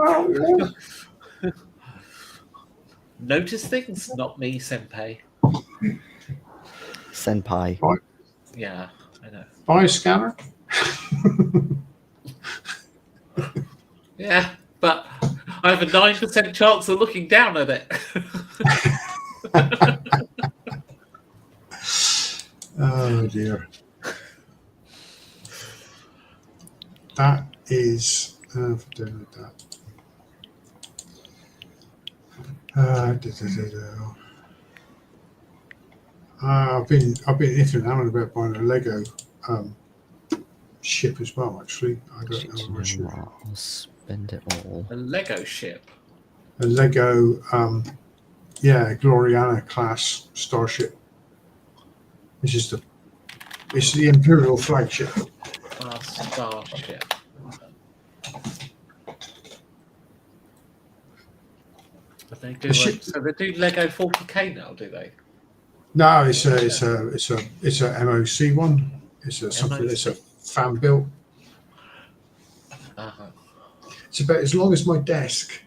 [SPEAKER 3] Notice things, not me, senpai.
[SPEAKER 2] Senpai.
[SPEAKER 3] Yeah, I know.
[SPEAKER 1] Buy a scanner.
[SPEAKER 3] Yeah, but I have a 9% chance of looking down at it.
[SPEAKER 1] Oh dear. That is that. I've been iffing and having about buying a Lego ship as well. Actually, I don't know where I should.
[SPEAKER 2] I'll spend it all.
[SPEAKER 3] A Lego ship.
[SPEAKER 1] A Lego, Gloriana class starship. It's the Imperial flagship.
[SPEAKER 3] Starship. But they do. So they do Lego 40K now, do they?
[SPEAKER 1] No, it's a MOC one. It's a fan built.
[SPEAKER 3] Uh-huh.
[SPEAKER 1] It's about as long as my desk.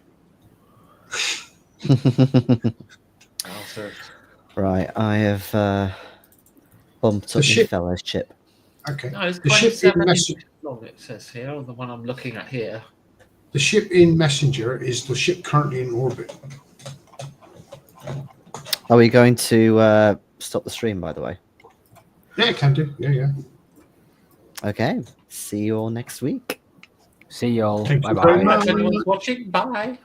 [SPEAKER 2] Right, I have bumped up the fellowship.
[SPEAKER 1] Okay.
[SPEAKER 3] No, it's
[SPEAKER 1] The ship
[SPEAKER 3] 27
[SPEAKER 1] in
[SPEAKER 3] inches long, it says here, on the one I'm looking at here.
[SPEAKER 1] The ship in Messenger is the ship currently in orbit.
[SPEAKER 2] Are we going to stop the stream, by the way?
[SPEAKER 1] Yeah, can do. Yeah.
[SPEAKER 2] Okay. See you all next week.
[SPEAKER 4] See y'all.
[SPEAKER 1] Thank you
[SPEAKER 4] Bye
[SPEAKER 1] very
[SPEAKER 4] bye.
[SPEAKER 1] much.
[SPEAKER 3] If anyone's watching, bye.